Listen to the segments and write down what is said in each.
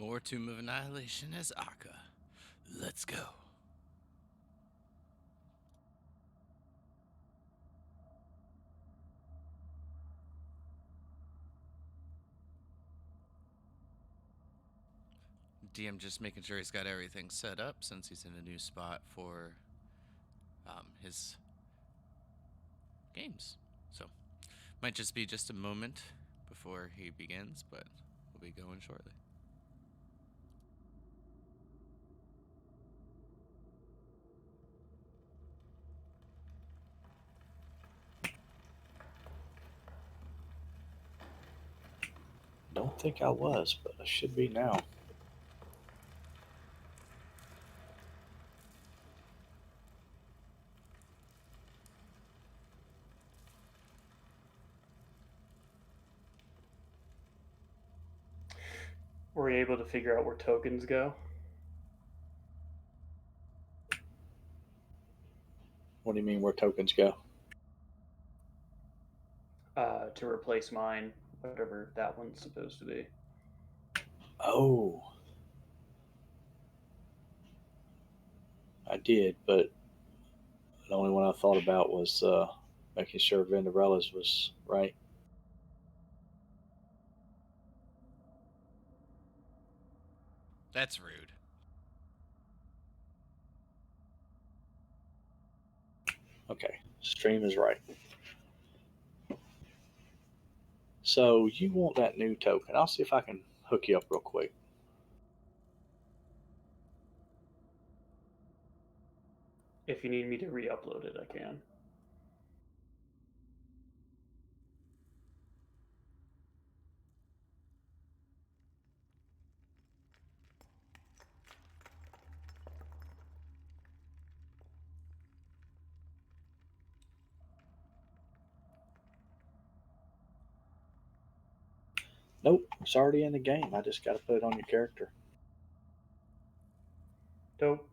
More Tomb of Annihilation as Akka. Let's go. DM just making sure he's got everything set up since he's in a new spot for his games. So, might just be just a moment before he begins, but we'll be going shortly. Don't think I was, but I should be now. Were you able to figure out where tokens go? What do you mean where tokens go? To replace mine, whatever that one's supposed to be. Oh. I did, but the only one I thought about was making sure Venderella's was right. That's rude. Okay, stream is right. So you want that new token. I'll see if I can hook you up real quick. If you need me to re-upload it, I can. Nope, it's already in the game. I just got to put it on your character. Dope.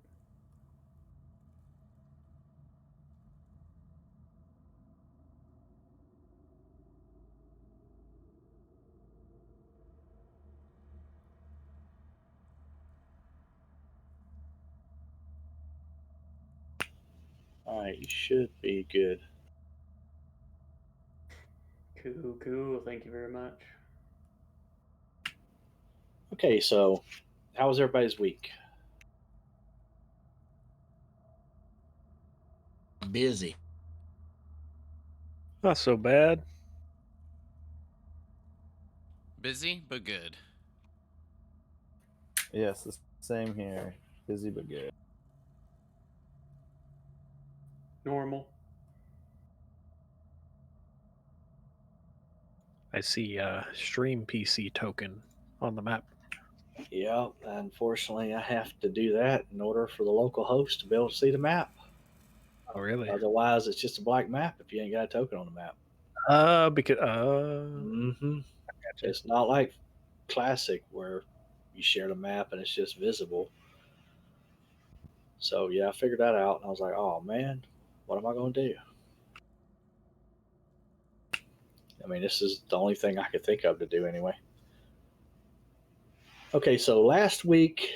Alright, you should be good. Cool. Thank you very much. Okay, so how was everybody's week? Busy. Not so bad. Busy, but good. Yes, the same here. Busy but good. Normal. I see a stream PC token on the map. Yeah, unfortunately, I have to do that in order for the local host to be able to see the map. Oh, really? Otherwise, it's just a black map if you ain't got a token on the map. Because Mm-hmm. It's not like Classic where you share the map and it's just visible. So yeah, I figured that out, and I was like, "Oh man, what am I going to do?" I mean, this is the only thing I could think of to do anyway. Okay, so last week,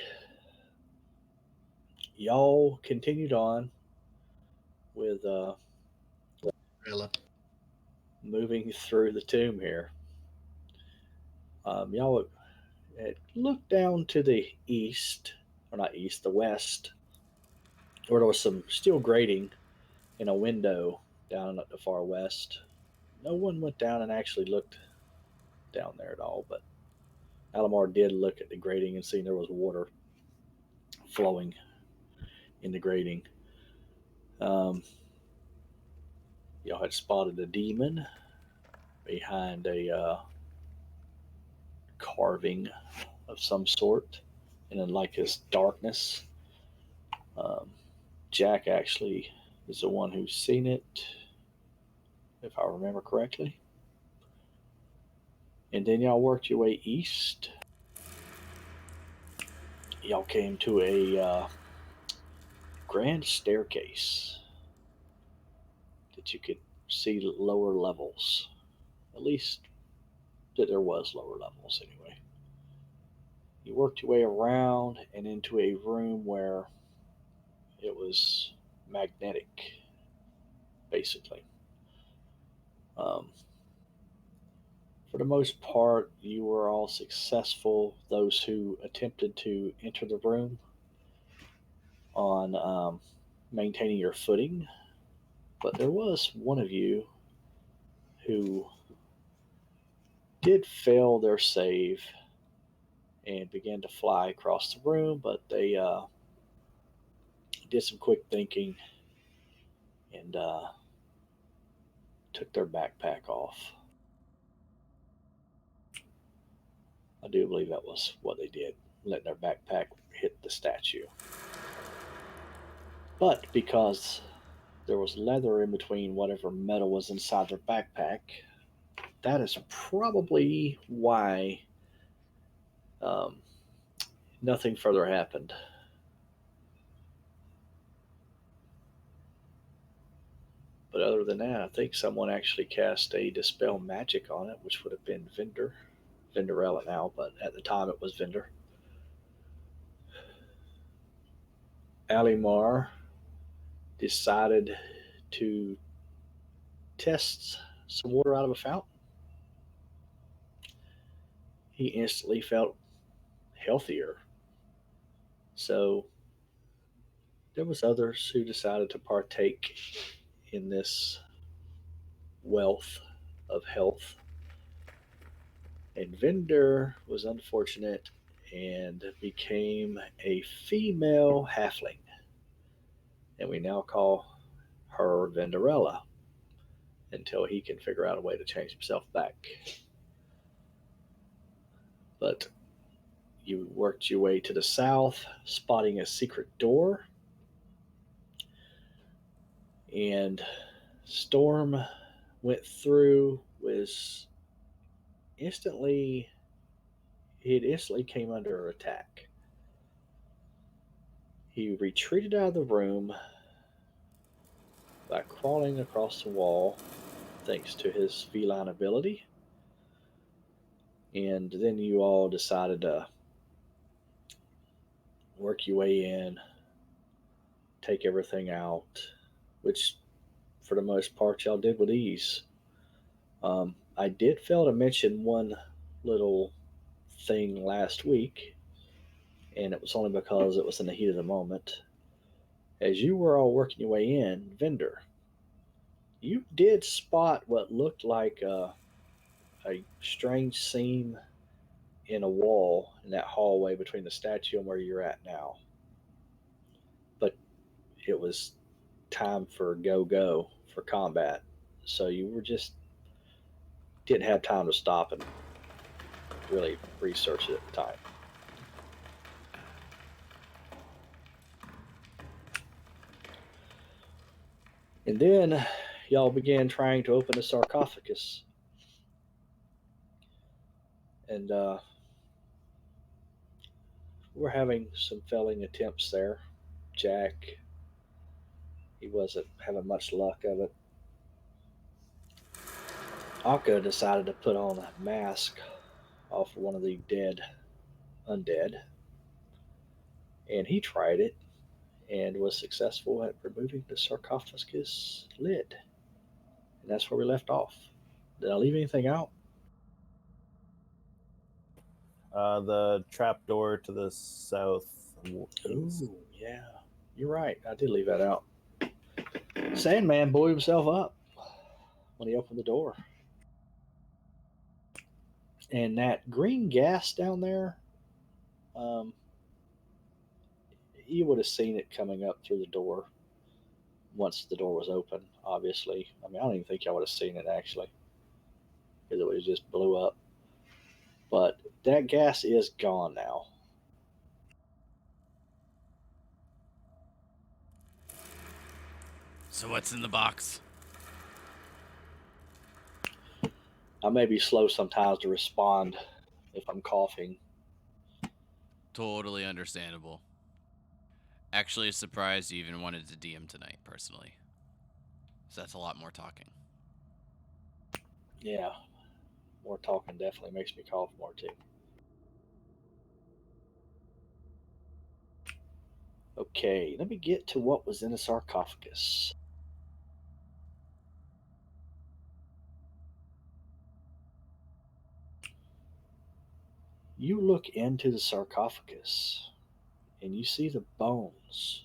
y'all continued on with moving through the tomb here. Y'all had looked down to the east, or not east, the west, where there was some steel grating in a window down at the far west. No one went down and actually looked down there at all, but Alamar did look at the grating and seen there was water flowing in the grating. Y'all had spotted a demon behind a carving of some sort, and then like this darkness. Jack actually is the one who's seen it, if I remember correctly. And then y'all worked your way east. Y'all came to a grand staircase that you could see lower levels. At least that there was lower levels anyway. You worked your way around and into a room where it was magnetic, basically. Um, for the most part, you were all successful, those who attempted to enter the room, on maintaining your footing. But there was one of you who did fail their save and began to fly across the room, but they did some quick thinking and took their backpack off. I do believe that was what they did, letting their backpack hit the statue. But because there was leather in between whatever metal was inside their backpack, that is probably why um, nothing further happened. But other than that, I think someone actually cast a dispel magic on it, which would have been Vinderella now, but at the time it was Vinder. Alimar decided to test some water out of a fountain. He instantly felt healthier. So there was others who decided to partake in this wealth of health. And Vinder was unfortunate and became a female halfling. And we now call her Vinderella until he can figure out a way to change himself back. But you worked your way to the south, spotting a secret door, and Storm went through, was instantly, it instantly came under attack. He retreated out of the room by crawling across the wall thanks to his feline ability. And then you all decided to work your way in, take everything out, which for the most part y'all did with ease. I did fail to mention one little thing last week, and it was only because it was in the heat of the moment. As you were all working your way in, Vendor, you did spot what looked like a strange seam in a wall in that hallway between the statue and where you're at now. But it was time for go for combat. So you were just didn't have time to stop and really research it at the time. And then y'all began trying to open the sarcophagus. And we're having some failing attempts there. Jack, he wasn't having much luck of it. Akka decided to put on a mask off of one of the dead undead, and he tried it and was successful at removing the sarcophagus lid. And that's where we left off. Did I leave anything out? The trap door to the south. Ooh, yeah. You're right. I did leave that out. Sandman blew himself up when he opened the door. And that green gas down there, um, you would have seen it coming up through the door once the door was open, obviously. I mean, I don't even think y'all would have seen it actually because it would have just blew up. But that gas is gone now. So what's in the box? I may be slow sometimes to respond if I'm coughing. Totally understandable. Actually surprised you even wanted to DM tonight, personally. So that's a lot more talking. Yeah, more talking definitely makes me cough more too. Okay, let me get to what was in the sarcophagus. You look into the sarcophagus and you see the bones.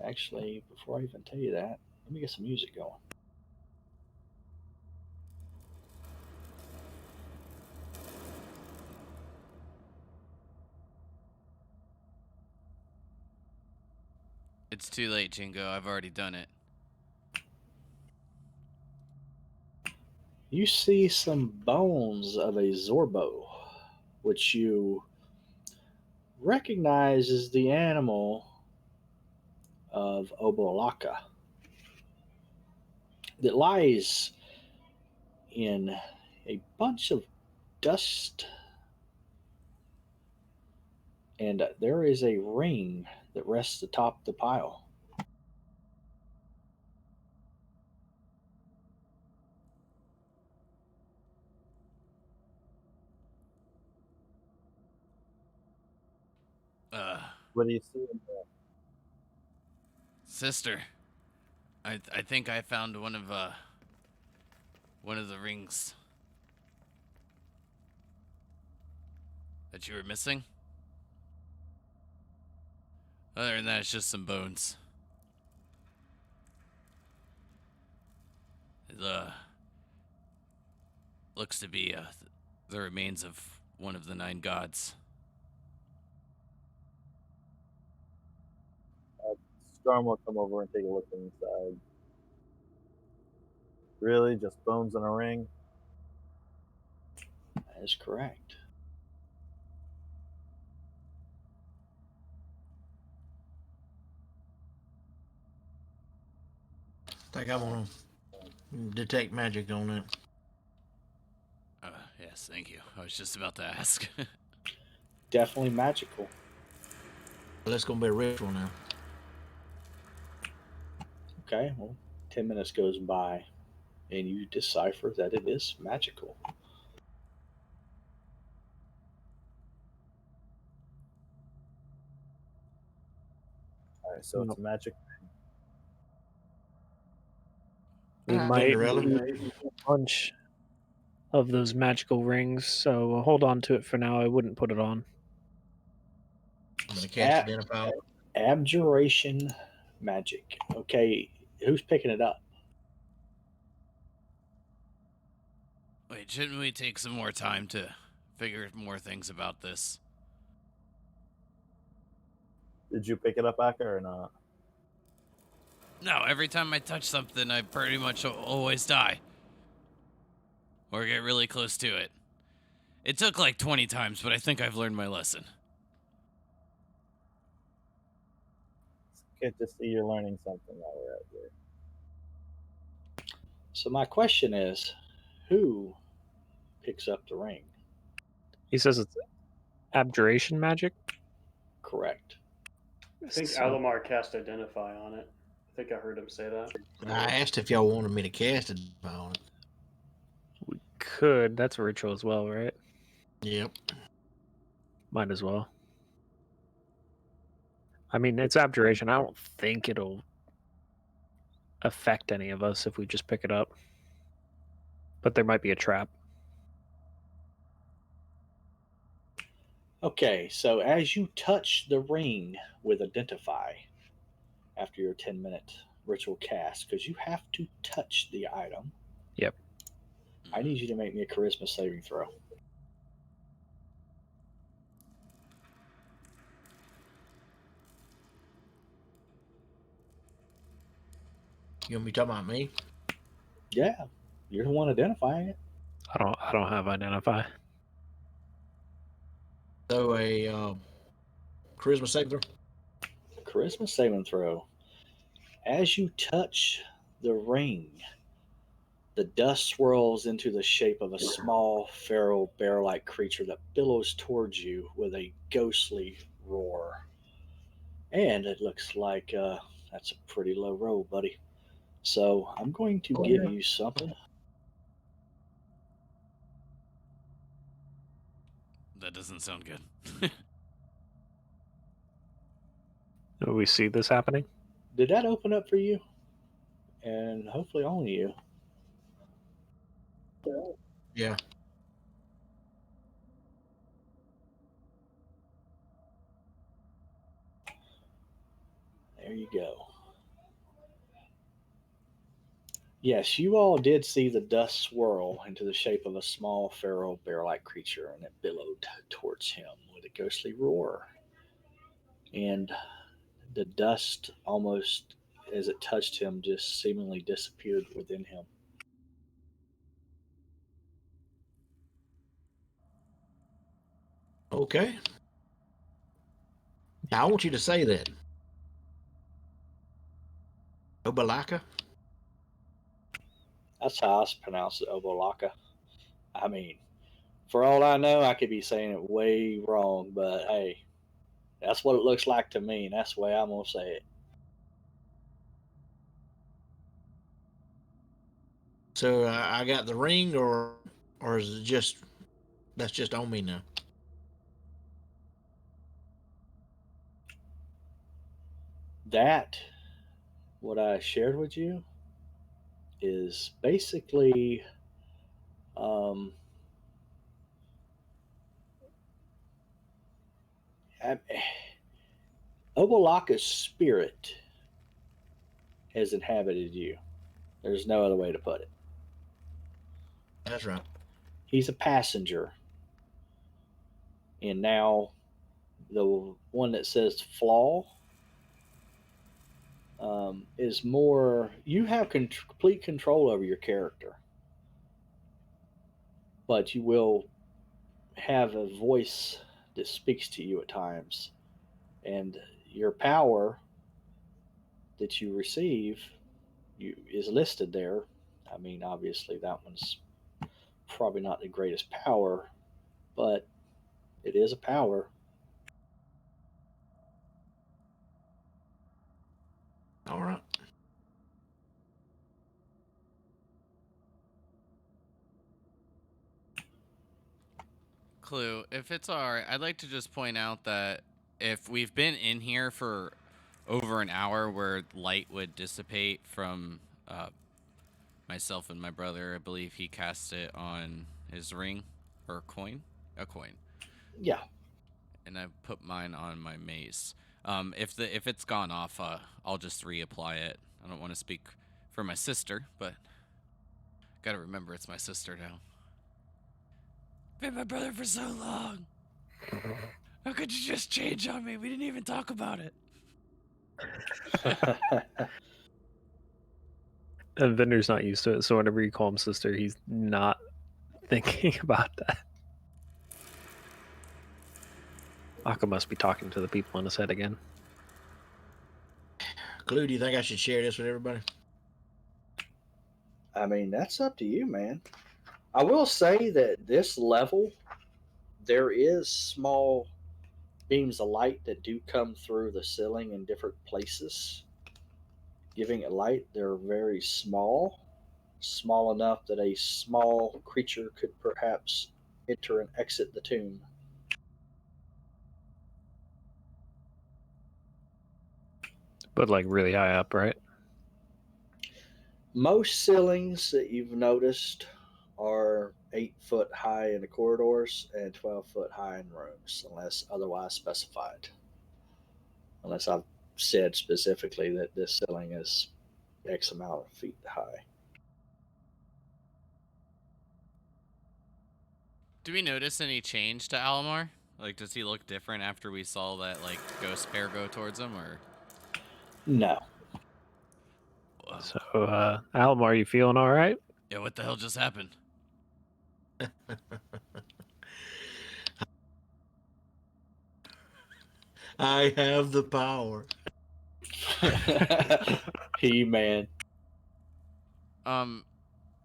Actually, before I even tell you that, let me get some music going. It's too late, Jingo. I've already done it. You see some bones of a Zorbo, which you recognize as the animal of Obolaka that lies in a bunch of dust, and there is a ring that rests atop the pile. Uh, What do you see in there? Sister, I think I found one of the rings that you were missing. Other than that, it's just some bones. It looks to be the remains of one of the 9 gods. Storm will come over and take a look inside. Really? Just bones in a ring? That is correct. I think I want to detect magic on it. Yes, thank you. I was just about to ask. Definitely magical. Well, that's going to be a ritual now. Okay, well, 10 minutes goes by and you decipher that it is magical. All right, so it's a magic. We All right, might Cinderella. need a bunch of those magical rings, so hold on to it for now. I wouldn't put it on. I'm going to cast Ab- Identify. Abjuration magic. Okay, who's picking it up? Wait, shouldn't we take some more time to figure more things about this? Did you pick it up, Aka, or not? No, every time I touch something, I pretty much always die. Or get really close to it. It took like 20 times, but I think I've learned my lesson. It's good to see you're learning something while we're out here. So my question is, who picks up the ring? He says it's abjuration magic. Correct. I think So- Alamar cast Identify on it. I think I heard him say that. I asked if y'all wanted me to cast Identify on it. We could. That's a ritual as well, right? Yep. Might as well. I mean, it's abjuration. I don't think it'll affect any of us if we just pick it up. But there might be a trap. Okay, so as you touch the ring with Identify after your 10-minute ritual cast, because you have to touch the item, Yep. I need you to make me a charisma saving throw. You want me talking about me? Yeah, you're the one identifying it. I don't have identify. So a charisma saving throw. Charisma saving throw. As you touch the ring, the dust swirls into the shape of a small, feral, bear like creature that billows towards you with a ghostly roar. And it looks like that's a pretty low roll, buddy. So I'm going to give you something. That doesn't sound good. So we see this happening. Did that open up for you? And hopefully only you. Yeah. There you go. Yes, you all did see the dust swirl into the shape of a small feral bear-like creature, and it billowed towards him with a ghostly roar. And the dust, almost as it touched him, just seemingly disappeared within him. Okay. Now I want you to say that. Obalaka? That's how I pronounce it, Obolaka. I mean, for all I know, I could be saying it way wrong, but hey, that's what it looks like to me, and that's the way I'm gonna say it. So I got the ring, or is it just that's just on me now? That, what I shared with you, is basically um, I- Obolaka's spirit has inhabited you. There's no other way to put it. That's right. He's a passenger, and now the one that says flaw is more. You have complete control over your character, but you will have a voice that speaks to you at times, and your power that you receive is listed there. I mean, obviously that one's probably not the greatest power, but it is a power. All right. Clue, if it's alright, I'd like to just point out that if we've been in here for over an hour where light would dissipate from myself and my brother, I believe he cast it on his ring or coin. A coin. Yeah. And I put mine on my mace. If it's gone off, I'll just reapply it. I don't want to speak for my sister, but gotta remember it's my sister now. Been my brother for so long. How could you just change on me? We didn't even talk about it. And Vinder's not used to it, so whenever you call him sister, he's not thinking about that. Aka must be talking to the people in his head again. Clue, do you think I should share this with everybody? I mean, that's up to you, man. I will say that this level, there is small beams of light that do come through the ceiling in different places, giving it light. They're very small, small enough that a small creature could perhaps enter and exit the tomb. But like really high up, right? Most ceilings that you've noticed are 8 foot high in the corridors and 12 foot high in rooms, unless otherwise specified. Unless I've said specifically that this ceiling is X amount of feet high. Do we notice any change to Alomar? Like, does he look different after we saw that, like, ghost pair go towards him, or? No. Whoa. So, Almar, you feeling all right? Yeah, what the hell just happened? I have the power. He-Man.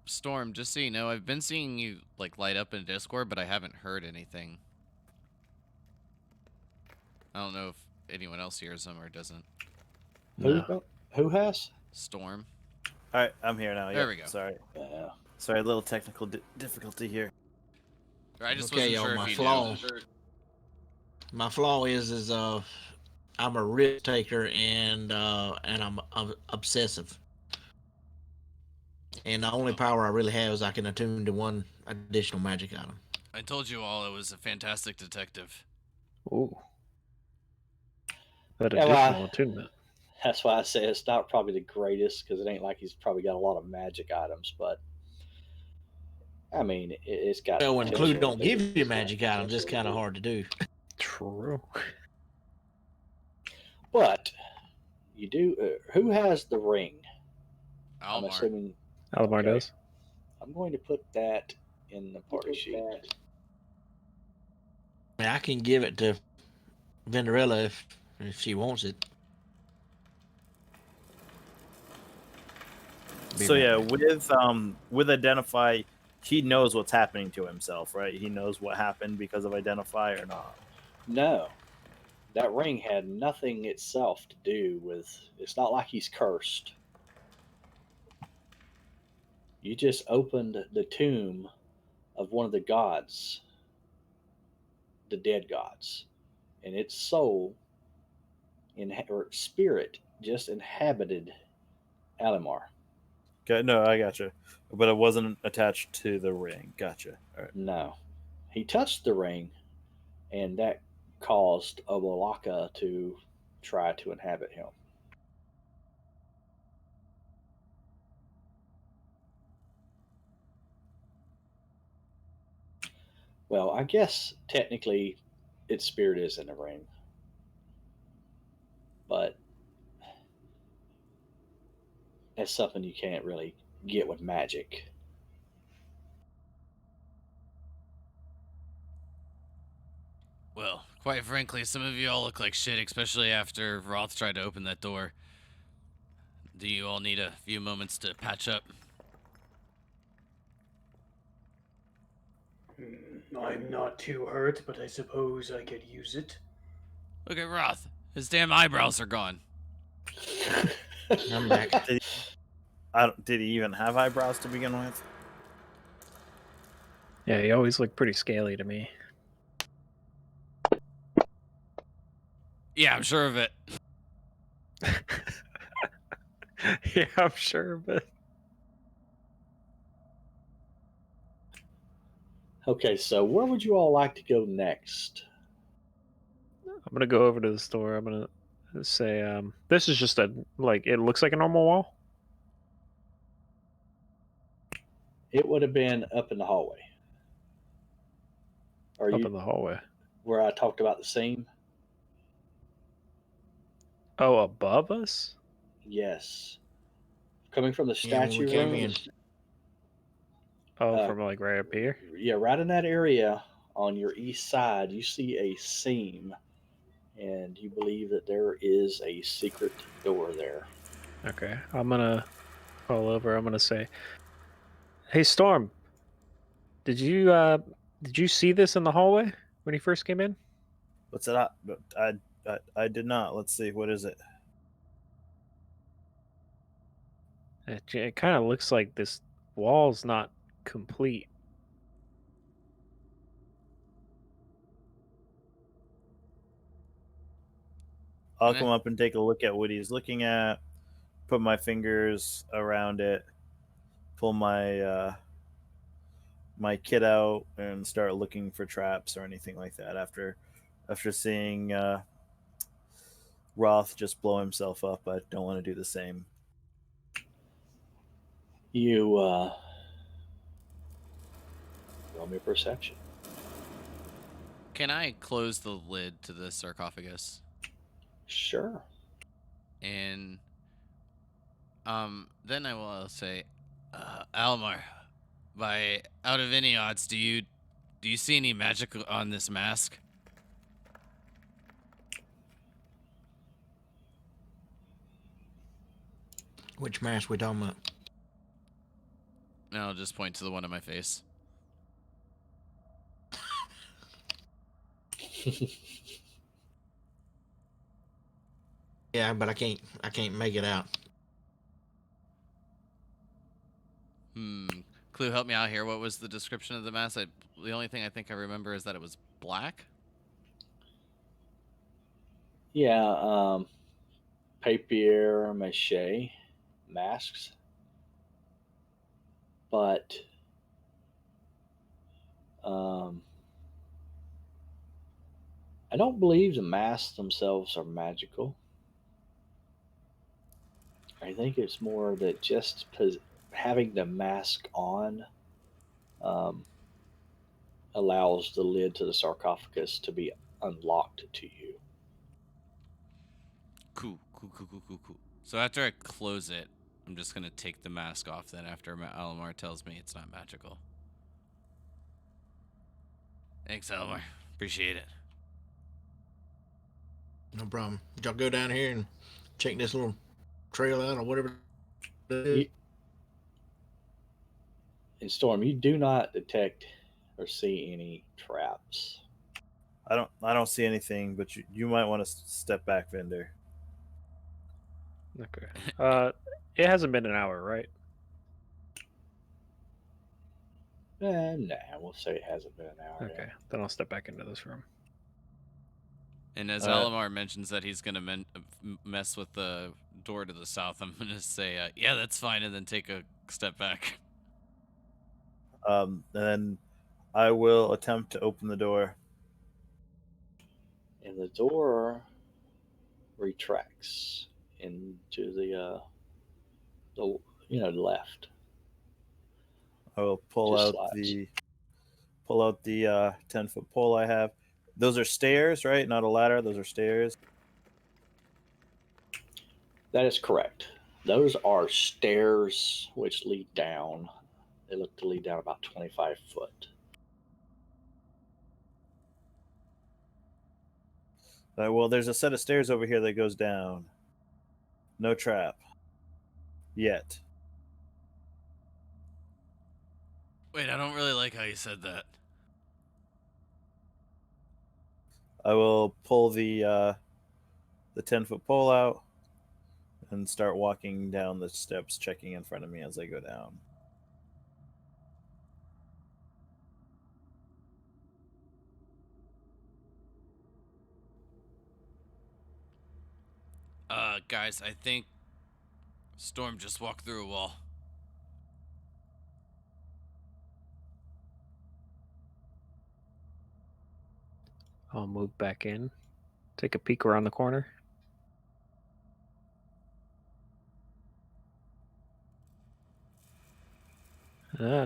Storm, just so you know, I've been seeing you, like, light up in Discord, but I haven't heard anything. I don't know if anyone else hears them or doesn't. No. Who has? Storm. All right, I'm here now. There Yep, we go. Sorry, Yeah. sorry, a little technical difficulty here. I just Okay, wasn't y'all, sure my if you flaw. knew. My flaw is I'm a risk taker and I'm obsessive. And the only power I really have is I can attune to one additional magic item. I told you all I was a fantastic detective. Ooh. That Yeah, additional attunement. that's why I say it's not probably the greatest because it ain't like he's probably got a lot of magic items, but I mean, it's got Well, when Clue potential to don't give be. you magic items, it's kind of hard to do. True. But you do. Who has the ring? I'm Almar. assuming. Alamar Okay. does. I'm going to put that in the party sheet. I mean, I can give it to Venderella if she wants it. Be So right yeah, back. with identify, he knows what's happening to himself, right? He knows what happened because of identify or not. No, that ring had nothing itself to do with. It's not like he's cursed. You just opened the tomb of one of the gods, the dead gods, and its soul or spirit just inhabited Alamar. Okay, no, I gotcha, but it wasn't attached to the ring. Gotcha. All right. No, he touched the ring, and that caused Obolaka to try to inhabit him. Well, I guess technically its spirit is in the ring, but that's something you can't really get with magic. Well, quite frankly, some of you all look like shit, especially after Roth tried to open that door. Do you all need a few moments to patch up? I'm not too hurt, but I suppose I could use it. Look at Roth. His damn eyebrows are gone. I'm back. Did he even have eyebrows to begin with? Yeah, he always looked pretty scaly to me. Yeah, I'm sure of it. Yeah, I'm sure, but Okay, so where would you all like to go next? I'm gonna go over to the store. I'm gonna say, this is just it looks like a normal wall. It would have been up in the hallway. Are Up you in the hallway. where I talked about the seam? Oh, above us? Yes. Coming from the Yeah, when we statue came room. in. Oh, Uh, from like right up here? yeah, right in that area on your east side, you see a seam, and you believe that there is a secret door there. Okay. I'm gonna call over. I'm gonna say, hey, Storm, did you see this in the hallway when you first came in? What's it up? I did not. Let's see. What is it? It kind of looks like this wall's not complete. I'll Meh. come up and take a look at what he's looking at. Put my fingers around it. Pull my kit out and start looking for traps or anything like that. After seeing Roth just blow himself up, I don't want to do the same. You roll me a perception. Can I close the lid to the sarcophagus? Sure. And then I will say, Almar, by out of any odds, do you see any magic on this mask? Which mask we talking about? And I'll just point to the one on my face. Yeah, but I can't make it out. Clue, help me out here. What was the description of the mask? The only thing I think I remember is that it was black. Yeah, papier mache masks, but um, I don't believe the masks themselves are magical. I think it's more that just having the mask on um, allows the lid to the sarcophagus to be unlocked to you. Cool, cool, cool, cool, cool, cool. So after I close it, I'm just gonna take the mask off. Then after Alamar tells me it's not magical. Thanks, Alamar. Appreciate it. No problem. Y'all go down here and check this little trail out or whatever it is. You, in Storm, you do not detect or see any traps. I don't see anything, but you might want to step back, Vendor. Okay. It hasn't been an hour, right? Nah, we'll say it hasn't been an hour Okay. yet. Then I'll step back into this room. And as Uh, Alamar mentions that he's gonna mess with the door to the south, I'm gonna say, "Yeah, that's fine," and then take a step back. then I will attempt to open the door. And the door retracts into the the left. I will pull Just out slides. the 10-foot pole I have. Those are stairs, right? Not a ladder. Those are stairs. That is correct. Those are stairs which lead down. They look to lead down about 25 foot. Well, there's a set of stairs over here that goes down. No trap. Yet. Wait, I don't really like how you said that. I will pull the 10-foot pole out and start walking down the steps, checking in front of me as I go down. Guys, I think Storm just walked through a wall. I'll move back in. Take a peek around the corner.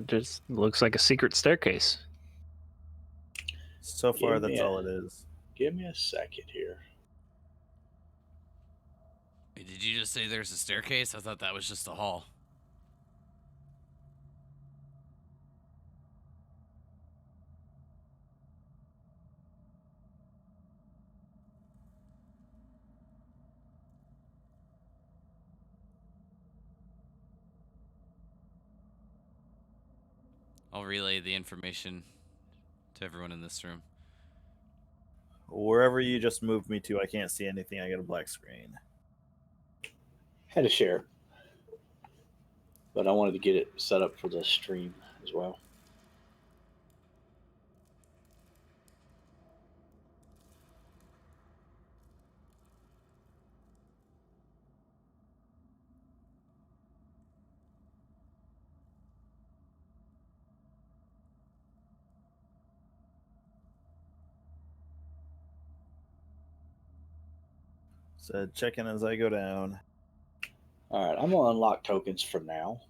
Just looks like a secret staircase. So far, Give me that's a all it is. give me a second here. Wait, did you just say there's a staircase? I thought that was just a hall. I'll relay the information to everyone in this room. Wherever you just moved me to, I can't see anything. I get a black screen. Had to share, but I wanted to get it set up for the stream as well. So check in as I go down. All right, I'm gonna unlock tokens for now.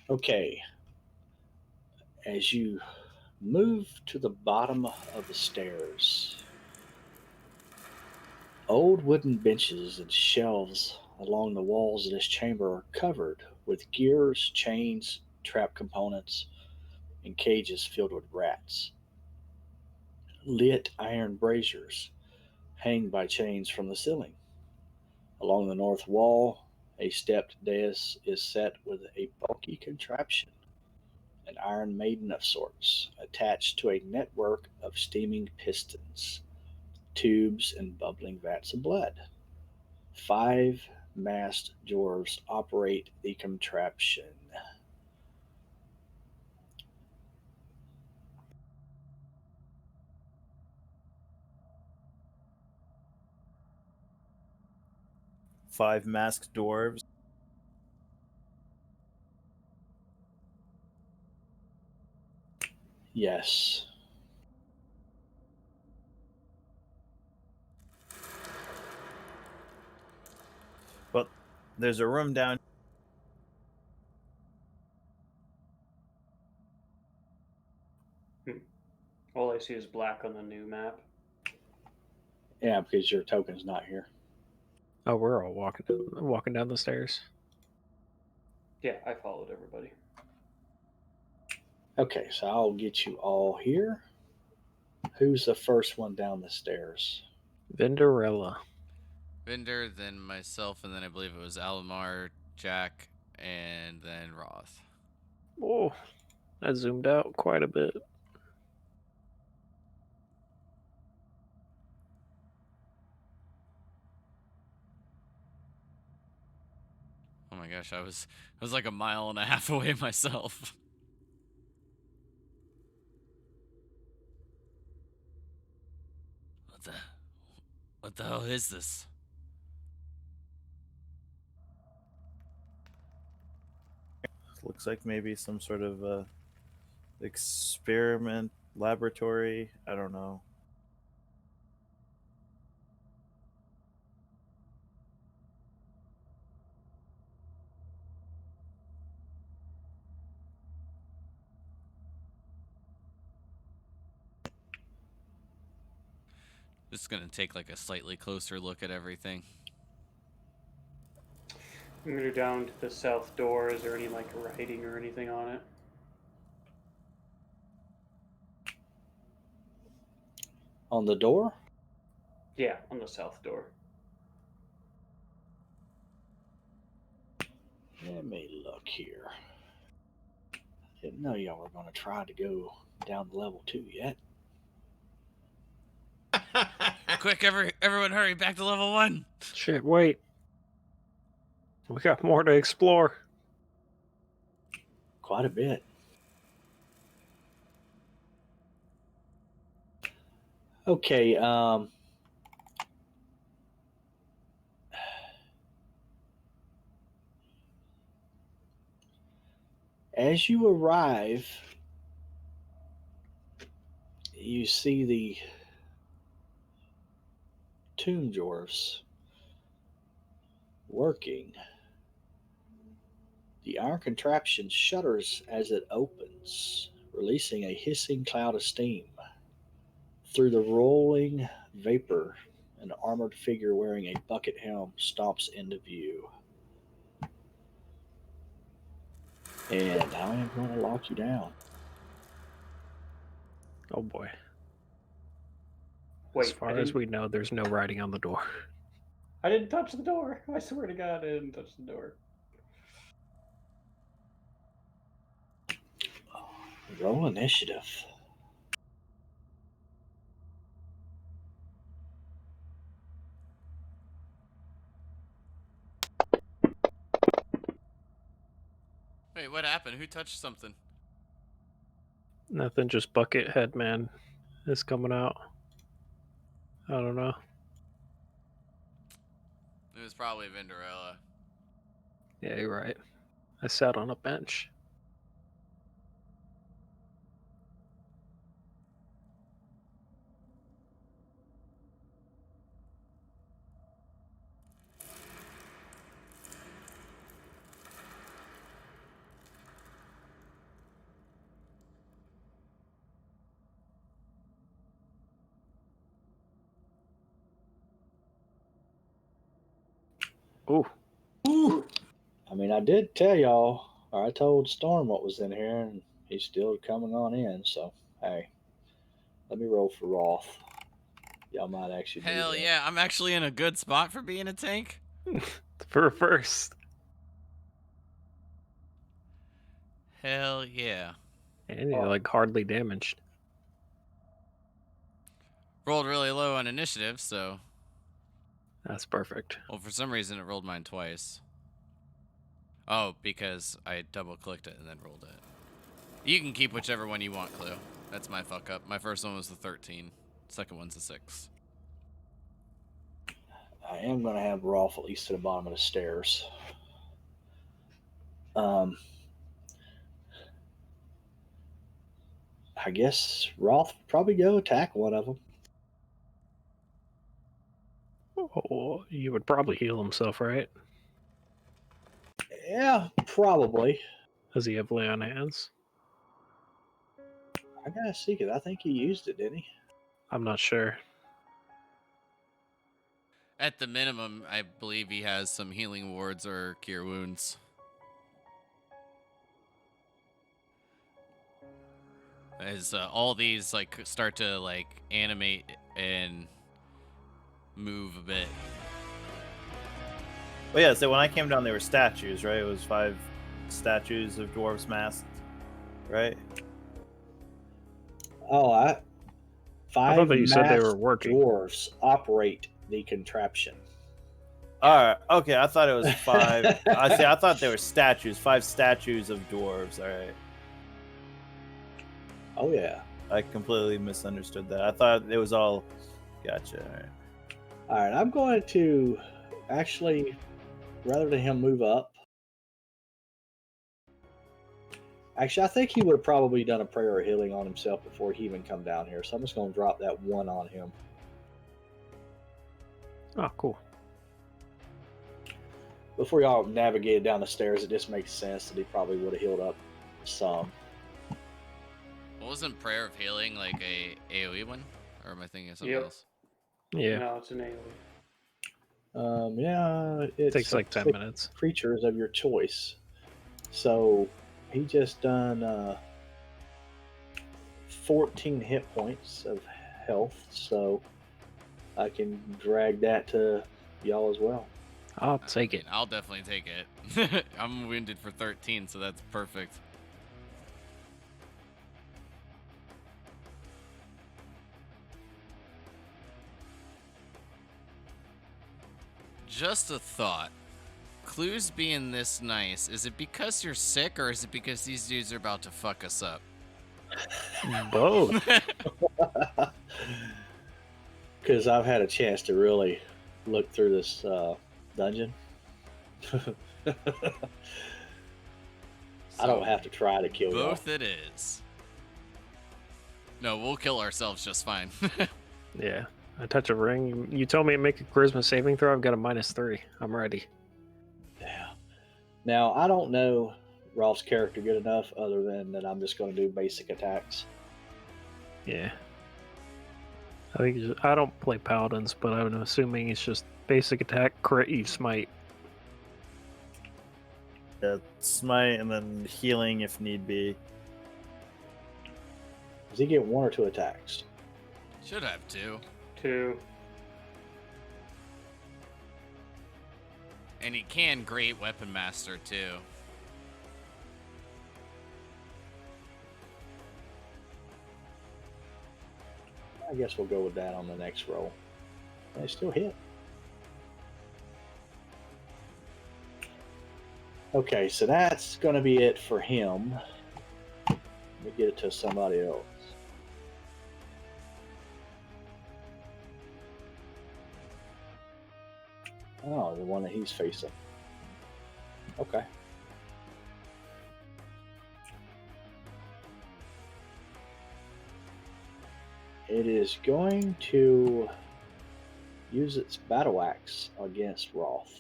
Okay, as you move to the bottom of the stairs, old wooden benches and shelves along the walls of this chamber are covered with gears, chains, trap components, and cages filled with rats. Lit iron braziers hang by chains from the ceiling. Along the north wall, a stepped dais is set with a bulky contraption, an iron maiden of sorts, attached to a network of steaming pistons, tubes, and bubbling vats of blood. Five masked dwarves operate the contraption. 5 masked dwarves. Yes. But there's a room down. All I see is black on the new map. Yeah, because your token's not here. Oh, we're all walking down the stairs. Yeah, I followed everybody. Okay, so I'll get you all here. Who's the first one down the stairs? Vinderella. Vinder, then myself, and then I believe it was Alomar, Jack, and then Roth. Oh, I zoomed out quite a bit. Oh my gosh, I was like a mile and a half away myself. What the hell is this? Looks like maybe some sort of experiment laboratory. I don't know. Just gonna take like a slightly closer look at everything. I'm gonna go down to the south door. Is there any like writing or anything on it? On the door? Yeah, on the south door. Let me look here. Didn't know y'all were going to try to go down to level 2 yet. Quick, everyone hurry, back to level 1. Shit, wait. We got more to explore. Quite a bit. Okay, as you arrive, you see the tomb dwarfs working. The iron contraption shudders as it opens, releasing a hissing cloud of steam. Through the rolling vapor, an armored figure wearing a bucket helm stomps into view. And I am going to lock you down. Oh boy. Wait, As far as we know, there's no writing on the door. I didn't touch the door. I swear to God, I didn't touch the door. Roll initiative. Wait, what happened? Who touched something? Nothing, just bucket head man is coming out. I don't know. It was probably Vinderella. Yeah, you're right. I sat on a bench. Ooh. Ooh. I mean, I did tell y'all, or I told Storm what was in here, and he's still coming on in. So, hey, let me roll for Roth. Y'all might actually do Hell that. yeah, I'm actually in a good spot for being a tank. For a first. Hell yeah. And you're like hardly damaged. Rolled really low on initiative, so... That's perfect. Well, for some reason it rolled mine twice. Oh, because I double-clicked it and then rolled it. You can keep whichever one you want, Clue. That's my fuck up. My first one was the 13. Second one's the 6. I am going to have Rolf at least to the bottom of the stairs. Um, I guess Rolf probably go attack one of them. Oh, you would probably heal himself, right? Yeah, probably. Does he have lay on hands? I gotta see it. I think he used it, didn't he? I'm not sure. At the minimum, I believe he has some healing wards or cure wounds. As all these like start to like animate and move a bit. But yeah, so when I came down, there were statues, right? It was 5 statues of dwarves masked, right? Oh, I 5 thought that you said they were masked working. dwarves operate the contraption. All right. Okay, I thought it was 5. I thought there were statues. 5 statues of dwarves. All right. Oh yeah. I completely misunderstood that. I thought it was all. Gotcha. All right. All right. I'm going to actually, rather than him move up. Actually, I think he would have probably done a prayer of healing on himself before he even come down here. So I'm just going to drop that 1 on him. Oh, cool. Before y'all navigated down the stairs, it just makes sense that he probably would have healed up some. Wasn't Prayer of Healing like a AoE one? Or am I thinking of something Yep. else? Yeah, No, it's an AoE. Yeah, it takes like 10 6 minutes. creatures of your choice. So he just done 14 hit points of health. So I can drag that to y'all as well. I'll take it. I'll definitely take it. I'm wounded for 13, so that's perfect. Just a thought. Clues being this nice, is it because you're sick or is it because these dudes are about to fuck us up? Both. Because I've had a chance to really look through this dungeon. I don't have to try to kill y'all. Both it is. No, we'll kill ourselves just fine. Yeah. I touch a ring. You told me to make a charisma saving throw. I've got a -3. I'm ready. Yeah. Now, I don't know Rolf's character good enough other than that I'm just going to do basic attacks. Yeah. I think I don't play paladins, but I'm assuming it's just basic attack, crit, you smite. Yeah, smite and then healing if need be. Does he get 1 or 2 attacks? Should have 2. 2. And he can Great Weapon Master too. I guess we'll go with that on the next roll. They still hit. Okay, so that's going to be it for him. Let me get it to somebody else. Oh, the one that he's facing. Okay. It is going to use its battle axe against Roth.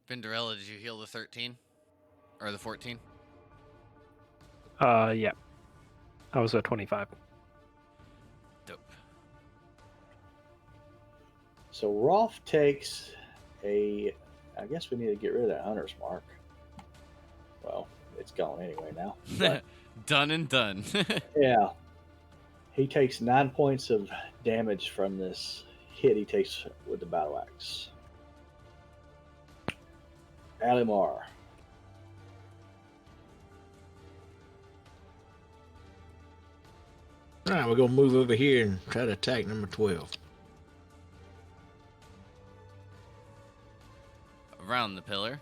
Vinderella, did you heal the 13? Or the 14? Yeah. I was at 25. Dope. So Roth takes a. I guess we need to get rid of that hunter's mark. Well, it's gone anyway now. But, Done and done. yeah. He takes 9 points of damage from this hit he takes with the battle axe. Alimar. All right, we're gonna move over here and try to attack number 12. Around the pillar.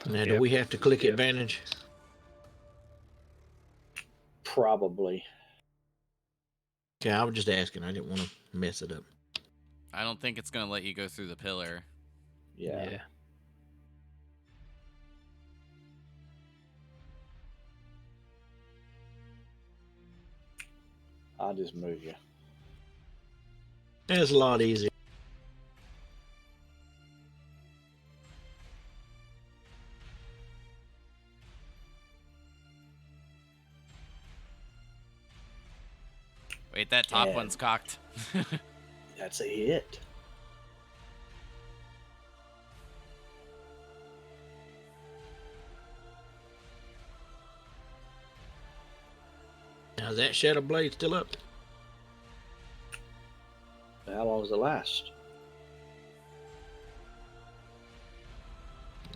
Now, do Yep. we have to click Yep. advantage? Probably. Okay, I was just asking. I didn't want to mess it up. I don't think it's gonna let you go through the pillar. Yeah. I'll just move you. That's a lot easier. Wait, that top And- one's cocked. That's a hit. Now, is that Shadow Blade still up? How long does it last?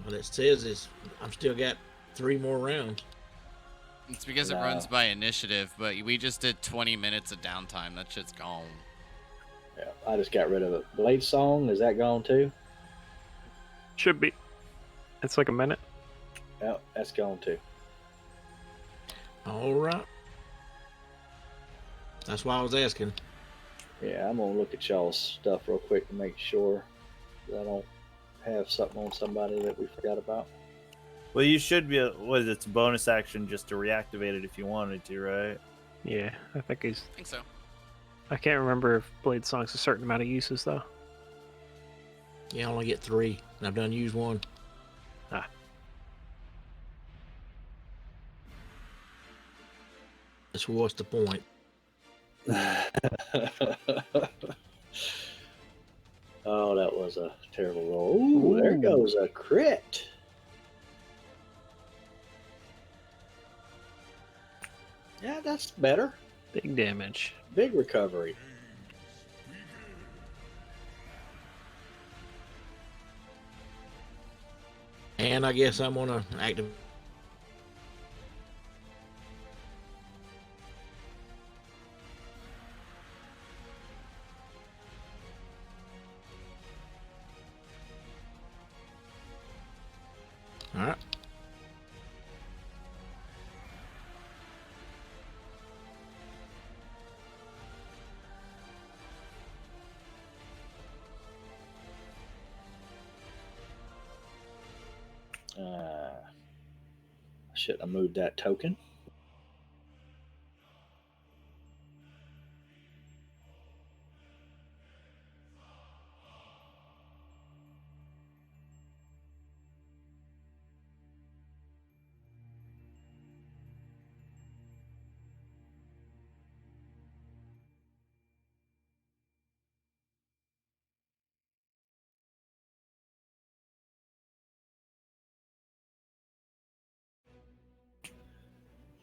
What it says is I'm still got 3 more rounds. It's because it Nah. runs by initiative, but we just did 20 minutes of downtime. That shit's gone. Yeah, I just got rid of it. Blade Song, is that gone too? Should be. It's like a minute. Yeah, that's gone too. All right. That's why I was asking. Yeah, I'm gonna look at y'all's stuff real quick to make sure that I don't have something on somebody that we forgot about. Well, you should be. What is it? It's a bonus action just to reactivate it if you wanted to, right? Yeah, I think he's. I think so. I can't remember if Blade Song's a certain amount of uses though. Yeah, I only get 3, and I've done used 1. Ah. So what's the point? Oh, that was a terrible roll. Ooh, there Ooh. goes a crit. Yeah, that's better. Big damage. Big recovery. And I guess I'm gonna activate. All right. Shouldn't have moved that token.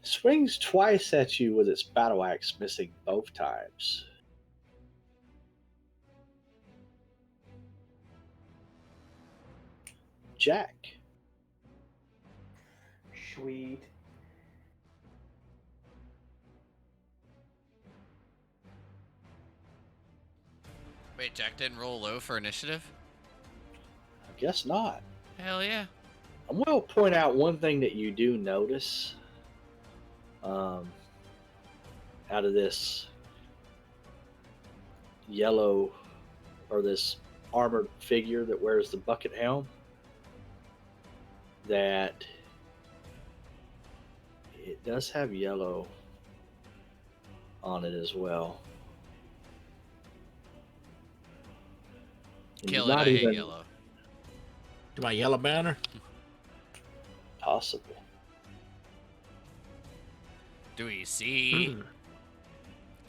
Swings twice at you with its battle axe, missing both times. Jack. Sweet. Wait, Jack didn't roll low for initiative? I guess not. Hell yeah. I will point out one thing that you do notice out of this yellow or this armored figure that wears the bucket helm, that it does have yellow on it as well. And Kill you're it, not I hate even yellow. To my yellow banner. possible. Do we see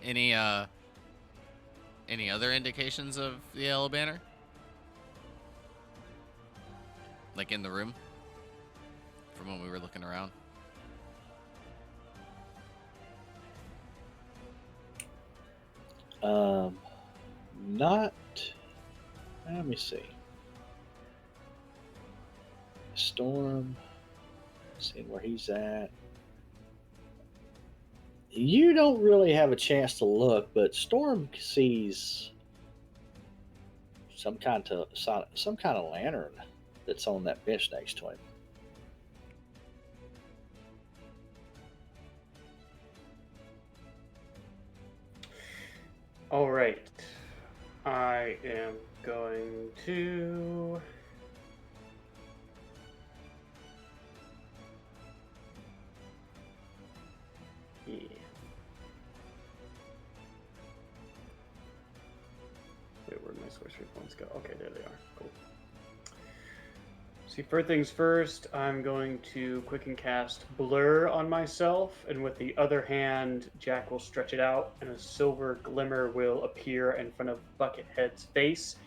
any other indications of the yellow banner? Like in the room? From when we were looking around? Not. Let me see. Storm. Seeing where he's at. You don't really have a chance to look, but Storm sees some kind of lantern that's on that bench next to him. All right. I am going to. Yeah. Wait, where'd my sorcery points go? Okay, there they are. Cool. See, first things first, I'm going to quicken cast Blur on myself, and with the other hand, Jack will stretch it out, and a silver glimmer will appear in front of Buckethead's face,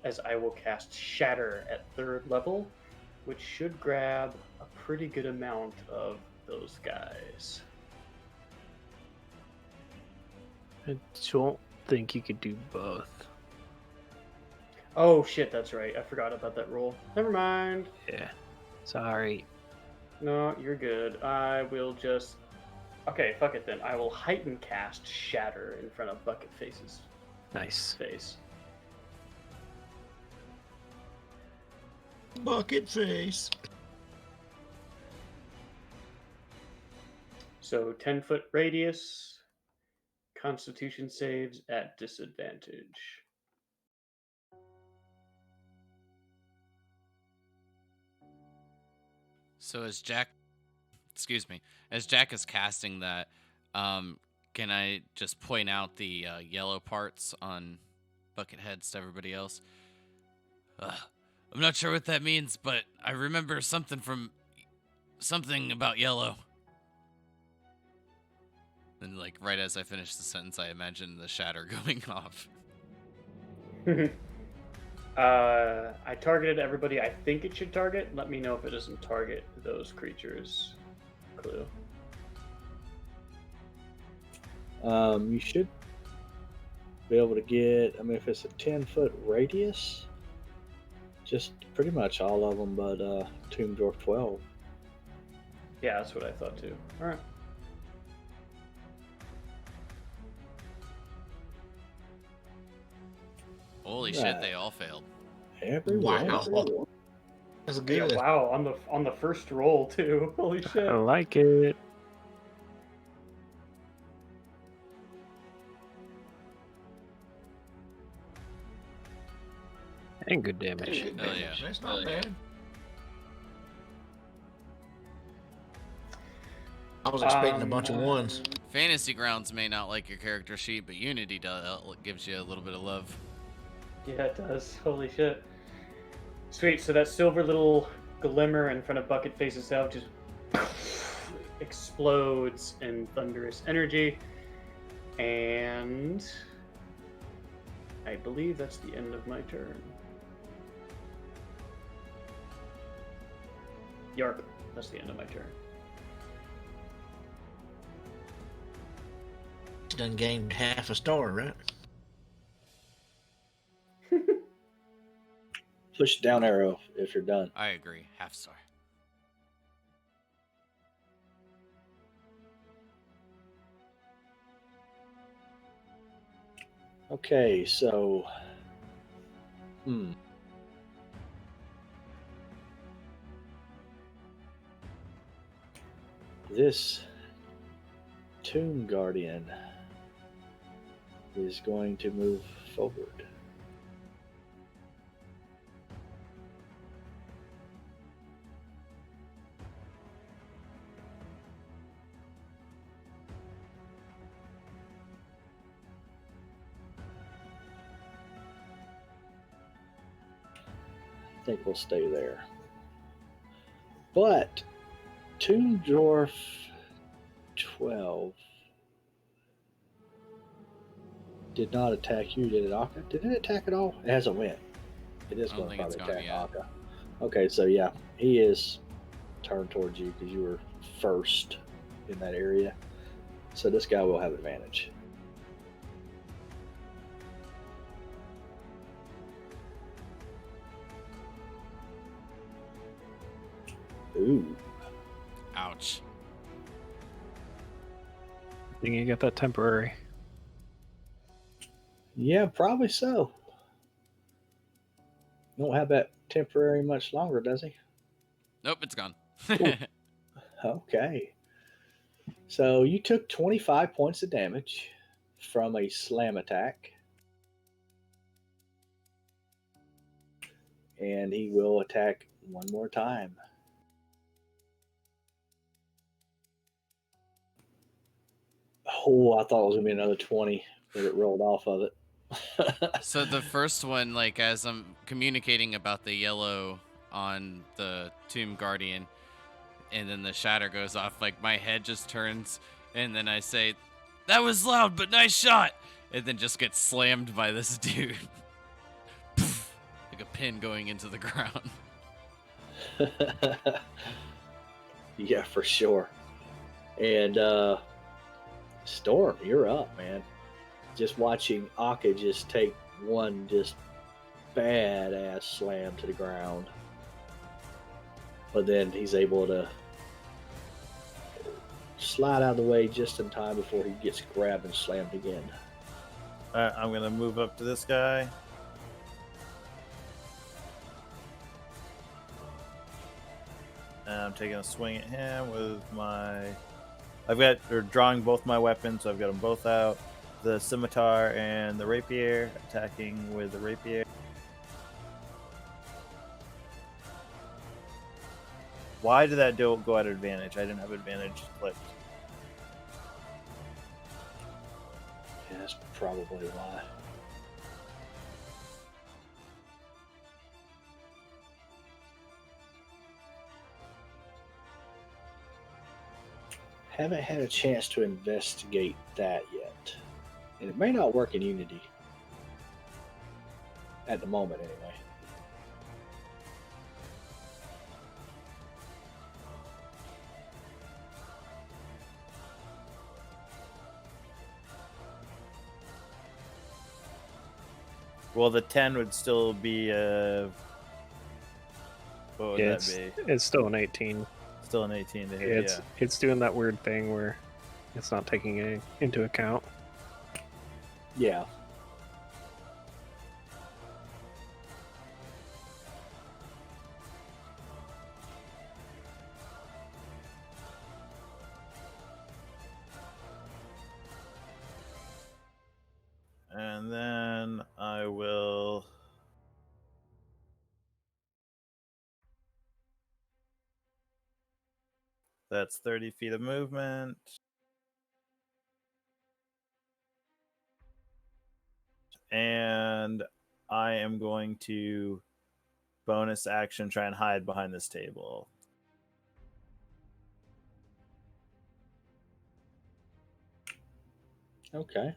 as I will cast Shatter at 3rd level, which should grab a pretty good amount of those guys. I don't think you could do both. Oh shit, that's right. I forgot about that roll. Never mind. Yeah. Sorry. No, you're good. I will just. Okay, fuck it then. I will heighten cast Shatter in front of Bucketface's Nice. face. Bucket face. So 10-foot radius, Constitution saves at disadvantage. So as Jack, as Jack is casting that, can I just point out the yellow parts on Bucketheads to everybody else? I'm not sure what that means, but I remember something about yellow. And like right as I finish the sentence, I imagine the shatter going off. I targeted everybody I think it should target. Let me know if it doesn't target those creatures. Clue. You should be able to get, I mean, if it's a 10-foot radius, just pretty much all of them but Tomb Dwarf 12. Yeah, that's what I thought too. All right. Holy Right. shit, they all failed. Everyone. Wow. That's good. Yeah, wow, on the first roll too. Holy shit. I like it. And good damage. Good Hell damage. yeah. That's not bad. I was expecting a bunch of ones. Fantasy Grounds may not like your character sheet, but Unity gives you a little bit of love. Yeah, it does. Holy shit. Sweet. So that silver little glimmer in front of Bucketface's itself just explodes in thunderous energy. And I believe that's the end of my turn. Yarp. That's the end of my turn. Done gained half a star, right? Push down arrow if you're done. I agree. Half star. Okay, so. This Tomb Guardian is going to move forward. I think we'll stay there. But Tomb Dwarf 12 did not attack you, did it, Akka? Did it attack at all? It hasn't went. It is I don't going to think it's probably gone attack yet. Akka. Okay, so yeah, he is turned towards you because you were first in that area. So this guy will have advantage. Ooh. Ouch. I think you got that temporary. Yeah, probably so. Don't have that temporary much longer, does he? Nope, it's gone. Cool. Okay. So you took 25 points of damage from a slam attack. and he will attack one more time. Oh, I thought it was gonna be another 20, but it rolled off of it. So the first one, like as I'm communicating about the yellow on the Tomb Guardian, and then the shatter goes off, like my head just turns, and then I say, "That was loud, but nice shot," and then just get slammed by this dude, Poof, like a pin going into the ground. Yeah, for sure. And Storm, you're up, man. Just watching Akka just take one just badass slam to the ground. But then he's able to slide out of the way just in time before he gets grabbed and slammed again. I'm gonna move up to this guy. And I'm taking a swing at him with my. Or drawing both my weapons, so I've got them both out. The scimitar and the rapier, attacking with the rapier. Why did that go at advantage? I didn't have advantage clicked. Yeah, that's probably why. Haven't had a chance to investigate that yet. And it may not work in Unity. At the moment, anyway. Well, the 10 would still be what would Yeah, that be? it's still an 18. Still an 18 to hit, yeah. It's doing that weird thing where it's not taking it into account. Yeah. And then I will. That's 30 feet of movement. And I am going to bonus action try and hide behind this table. Okay.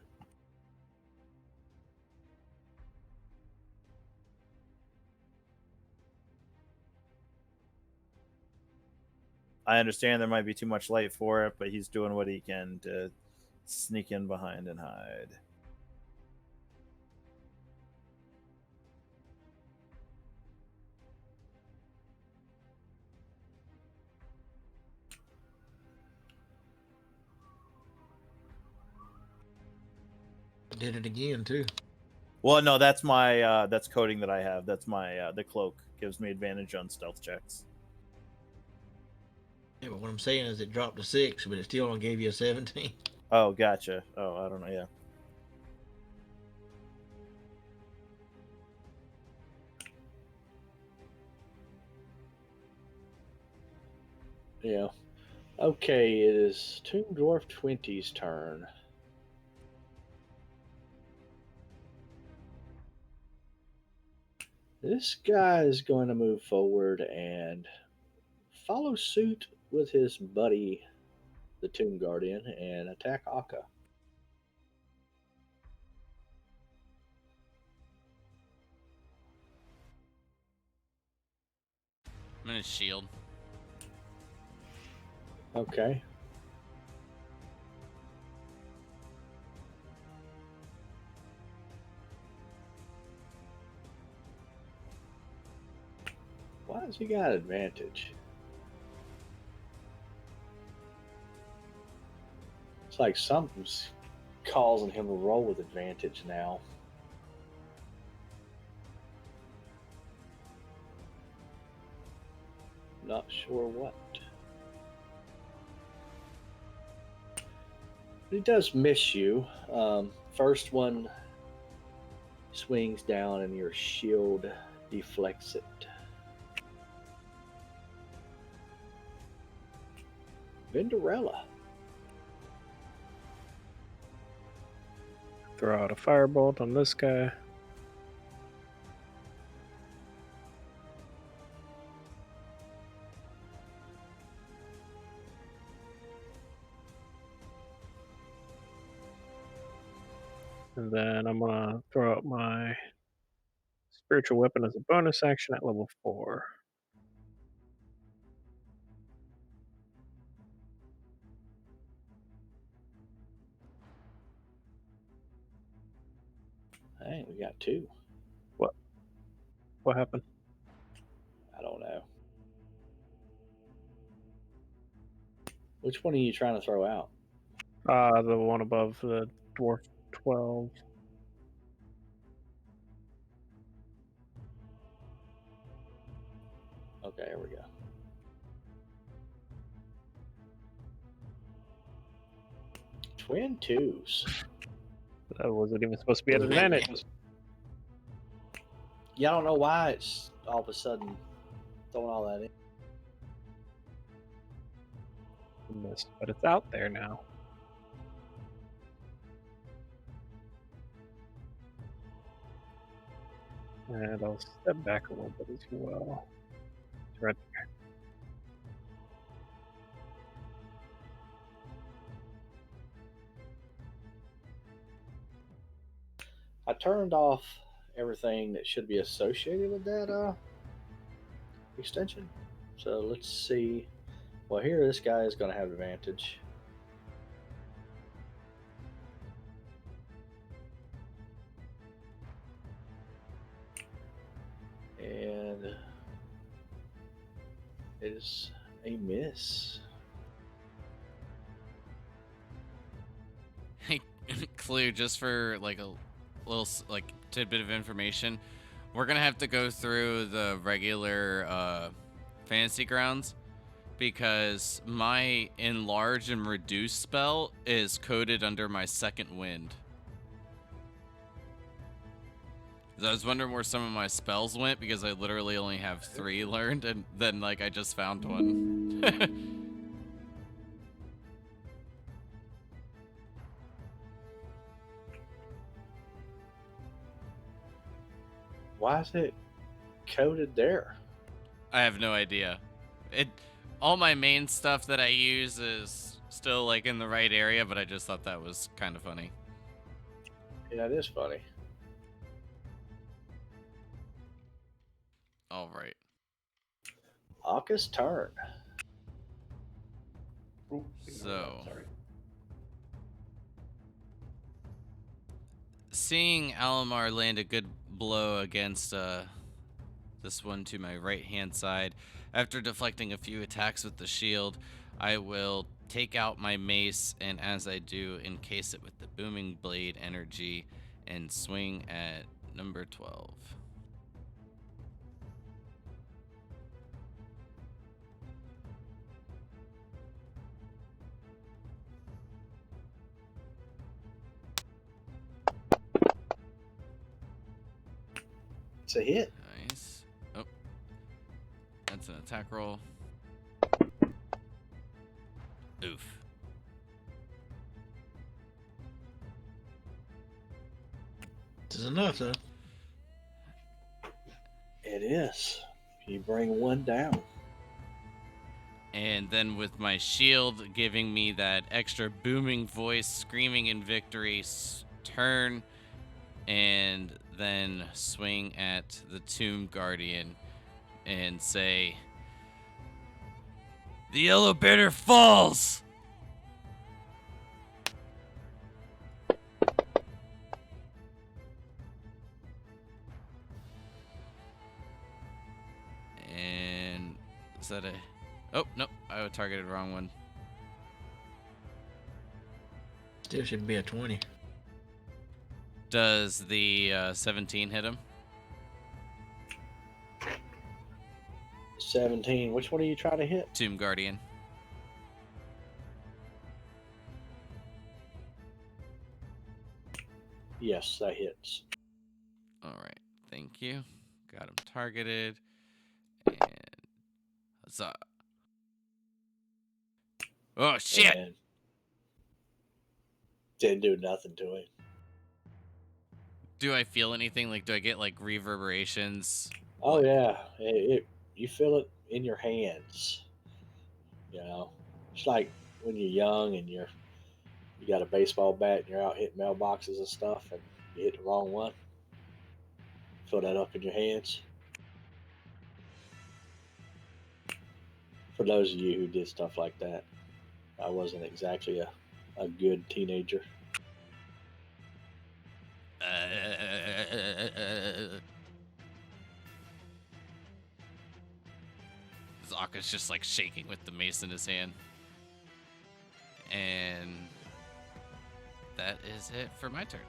I understand there might be too much light for it, but he's doing what he can to sneak in behind and hide. Did it again too. Well, no, that's my that's coding that I have. That's my the cloak gives me advantage on stealth checks. Yeah, but what I'm saying is it dropped to 6, but it still only gave you a 17. Oh, gotcha. Oh, I don't know. Yeah. Yeah. Okay, it is Tomb Dwarf 20's turn. This guy is going to move forward and follow suit with his buddy, the Tomb Guardian, and attack Akka. I'm gonna shield. Okay. Why has he got advantage? It's like something's causing him to roll with advantage now. Not sure what. But he does miss you. First one swings down and your shield deflects it. Vinderella. Throw out a firebolt on this guy. And then I'm gonna throw out my spiritual weapon as a bonus action at level 4. Hey, we got 2. What happened? I don't know. Which one are you trying to throw out? The one above the dwarf 12. Okay, here we go. Twin 2s. That wasn't even supposed to be at advantage. Yeah, I don't know why it's all of a sudden throwing all that in. Missed, but it's out there now. And I'll step back a little bit as well. It's right there. I turned off everything that should be associated with that extension. So let's see. Well, here this guy is going to have advantage. And it is a miss. Hey, Clue, just for like a little like tidbit of information, we're gonna have to go through the regular fantasy grounds because my enlarge and reduce spell is coded under my second wind. I was wondering where some of my spells went because I literally only have 3 learned, and then like I just found one. Why is it coded there? I have no idea. All my main stuff that I use is still like in the right area, but I just thought that was kind of funny. Yeah, it is funny. All right. Aka's turn. Ooh, So- sorry. Seeing Alamar land a good blow against this one to my right hand side, after deflecting a few attacks with the shield, I will take out my mace, and as I do, encase it with the booming blade energy and swing at number 12. It's a hit. Nice. Oh, that's an attack roll. Oof. This is enough, though. It is. You bring 1 down. And then with my shield giving me that extra booming voice, screaming in victory, turn and then swing at the Tomb Guardian and say, "The Yellow Banner falls!" And is that a... Oh, no, I targeted the wrong one. Still should be a 20. Does the 17 hit him? 17. Which one are you trying to hit? Tomb Guardian. Yes, that hits. All right, thank you. Got him targeted. And huzzah. Oh shit! And didn't do nothing to it. Do I feel anything? Like, do I get like reverberations? Oh Like, yeah, you feel it in your hands. You know, it's like when you're young and you got a baseball bat and you're out hitting mailboxes and stuff, and you hit the wrong one. Feel that up in your hands. For those of you who did stuff like that, I wasn't exactly a good teenager. Zaka's just like shaking with the mace in his hand. And that is it for my turn.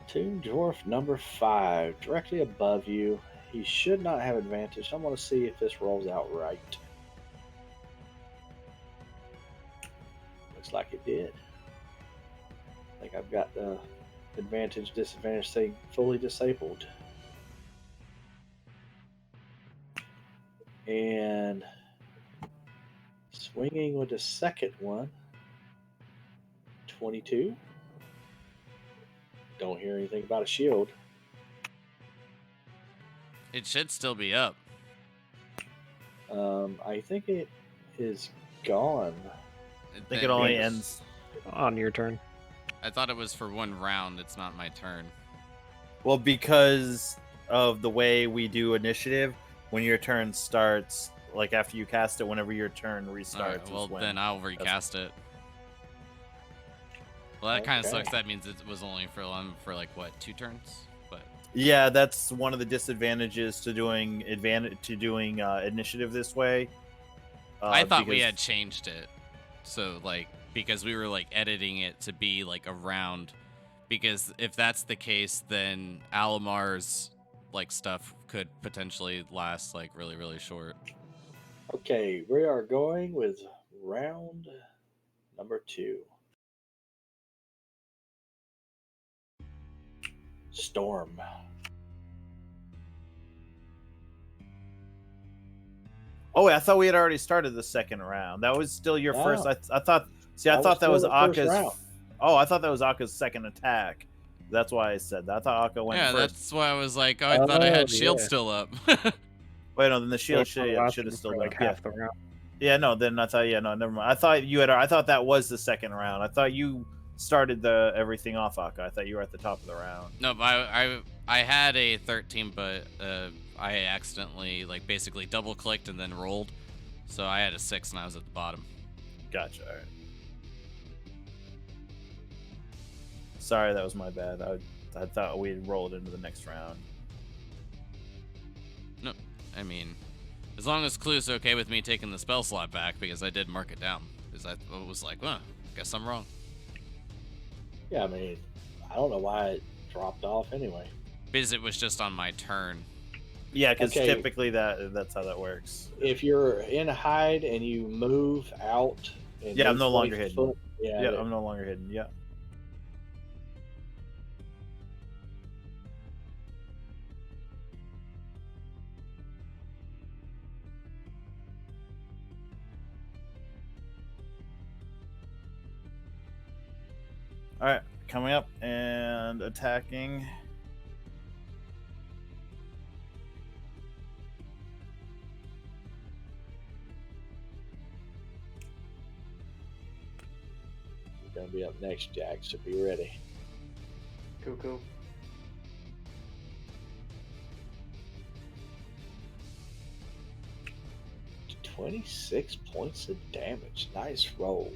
Tomb Dwarf number 5, directly above you. He should not have advantage. I'm going to see if this rolls out right. Looks like it did. I think I've got the advantage disadvantage thing fully disabled. And swinging with the second one, 22. Don't hear anything about a shield. It should still be up. I think it is gone. I think it only Then- ends. On your turn. I thought it was for one round. It's not my turn. Well, because of the way we do initiative, when your turn starts, like after you cast it, whenever your turn restarts. Alright, well, is when then I'll recast it. Well, that kind of Okay. sucks. That means it was only for like what, 2 turns? But Yeah, that's one of the disadvantages to doing initiative this way. I thought we because- had changed it. So like because we were like editing it to be like a round. Because if that's the case, then Alamar's like stuff could potentially last like really, really short. Okay, we are going with round number 2. Storm. Oh, wait, I thought we had already started the second round. That was still your No. first. I thought. See, I That thought that was was still the first Akka's. round. Oh, I thought that was Akka's second attack. That's why I said that. I thought Akka went Yeah, first. that's why I was like, oh, I thought I had Oh, shield yeah. still up. Wait, no, then the shield should have For still been like up. Yeah. half the round. Yeah, no, then I thought, yeah, no, never mind. I thought you had. I thought that was the second round. I thought you started the everything off, Akka. I thought you were at the top of the round. No, but I had a 13, but I accidentally like basically double clicked and then rolled, so I had a 6 and I was at the bottom. Gotcha. All right. Sorry, that was my bad. I thought we had rolled into the next round. No, I mean, as long as Clue's okay with me taking the spell slot back, because I did mark it down, because I was like, well, guess I'm wrong. Yeah, I mean, I don't know why it dropped off anyway. Because it was just on my turn. Yeah, because Okay. typically that's how that works. If you're in a hide and you move out, and Yeah, I'm move no 20 longer hidden. foot, yeah, Yeah, I'm no longer hidden. Yeah. All right, coming up and attacking. you're gonna be up next, Jack. So be ready. Cuckoo. $26 points of damage. Nice roll.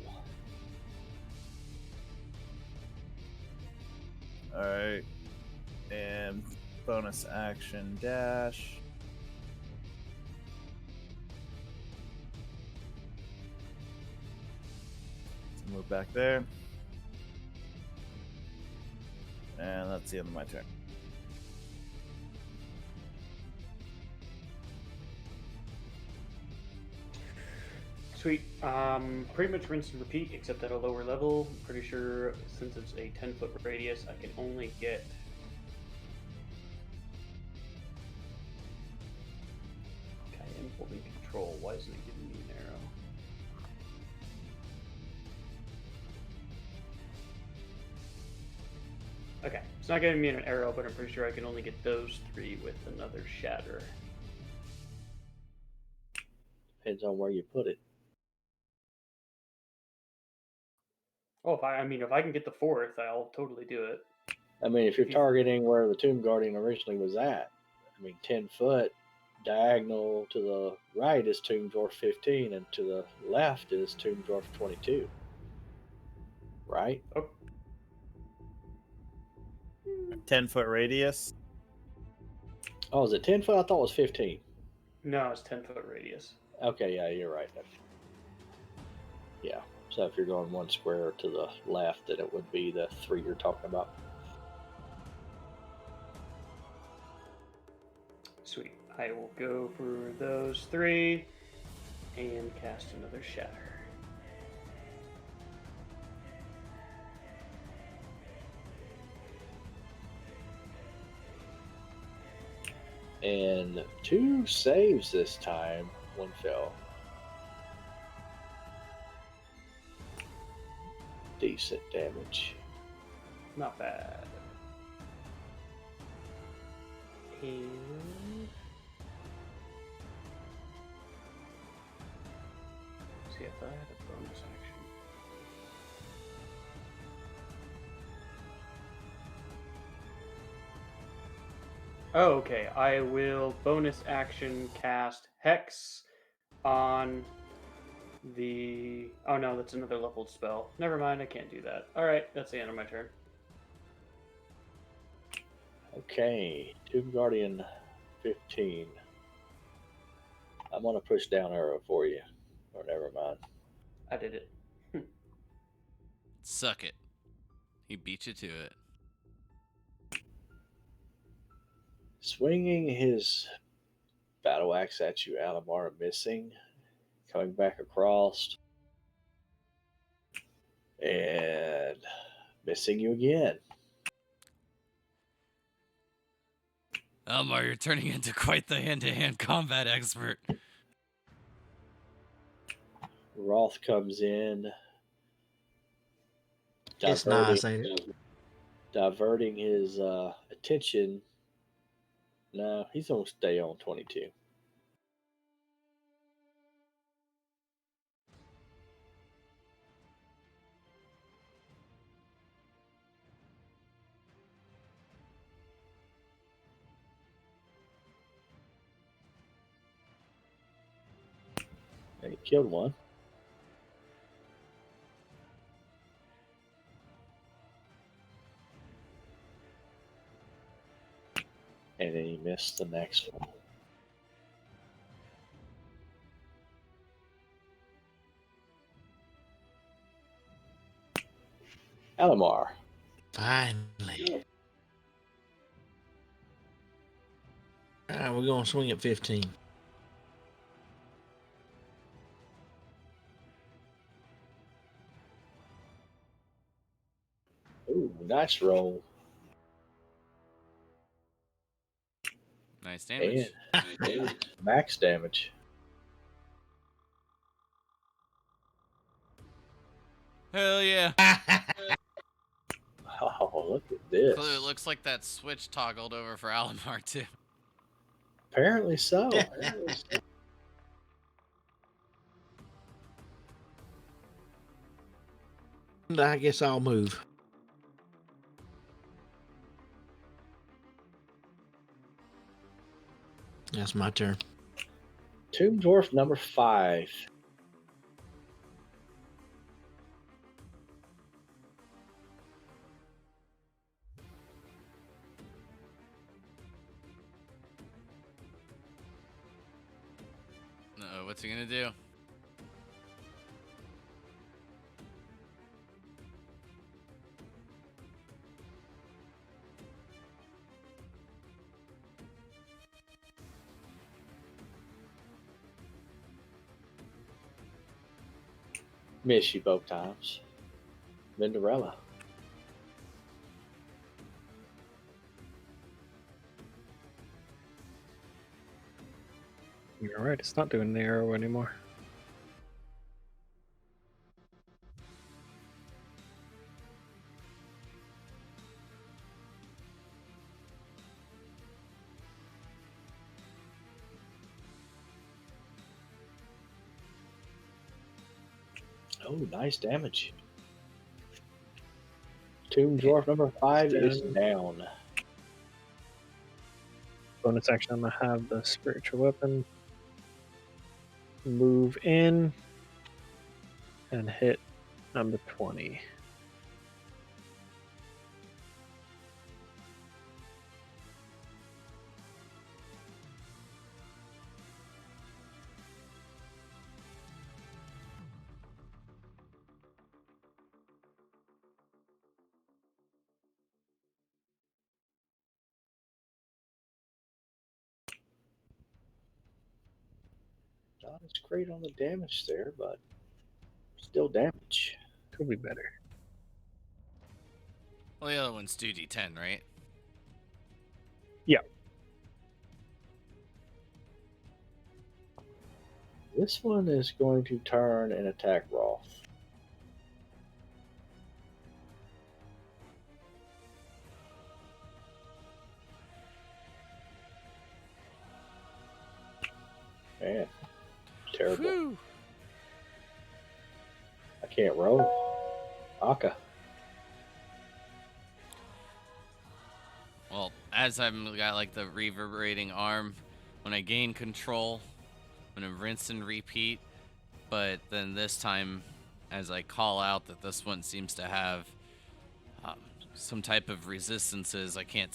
All right, and bonus action dash. So move back there, and that's the end of my turn. Sweet. Pretty much rinse and repeat, except at a lower level. I'm pretty sure since it's a 10-foot radius, I can only get. Okay, I am holding control. Why isn't it giving me an arrow? Okay, it's not giving me an arrow, but I'm pretty sure I can only get those 3 with another shatter. Depends on where you put it. Oh, if I can get the 4th, I'll totally do it. I mean, if you're targeting where the Tomb Guardian originally was at, I mean, 10 foot diagonal to the right is Tomb Dwarf 15, and to the left is Tomb Dwarf 22. Right? Oh, 10-foot radius. Oh, is it 10 foot? I thought it was 15. no, it's 10-foot radius. Okay, yeah, you're right. Yeah. So if you're going 1 square to the left, then it would be the 3 you're talking about. Sweet. I will go for those 3 and cast another shatter. And 2 saves this time. 1 fell. Decent damage. Not bad. And see if I had a bonus action. Oh, okay. I will bonus action cast Hex on the. Oh no, that's another leveled spell. Never mind, I can't do that. Alright, that's the end of my turn. Okay, Tomb Guardian 15. I'm gonna push down arrow for you. Or never mind. I did it. Suck it. He beat you to it. Swinging his battle axe at you, Alamar, missing. Coming back across. And missing you again. Elmar, you're turning into quite the hand-to-hand combat expert. Roth comes in. It's nice, ain't it? Diverting his attention. No, he's going to stay on 22. And he killed one. And then he missed the next one. Alamar. Finally. All right, we're going to swing at 15. Ooh, nice roll. Nice damage. And max damage. Hell yeah. Oh, look at this. Clearly it looks like that switch toggled over for Alamar, too. Apparently so. I guess I'll move. That's my turn. Tomb Dwarf number 5. What's he gonna do? Miss you both times. Cinderella. You're right. It's not doing the arrow anymore. Oh, nice damage. Tomb Dwarf number 5 is down. Bonus action, I'm gonna have the spiritual weapon move in and hit number 20. Not as great on the damage there, but still damage. Could be better. Well, the other one's 2d10, right? Yeah. This one is going to turn and attack Roth. Man, terrible. Whew. I can't roll. Aka. Well, as I've got like the reverberating arm, when I gain control, I'm gonna rinse and repeat. But then this time, as I call out that this one seems to have some type of resistances, I can't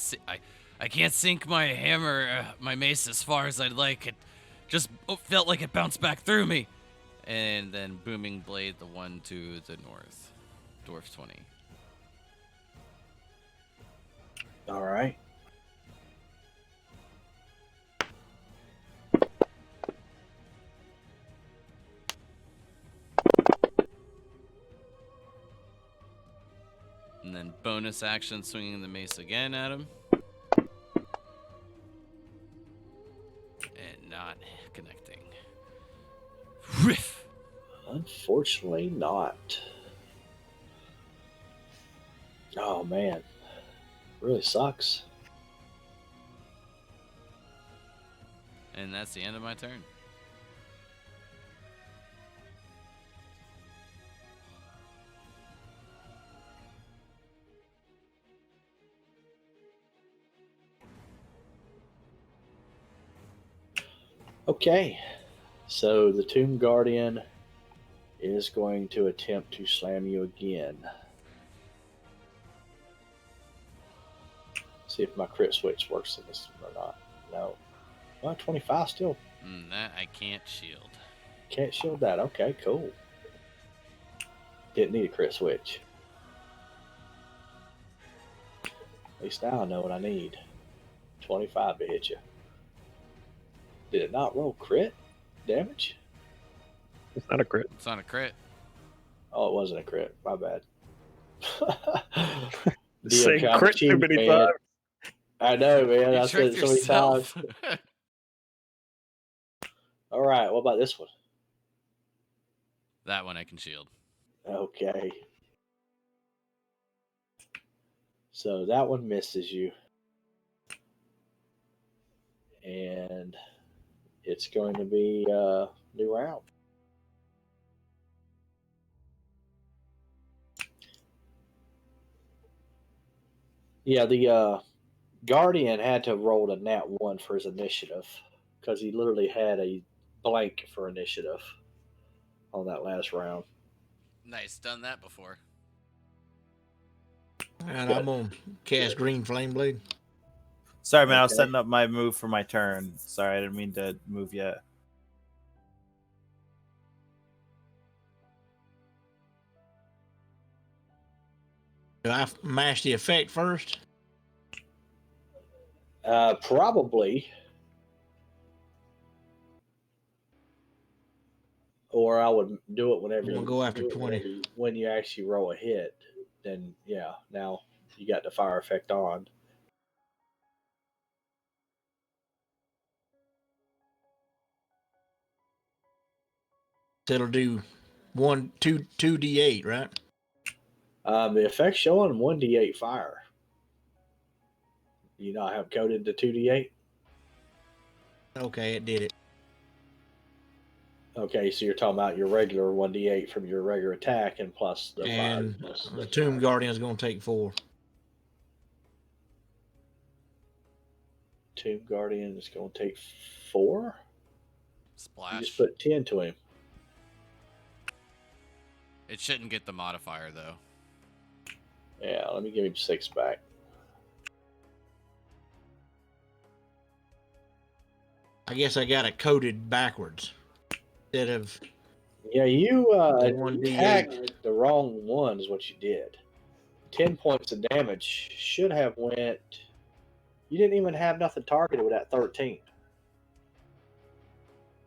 sink my hammer, my mace as far as I'd like. It just felt like it bounced back through me. And then booming blade, the one to the north, dwarf 20. All right. And then bonus action, swinging the mace again at him. And not connecting. Riff! Unfortunately, not. Oh, man. Really sucks. And that's the end of my turn. Okay. So the Tomb Guardian is going to attempt to slam you again. See if my crit switch works in this one or not. No. Well, 25 still. That I can't shield. Can't shield that. Okay, cool. Didn't need a crit switch. At least now I know what I need. 25 to hit you. Did it not roll crit damage? It's not a crit. It's not a crit. Oh, it wasn't a crit. My bad. Say crit too many man. times. I know, man. You I said tricked it so many times. yourself. All right. What about this one? That one I can shield. Okay. So that one misses you. And it's going to be a new round. Yeah, the Guardian had to roll a nat 1 for his initiative because he literally had a blank for initiative on that last round. Nice, done that before. And I'm gonna cast Green Flame Blade. Sorry, man. I was Okay. setting up my move for my turn. Sorry, I didn't mean to move yet. Do I mash the effect first? Probably. or I would do it I'm gonna go after 20. when you actually roll a hit. Then yeah, now you got the fire effect on. It'll do 2d8, right? The effect's showing 1d8 fire. You not have coded the 2d8? Okay, it did it. Okay, so you're talking about your regular 1d8 from your regular attack and plus the And fire. Plus the Tomb Guardian is gonna take 4. Tomb Guardian is going to take 4. You just Splash. put 10 to him. It shouldn't get the modifier though. Yeah, let me give him 6 back. I guess I got it coded backwards. Instead of Yeah, you the 1d8. attacked the wrong one is what you did. 10 points of damage should have went. You didn't even have nothing targeted with that 13.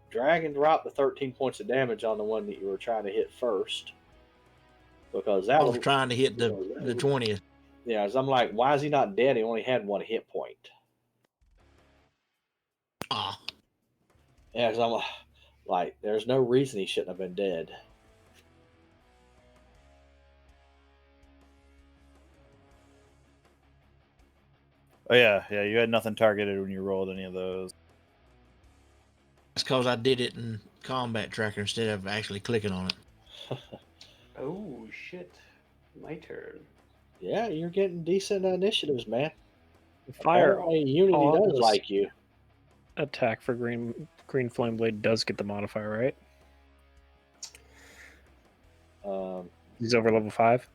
Drag and drop the 13 points of damage on the one that you were trying to hit first. Because that I was was trying to hit the 20th. Yeah, as I'm like, why is he not dead? He only had 1 hit point. Ah, Yeah, because I'm like, there's no reason he shouldn't have been dead. Oh yeah, yeah. You had nothing targeted when you rolled any of those. that's because I did it in Combat Tracker instead of actually clicking on it. Oh shit! My turn. Yeah, you're getting decent initiatives, man. Fire Apparently, Unity on does this like you. attack for green flame blade does get the modifier, right? He's over level 5.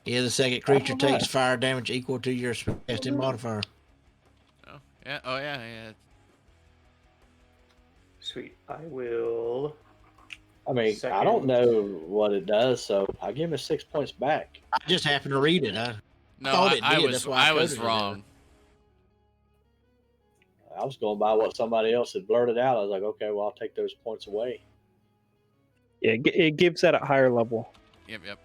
Yeah, the second creature don't know. takes fire damage equal to your spellcasting modifier. Oh yeah. Oh yeah. Yeah. Sweet. I will. I mean, I don't Second. know what it does, so I give him 6 points back. I just happened to read it. I No, thought it I did. was That's why I was coded it wrong. I was going by what somebody else had blurted out. I was like, okay, well, I'll take those points away. Yeah, it gives that at higher level. Yep. Yep.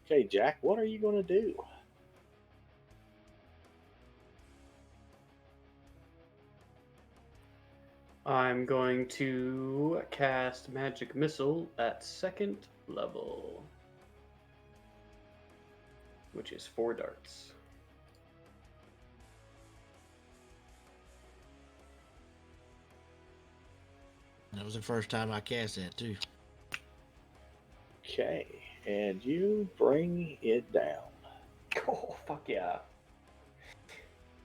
Okay, Jack, what are you going to do? I'm going to cast Magic Missile at 2nd level, which is 4 darts. That was the first time I cast that too. Okay, and you bring it down. Oh, fuck yeah.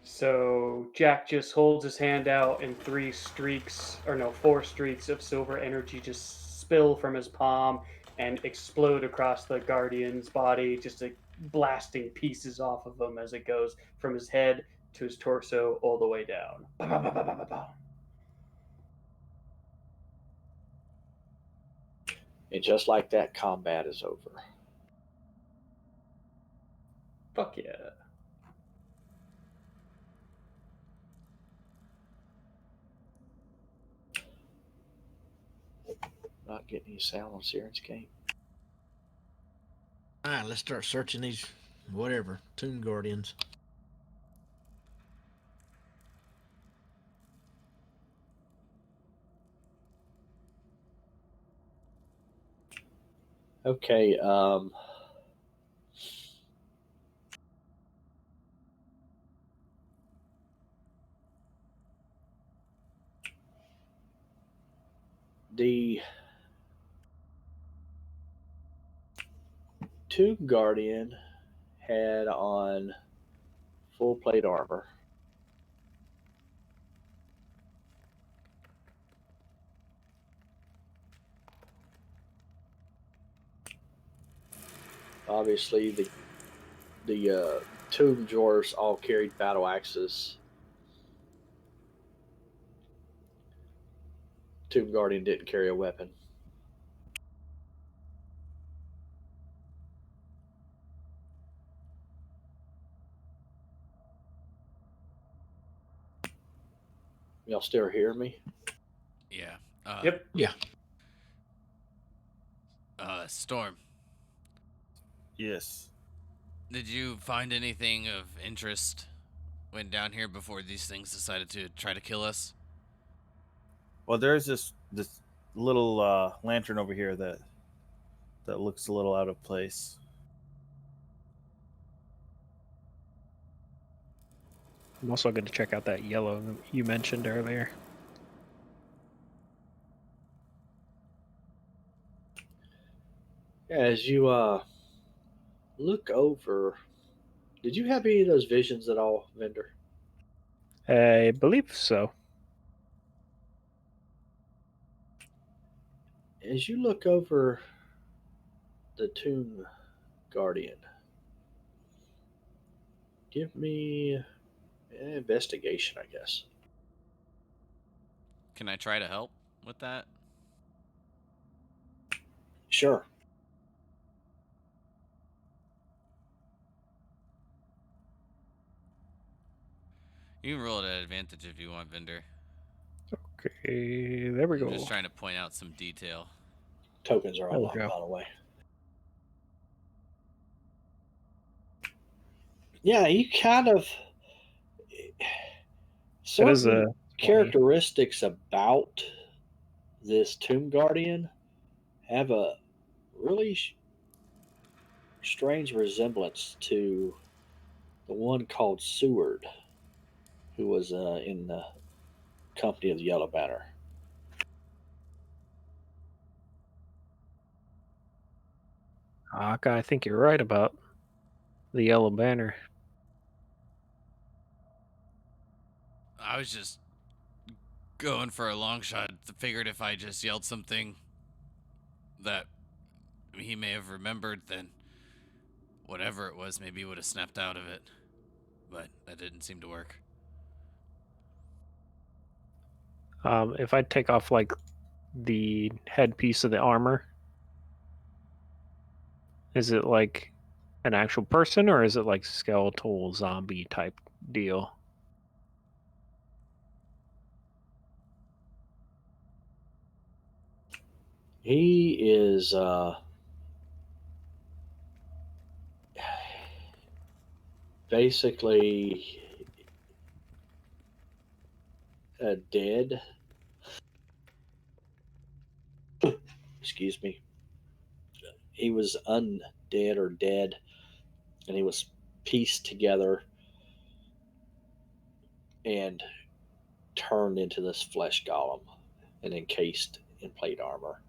So Jack just holds his hand out and 4 streaks of silver energy just spill from his palm and explode across the Guardian's body, just like blasting pieces off of him as it goes from his head to his torso all the way down. Ba, ba, ba, ba, ba, ba, ba. And just like that, combat is over. Fuck yeah. Not getting any sound on Siren's game. All right, let's start searching these whatever Tomb Guardians. Okay, the Tomb Guardian had on full plate armor. Obviously, the tomb drawers all carried battle axes. Tomb Guardian didn't carry a weapon. Y'all still hear me? Yeah. Yep. Yeah. Storm, Yes. did you find anything of interest when down here before these things decided to try to kill us? Well, there's this little lantern over here that looks a little out of place. I'm also going to check out that yellow you mentioned earlier. As you look over, did you have any of those visions at all, Vendor? I believe so. As you look over the Tomb Guardian, give me an investigation, I guess. Can I try to help with that? Sure. You can roll it at advantage if you want, Vendor. Okay, there we I'm go. just trying to point out some detail. Tokens are There we all up, go. by the way. Yeah, you kind of That is certain a 20. characteristics about this Tomb Guardian have a really strange resemblance to the one called Seward, who was in the company of the Yellow Banner. I think you're right about the yellow banner. I was just going for a long shot. Figured if I just yelled something that he may have remembered, then whatever it was, maybe he would have snapped out of it. But that didn't seem to work. If I take off like the headpiece of the armor, is it like an actual person or is it like skeletal zombie type deal? He is basically dead. Excuse me. He was undead or dead, and he was pieced together and turned into this flesh golem and encased in plate armor.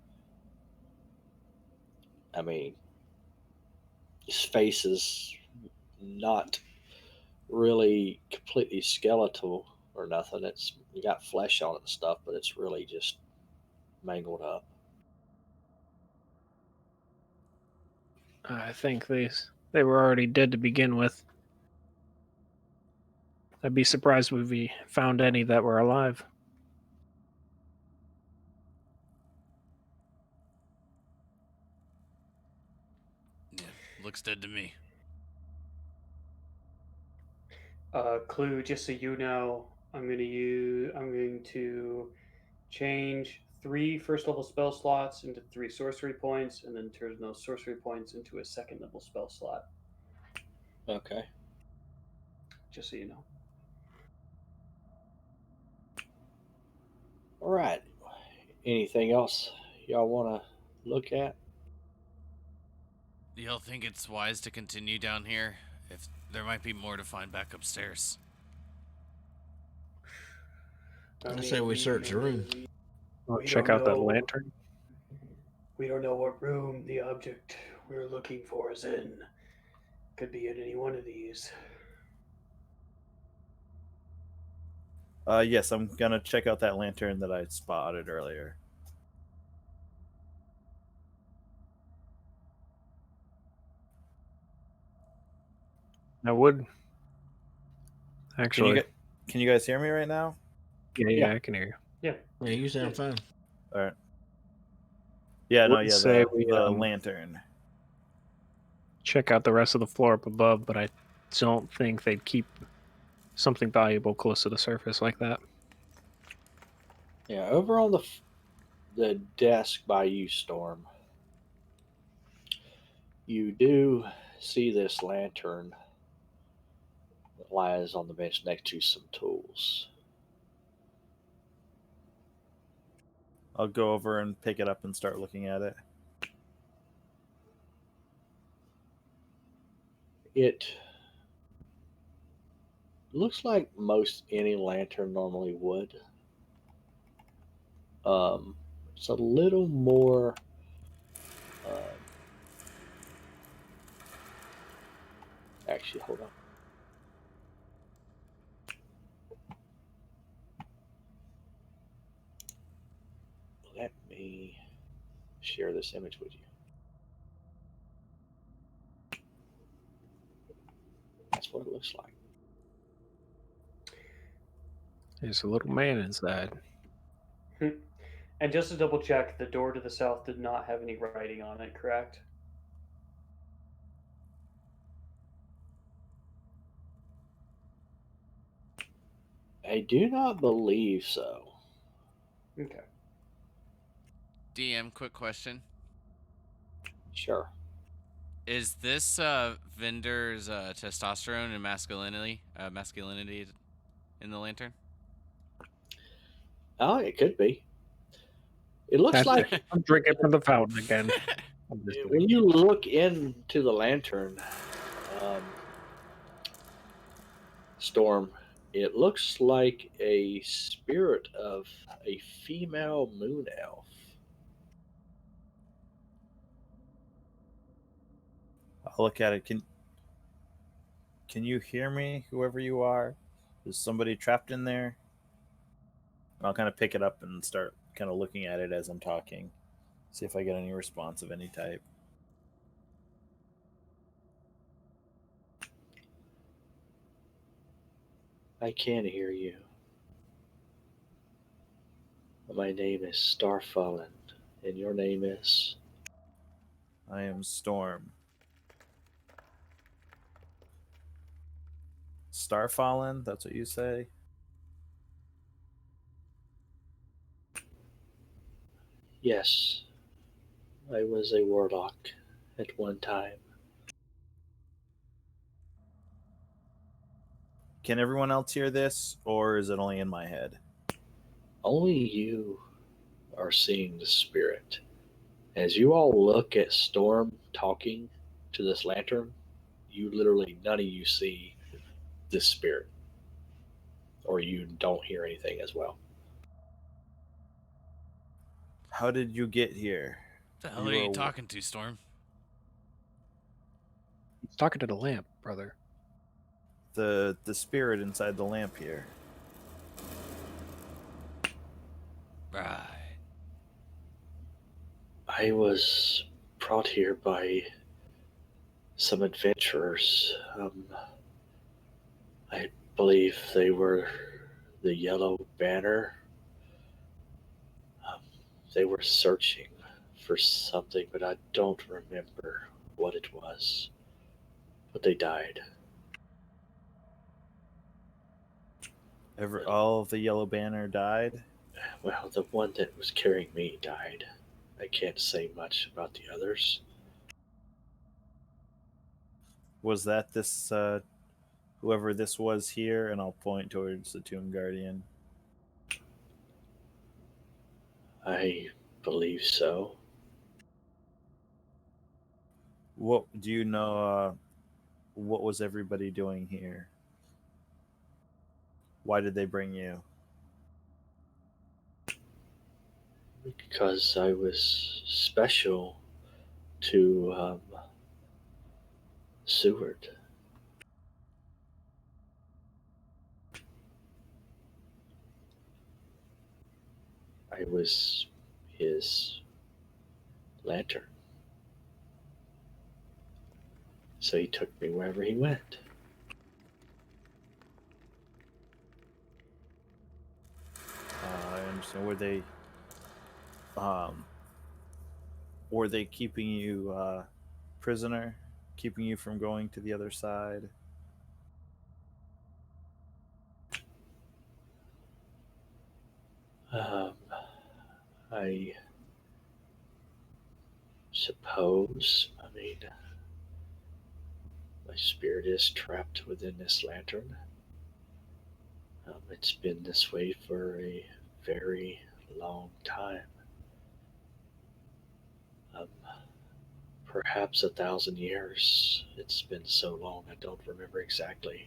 I mean, his face is not really completely skeletal or nothing. It's you got flesh on it and stuff, but it's really just mangled up. I think they were already dead to begin with. I'd be surprised if we found any that were alive. Yeah, looks dead to me. Clue, just so you know, I'm going to change 3 first level spell slots into 3 sorcery points, and then turn those sorcery points into a second level spell slot. Okay. Just so you know. All right. Anything else y'all want to look at? Do y'all think it's wise to continue down here? If there might be more to find back upstairs. I say we search the room. I'll We check don't out that know. lantern. We don't know what room the object we're looking for is in. Could be in any one of these. Yes, I'm gonna check out that lantern that I spotted earlier. I would Can actually. can you guys hear me right now? Yeah, I can hear you. Yeah. Yeah, you sound fine. All right. Yeah, no, Would yeah, say we the lantern. check out the rest of the floor up above, but I don't think they'd keep something valuable close to the surface like that. Yeah, over on the desk by you, Storm, you do see this lantern that lies on the bench next to some tools. I'll go over and pick it up and start looking at it. It looks like most any lantern normally would. Um, it's a little more. Um, Actually, hold on. Let me share this image with you. That's what it looks like. There's a little man inside. And just to double check, the door to the south did not have any writing on it, correct? I do not believe so. Okay. DM, quick question. Sure. Is this vendor's testosterone and masculinity in the lantern? Oh, it could be. It looks like I'm drinking from the fountain again. I'm just when kidding. you look into the lantern, um, Storm, it looks like a spirit of a female moon elf. I'll look at it. Can you hear me, whoever you are? Is somebody trapped in there? I'll kind of pick it up and start kind of looking at it as I'm talking. See if I get any response of any type. I can hear you. My name is Starfallen, and your name is. I am Storm. Starfallen, that's what you say? Yes, I was a warlock at one time. Can everyone else hear this, or is it only in my head? Only you are seeing the spirit. As you all look at Storm talking to this lantern, you literally, none of you see this spirit, or you don't hear anything as well. How did you get here? The hell You are you were- talking to, Storm? He's talking to the lamp, brother. the spirit inside the lamp here. Right. I was brought here by some adventurers. I believe they were the Yellow Banner. Um, they were searching for something, but I don't remember what it was. But they died. All of the Yellow Banner died? Well, the one that was carrying me died. I can't say much about the others. Was that this whoever this was here? And I'll point towards the Tomb Guardian. I believe so. What do you know? What was everybody doing here? Why did they bring you? Because I was special to Seward. I was his lantern. So he took me wherever he went. I understand. Um, were they keeping you prisoner, keeping you from going to the other side? Um, I suppose, I mean, my spirit is trapped within this lantern. It's been this way for a very long time. Um, Perhaps 1,000 years. It's been so long, I don't remember exactly.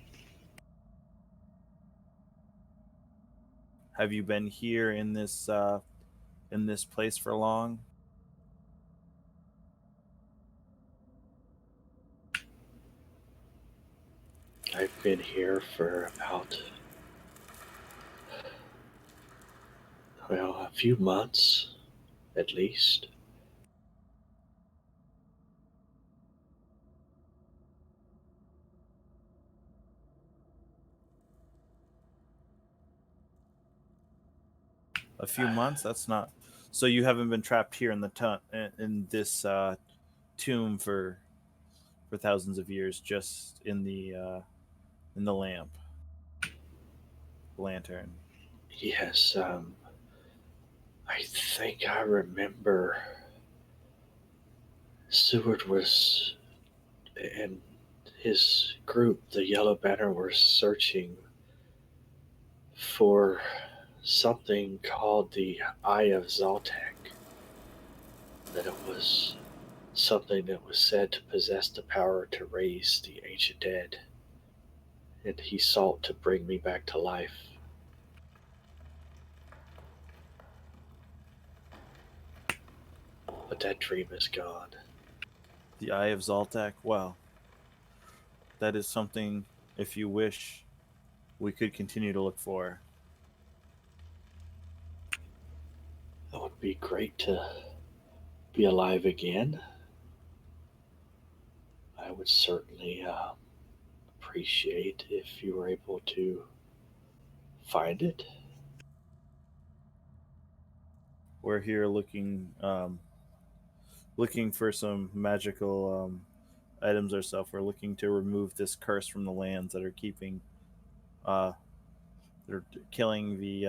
Have you been here in this place for long? I've been here for about, well, a few months at least. A few months? That's not. So you haven't been trapped here in in this tomb for thousands of years, just in the lantern. Yes, I think I remember Seward was and his group, the Yellow Banner, were searching for something called the Eye of Zoltek. That it was something that was said to possess the power to raise the ancient dead, and he sought to bring me back to life. But that dream is gone. The Eye of Zoltak. Well, that is something. If you wish, we could continue to look for. It would be great to be alive again. I would certainly appreciate if you were able to find it. We're here looking for some magical items ourselves. We're looking to remove this curse from the lands that are keeping uh they're killing the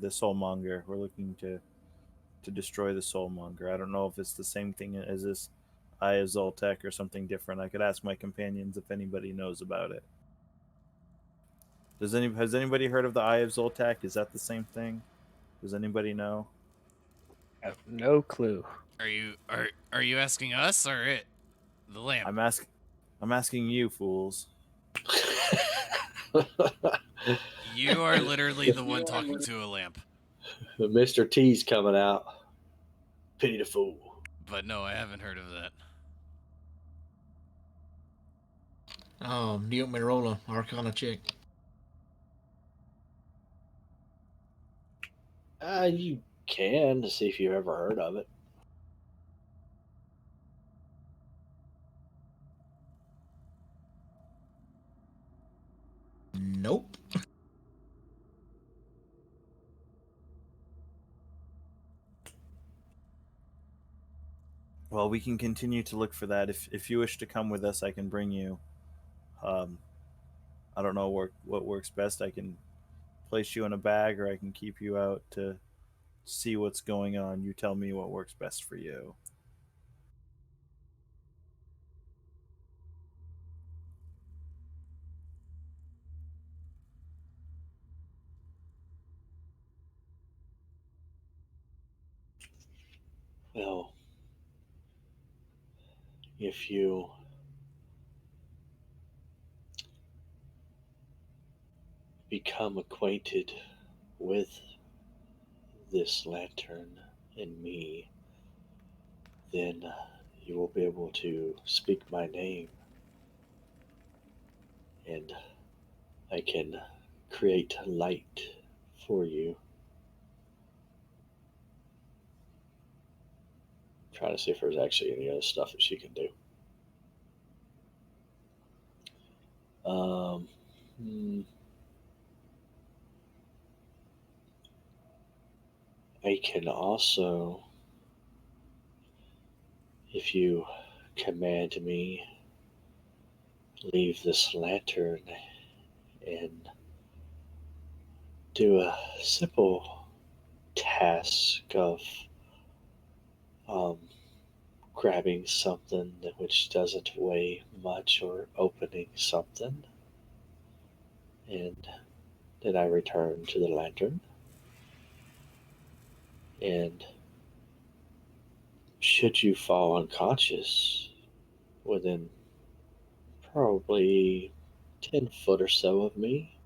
soulmonger. We're looking to destroy the soulmonger. I don't know if it's the same thing as this Eye of Zoltek or something different. I could ask my companions if anybody knows about it. Has anybody heard of the Eye of Zoltek? Is that the same thing? Does anybody know? I have no clue. Are you asking us or it? The lamp. I'm ask I'm asking you, fools. You are literally the one talking to a lamp. Mr. T's coming out. Pity the fool. But no, I haven't heard of that. Do you want me to roll a Arcana check? You can to see if you've ever heard of it. Nope. Well, we can continue to look for that. If you wish to come with us, I can bring you. Um, I don't know what works best. I can place you in a bag, or I can keep you out to see what's going on. You tell me what works best for you. Well, if you become acquainted with this lantern and me, then you will be able to speak my name and I can create light for you. I'm trying to see if there's actually any other stuff that she can do. Um, hmm, I can also, if you command me, leave this lantern and do a simple task of um, grabbing something which doesn't weigh much or opening something. And then I return to the lantern. And should you fall unconscious within probably 10 foot or so of me,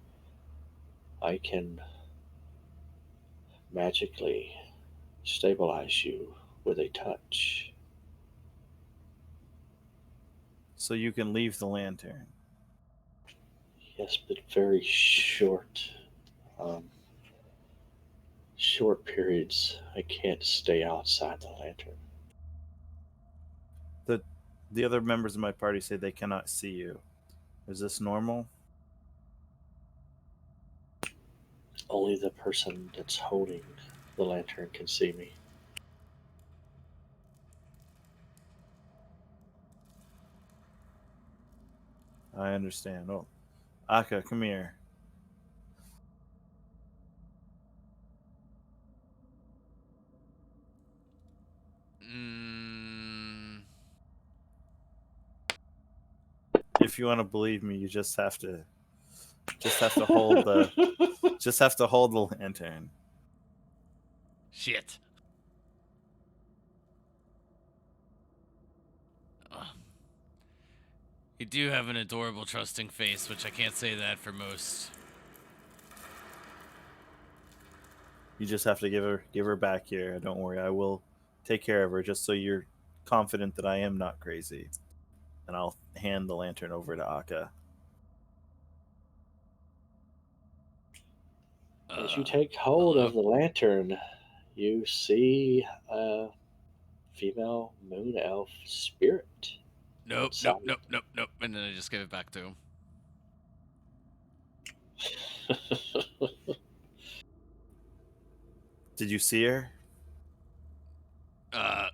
I can magically stabilize you with a touch. So you can leave the lantern. Yes, but very short. Um, short periods. I can't stay outside the lantern. The the other members of my party say they cannot see you. Is this normal? Only the person that's holding the lantern can see me. I understand. Oh, Aka, come here. Mm, If you want to believe me, you just have to hold the just have to hold the lantern. shit. Ugh. You do have an adorable, trusting face, which I can't say that for most. You just have to give her back here. Don't worry, I will take care of her. Just so you're confident that I am not crazy. And I'll hand the lantern over to Aka. As you take hold Hello? of the lantern, you see a female moon elf spirit Nope, nope, inside. nope, nope, nope. And then I just give it back to him. Did you see her? Uh,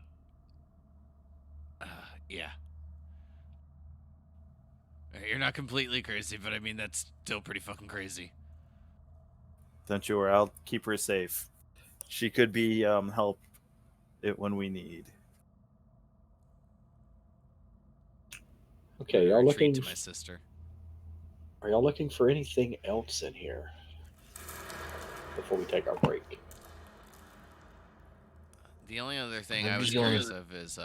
uh yeah. You're not completely crazy, but I mean, that's still pretty fucking crazy. Don't you worry, I'll keep her safe. She could be help it when we need. Okay, I y'all retreat looking? to my sister. Are y'all looking for anything else in here before we take our break? The only other thing I'm I was just going. curious of is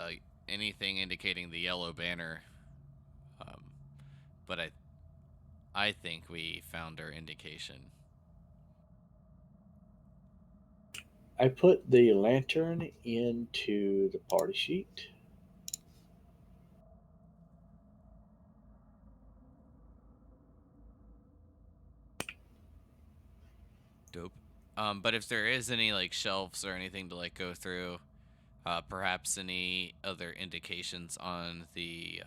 anything indicating the yellow banner. Um, but I think we found our indication. I put the lantern into the party sheet. Dope. But if there is any like shelves or anything to like go through, perhaps any other indications on the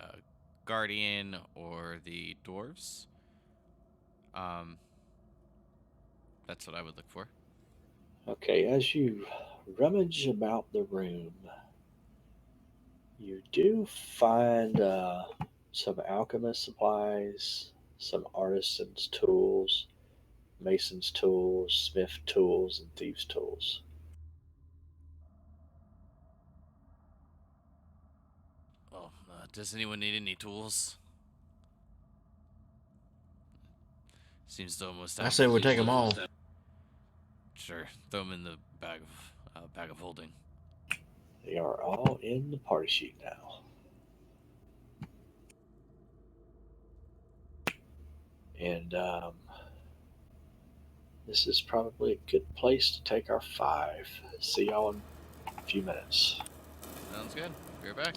guardian or the dwarves. Um, that's what I would look for. Okay, as you rummage about the room, you do find some alchemist supplies, some artisans' tools, mason's tools, smith tools, and thieves' tools. Oh, does anyone need any tools? Seems to almost I have. say we take them all. Sure, throw them in the bag of holding. They are all in the party sheet now. And this is probably a good place to take our 5. See y'all in a few minutes. Sounds good. Be right back.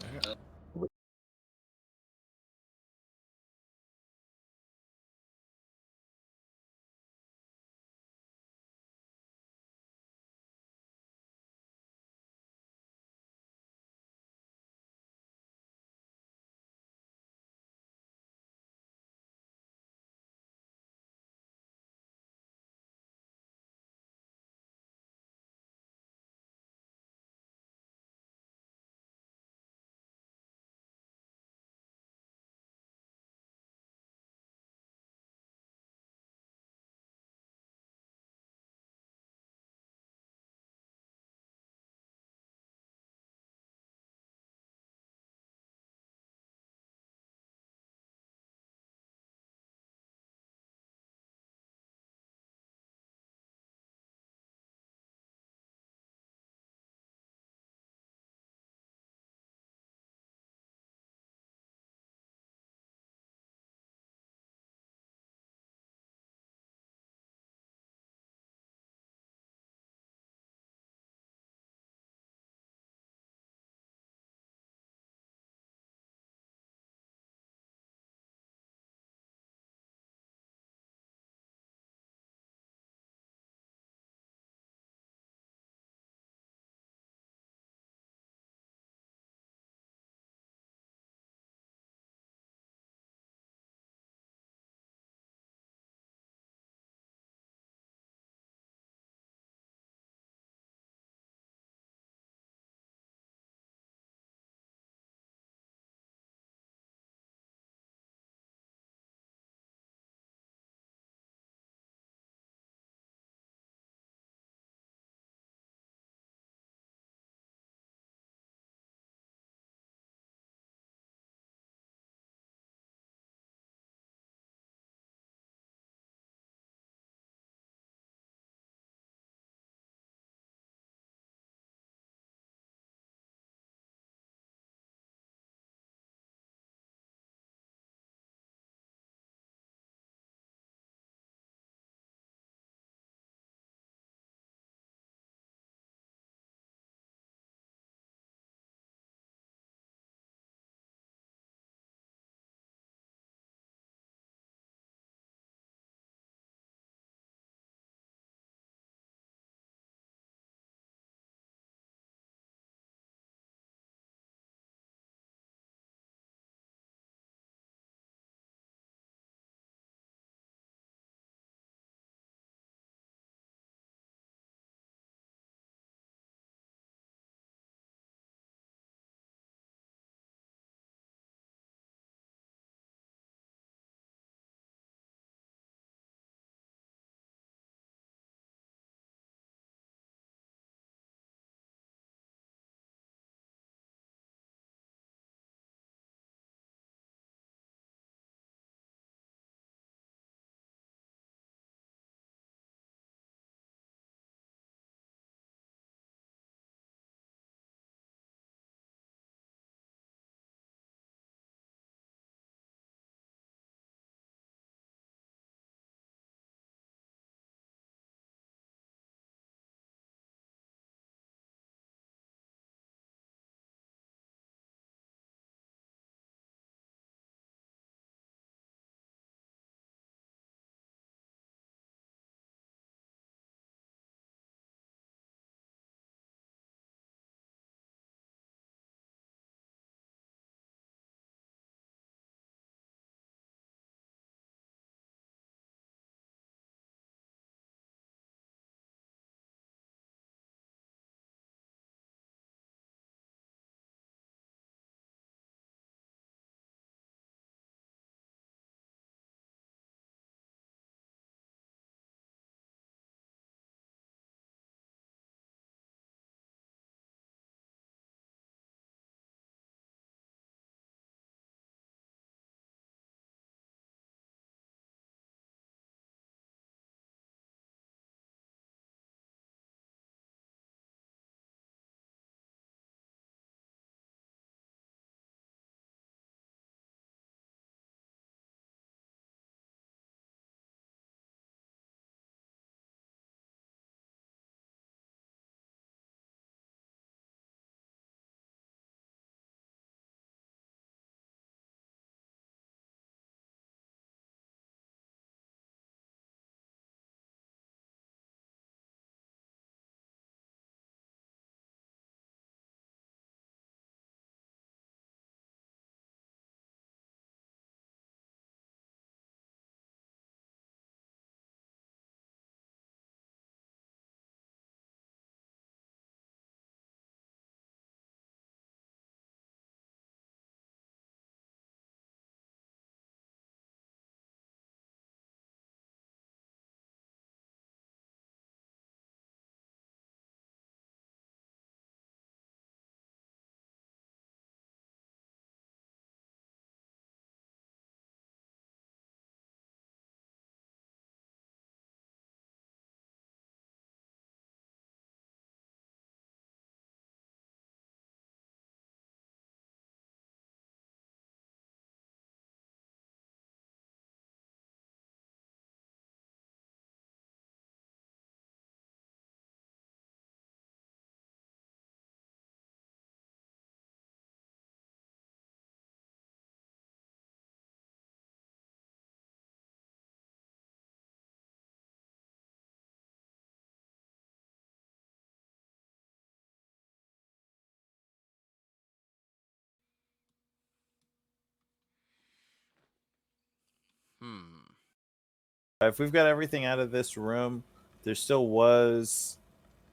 If we've got everything out of this room, there still was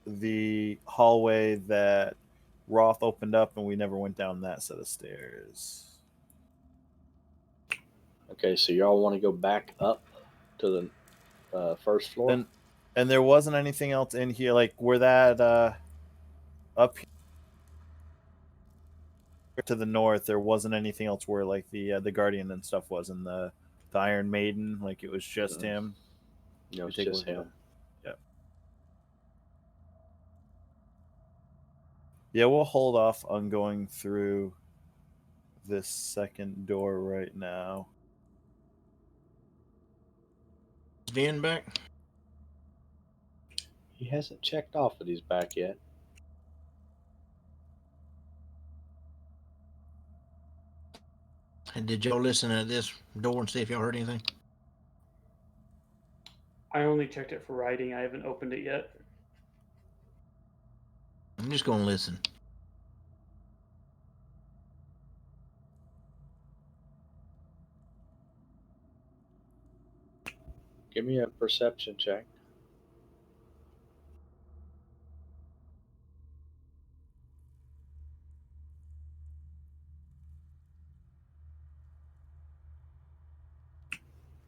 the hallway that Roth opened up, and we never went down that set of stairs. Okay, so y'all want to go back up to the first floor? And there wasn't anything else in here, like where that up here to the north. There wasn't anything else where like the Guardian and stuff was, and the Iron Maiden. Like it was just him. No, it's Take a just look at him. that. Yeah, we'll hold off on going through this second door right now. Is Vin back? He hasn't checked off that he's back yet. And did y'all listen at this door and see if y'all heard anything? I only checked it for writing. I haven't opened it yet. I'm just gonna listen. Give me a perception check.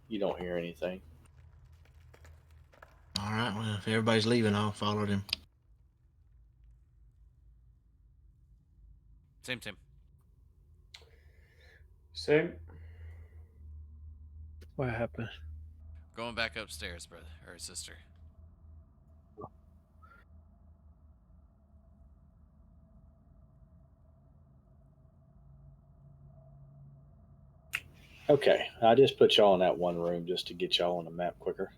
You don't hear anything. All right. Well, if everybody's leaving, I'll follow them. Same. Same. What happened? Going back upstairs, brother or sister. Okay, I just put y'all in that one room just to get y'all on the map quicker.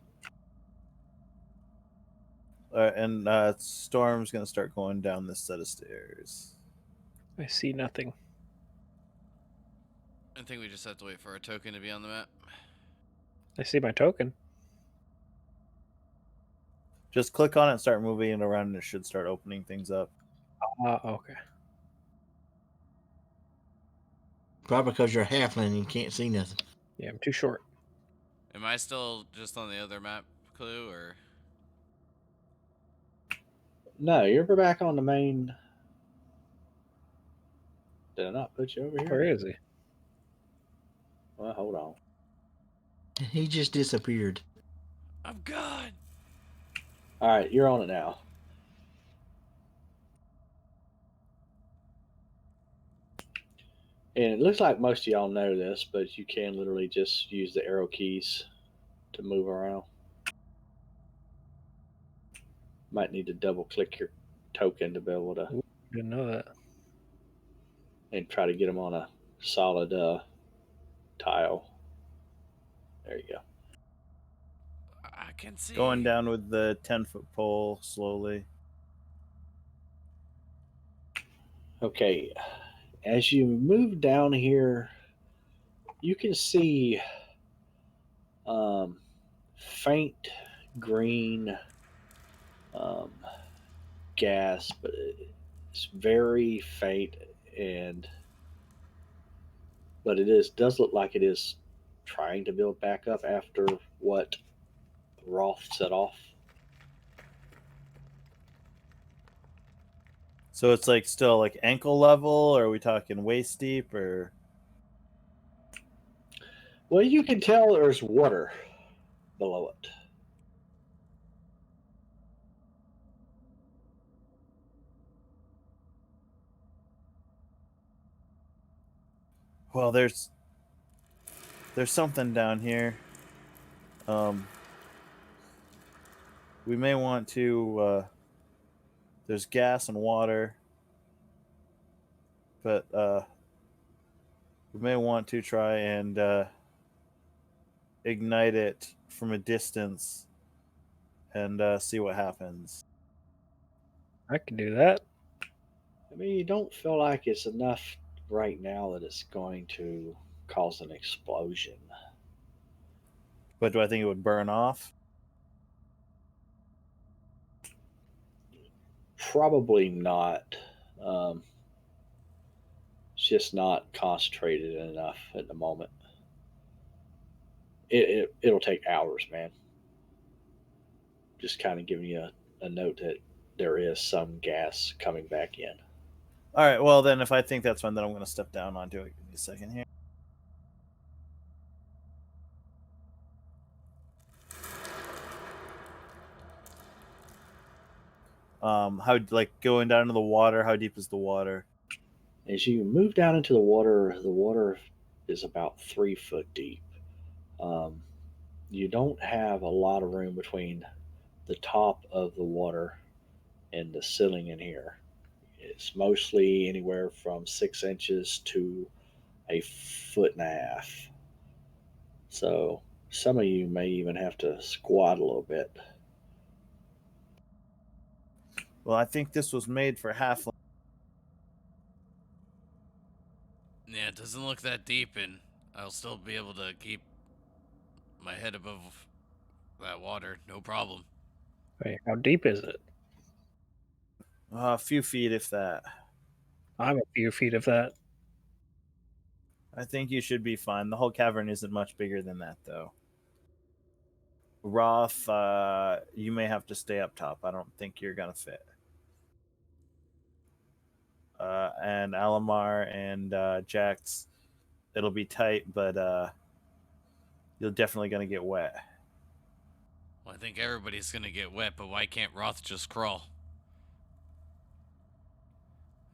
And Storm's gonna start going down this set of stairs. I see nothing. I think we just have to wait for our token to be on the map. I see my token. Just click on it and start moving it around, and it should start opening things up. Okay. Probably because you're a halfling and you can't see nothing. Yeah, I'm too short. Am I still just on the other map clue, or? No, you're back on the main. Did I not put you over here? Where is he? Well, hold on. He just disappeared. I'm gone. All right, you're on it now. And it looks like most of y'all know this, but you can literally just use the arrow keys to move around. Might need to double click your token to be able to Ooh, didn't know that. and try to get them on a solid tile. There you go. I can see. Going down with the 10-foot pole slowly. Okay, as you move down here, you can see faint green um, gas, but it's very faint, but does look like it is trying to build back up after what Roth set off. So it's like still like ankle level, or are we talking waist deep, or? Well, you can tell there's water below it. Well, there's something down here. We may want to. There's gas and water, but we may want to try and ignite it from a distance and see what happens. I can do that. I mean, you don't feel like it's enough right now that it's going to cause an explosion. But do I think it would burn off? Probably not. It's just not concentrated enough at the moment. it'll take hours, man. Just kind of giving you a note that there is some gas coming back in. All right. Well, then if I think that's fine, then I'm going to step down onto it. Give me a second here. How like going down into the water? How deep is the water? As you move down into the water is about 3 foot deep. Um, you don't have a lot of room between the top of the water and the ceiling in here. It's mostly anywhere from 6 inches to a foot and a half. So some of you may even have to squat a little bit. Well, I think this was made for half. Yeah, it doesn't look that deep, and I'll still be able to keep my head above that water, no problem. Wait, how deep is it? A few feet, if that. I'm a few feet of that. I think you should be fine. The whole cavern isn't much bigger than that, though. Roth, you may have to stay up top. I don't think you're gonna fit. And Alamar and Jax, it'll be tight, but you're definitely gonna get wet. Well, I think everybody's gonna get wet, but why can't Roth just crawl?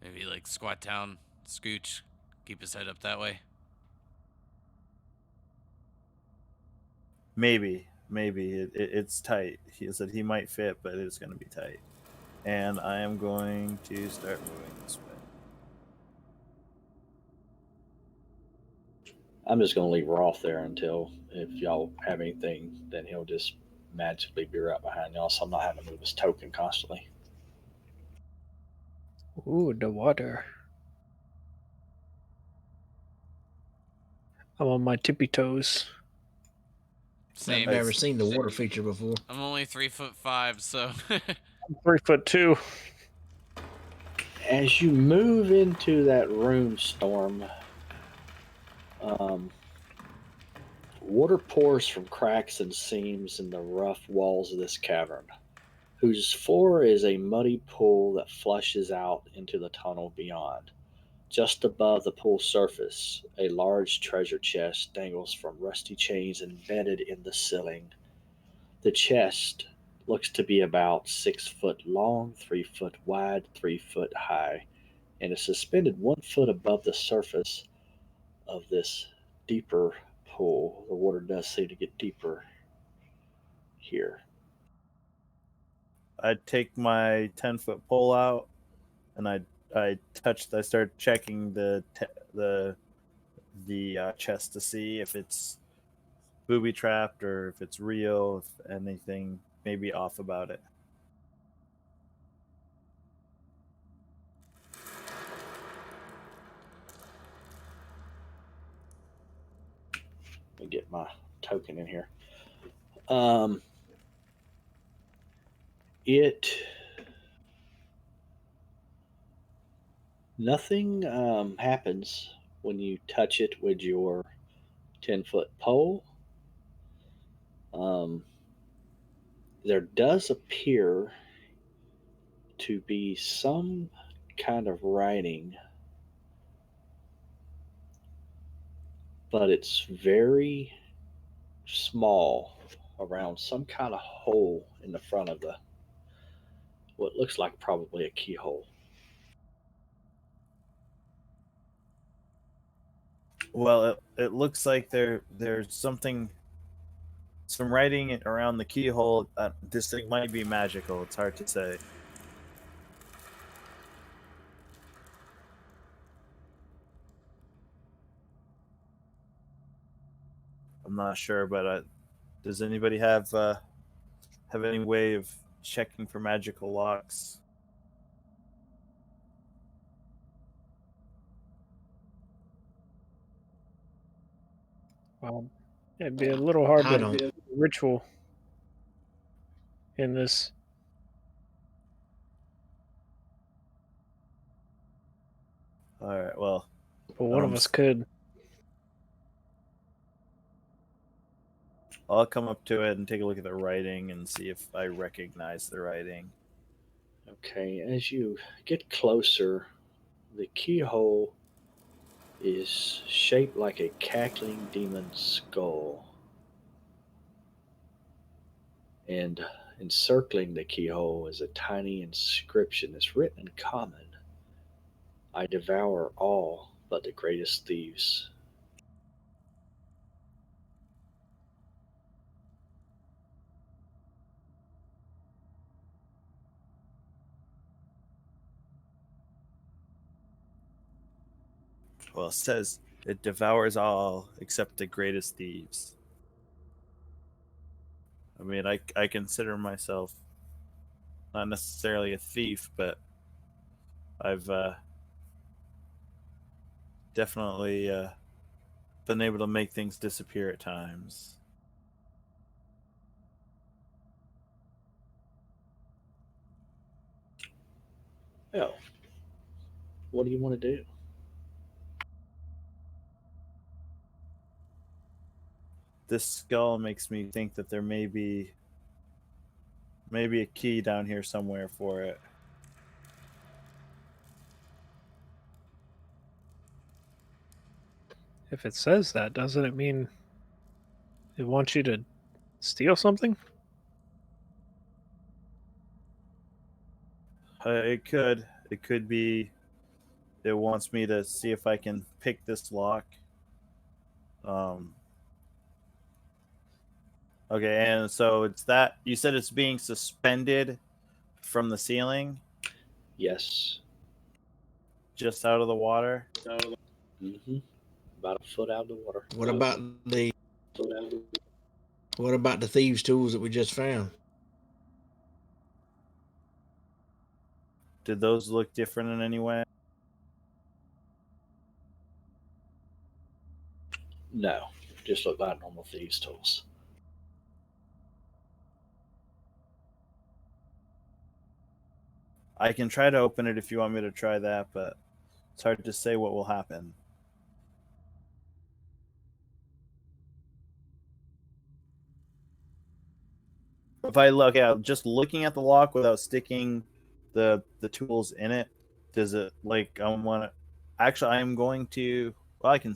Maybe like squat down, scooch, keep his head up that way. Maybe it's tight. He said he might fit, but it's gonna be tight. And I am going to start moving this way. I'm just going to leave Roth there until if y'all have anything, then he'll just magically be right behind y'all. So I'm not having to move his token constantly. Ooh, the water. I'm on my tippy toes. Same. I've never seen the water feature before. I'm only 3'5", so I'm 3'2". As you move into that room, Storm, water pours from cracks and seams in the rough walls of this cavern, whose floor is a muddy pool that flushes out into the tunnel beyond. Just above the pool surface, a large treasure chest dangles from rusty chains embedded in the ceiling. The chest looks to be about 6 foot long, 3 foot wide, 3 foot high, and is suspended 1 foot above the surface of this deeper pool. The water does seem to get deeper here. I take my 10-foot pole out, and I start checking the chest to see if it's booby trapped or if it's real, if anything may be off about it. Let me get my token in here. Um, it nothing happens when you touch it with your 10-foot pole. Um, there does appear to be some kind of writing, but it's very small around some kind of hole in the front of the what looks like probably a keyhole. Well, it looks like there's some writing around the keyhole. This thing might be magical. It's hard to say. I'm not sure, but does anybody have any way of checking for magical locks? Well, it'd be a little hard I to don't. do a ritual in this. All right. Well, But one of us could. I'll come up to it and take a look at the writing and see if I recognize the writing. Okay, as you get closer, the keyhole is shaped like a cackling demon's skull. And encircling the keyhole is a tiny inscription that's written in common: I devour all but the greatest thieves. Well, it says it devours all except the greatest thieves. I mean, I consider myself not necessarily a thief, but I've definitely been able to make things disappear at times. Well, what do you want to do? This skull makes me think that there may be maybe a key down here somewhere for it. If it says that, doesn't it mean it wants you to steal something? It could. It could be. It wants me to see if I can pick this lock. Um. Okay, and so it's that you said it's being suspended from the ceiling, Yes. just out of the water. Mm-hmm. About a foot out of the water. What about the what about the thieves' tools that we just found? Did those look different in any way? No, just look like normal thieves' tools. I can try to open it if you want me to try that, but it's hard to say what will happen. If I look at just looking at the lock without sticking the tools in it, does it like I want to? Actually, I am going to. Well, I can.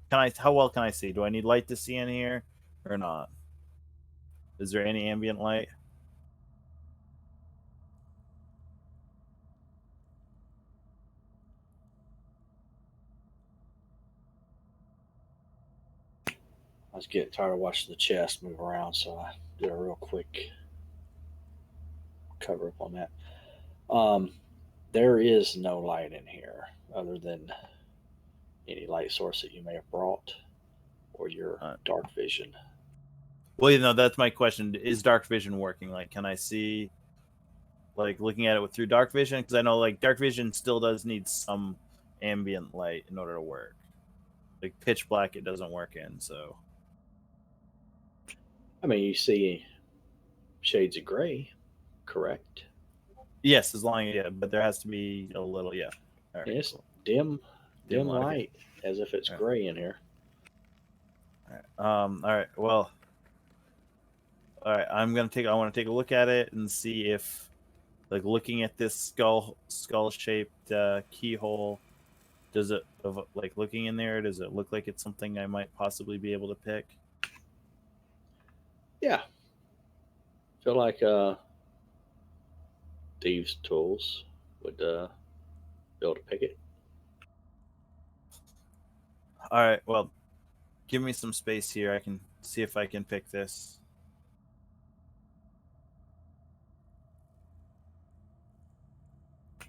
Can I? How well can I see? Do I need light to see in here, or not? Is there any ambient light? I was getting tired of watching the chest move around, so I did a real quick cover up on that. Um, there is no light in here other than any light source that you may have brought or your Uh, dark vision. Well, that's my question. Is dark vision working? Like, can I see, like, looking at it through dark vision? Because I know, like, dark vision still does need some ambient light in order to work. Like, pitch black, it doesn't work in. So, I mean, you see shades of gray, correct? yes, as long as but there has to be a little, All And right, it's cool. dim Light, okay. light, as if it's All right. gray in here. All right. All right. Well. All right. I want to take a look at it and see if, like, looking at this skull shaped keyhole, does it like looking in there? Does it look like it's something I might possibly be able to pick? Yeah, feel like thieves' tools would be able to pick it. All right. Well, give me some space here. I can see if I can pick this.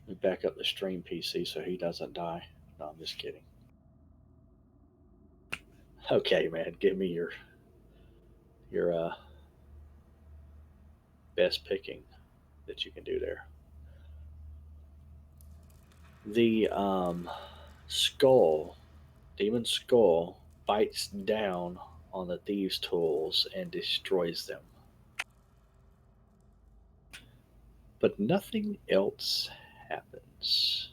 We back up the stream PC so he doesn't die. No, I'm just kidding. Okay, man, give me your best picking that you can do there. The skull, demon skull, bites down on the thieves' tools and destroys them. But nothing else happens.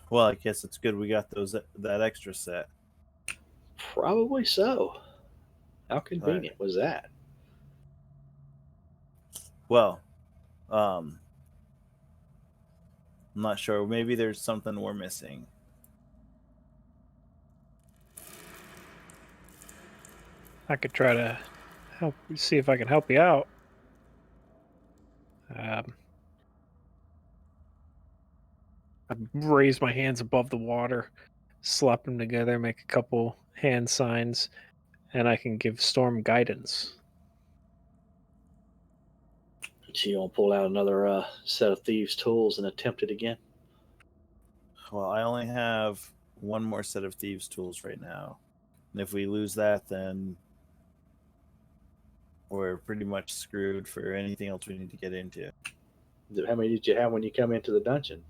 Well, I guess it's good we got that extra set. Probably so. How convenient was that? Well, I'm not sure. Maybe there's something we're missing. I could try to see if I can help you out. I raise my hands above the water, slap them together, make a couple hand signs, and I can give Storm guidance. So you gonna pull out another set of thieves' tools and attempt it again? Well, I only have one more set of thieves' tools right now. And if we lose that, then we're pretty much screwed for anything else we need to get into. How many did you have when you come into the dungeon?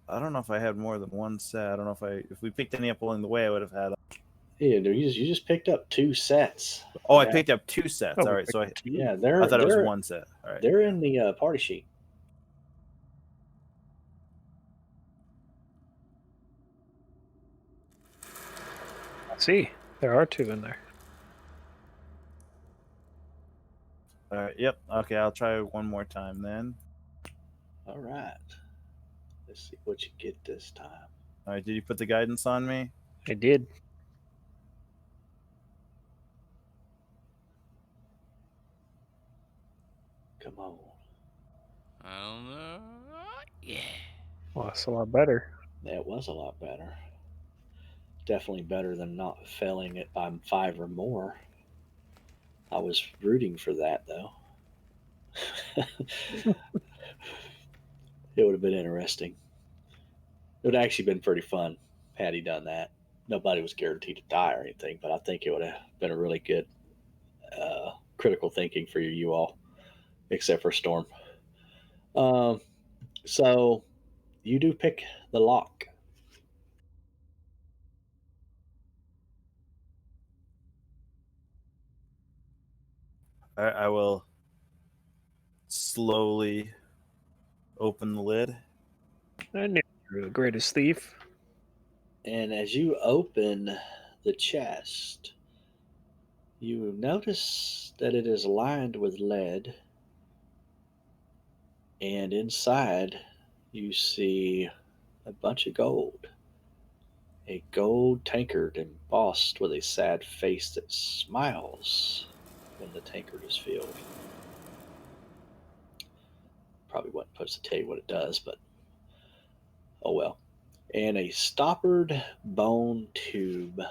I don't know if I had more than one set. I don't know if we picked any up along the way, I would have had. Yeah, dude, you just picked up 2 sets. Oh, I Yeah. picked up 2 sets. Oh, All we right, so picked two. Yeah, I thought it was 1 set. All right. They're in the party sheet. See, there are 2 in there. All right. Yep. Okay, I'll try one more time then. All right. Let's see what you get this time. All right. Did you put the guidance on me? I did. Come on. I don't know. Yeah. Well, that's a lot better. That was a lot better. Definitely better than not failing it by 5 or more. I was rooting for that though. It would have been interesting. It would have actually been pretty fun had he done that. Nobody was guaranteed to die or anything, but I think it would have been a really good critical thinking for you all, except for Storm. Um, so you do pick the lock. I will slowly open the lid. I knew you were the greatest thief. And as you open the chest, you notice that it is lined with lead, and inside you see a bunch of gold. A gold tankard embossed with a sad face that smiles when the tankard is filled. Probably wasn't supposed to tell you what it does, but oh well. And a stoppered bone tube.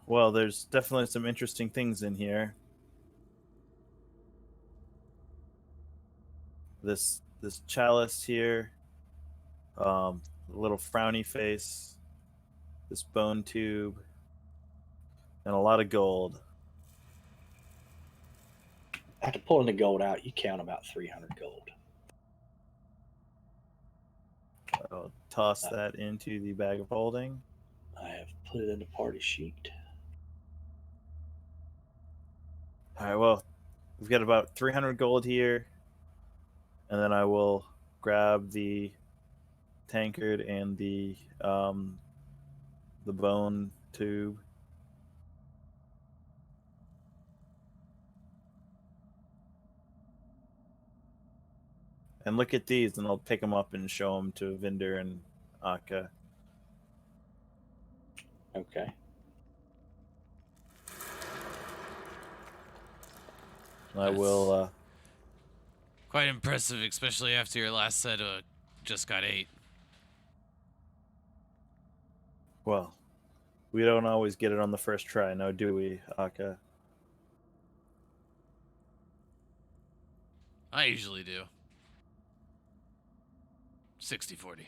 Well, there's definitely some interesting things in here. This chalice here, little frowny face, this bone tube, and a lot of gold. After pulling the gold out, you count about 300 gold. I'll toss that into the bag of holding. I have put it in the party sheet. All right, well, we've got about 300 gold here, and then I will grab the tankard and the bone tube. And look at these, and I'll pick them up and show them to Vinder and Akka. Okay. I will. Quite impressive, especially after your last set just got 8. Well, we don't always get it on the first try, now do we, Akka? I usually do. 60-40.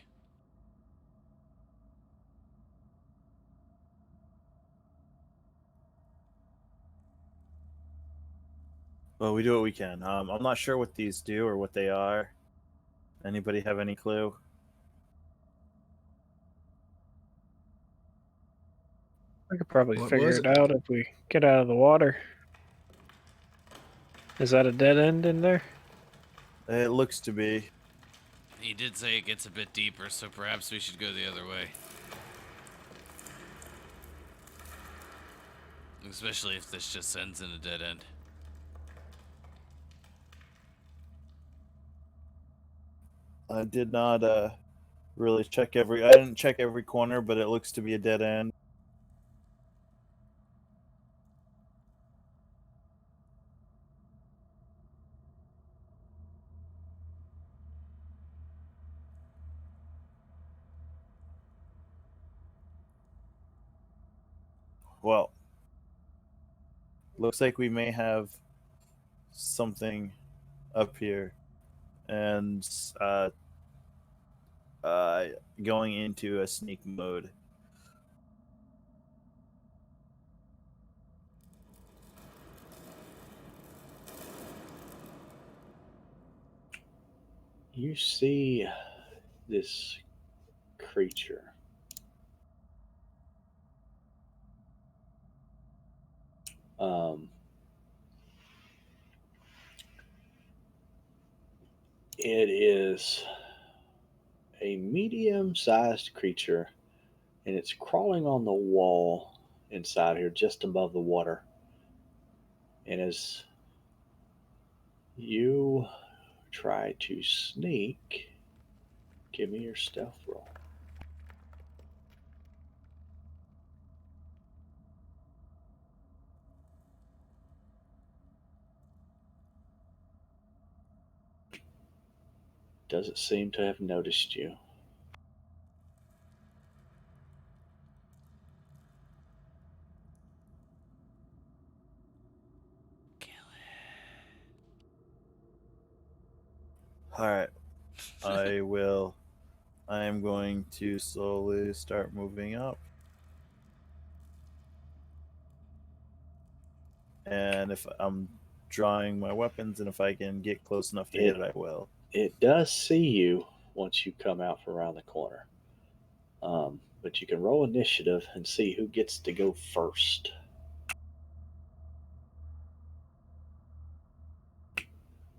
Well, we do what we can. I'm not sure what these do or what they are. Anybody have any clue? I could probably What figure was it it? out if we get out of the water. Is that a dead end in there? It looks to be. He did say it gets a bit deeper, so perhaps we should go the other way. Especially if this just ends in a dead end. I did not really check every. I didn't check every corner, but it looks to be a dead end. Well, looks like we may have something up here, and uh, going into a sneak mode. You see this creature. Um, it is a medium-sized creature, and it's crawling on the wall inside here, just above the water. And as you try to sneak, give me your stealth roll. Doesn't seem to have noticed you. All right, I will. I am going to slowly start moving up. And if I'm drawing my weapons, and if I can get close enough to hit it, I will. It does see you once you come out from around the corner. But you can roll initiative and see who gets to go first.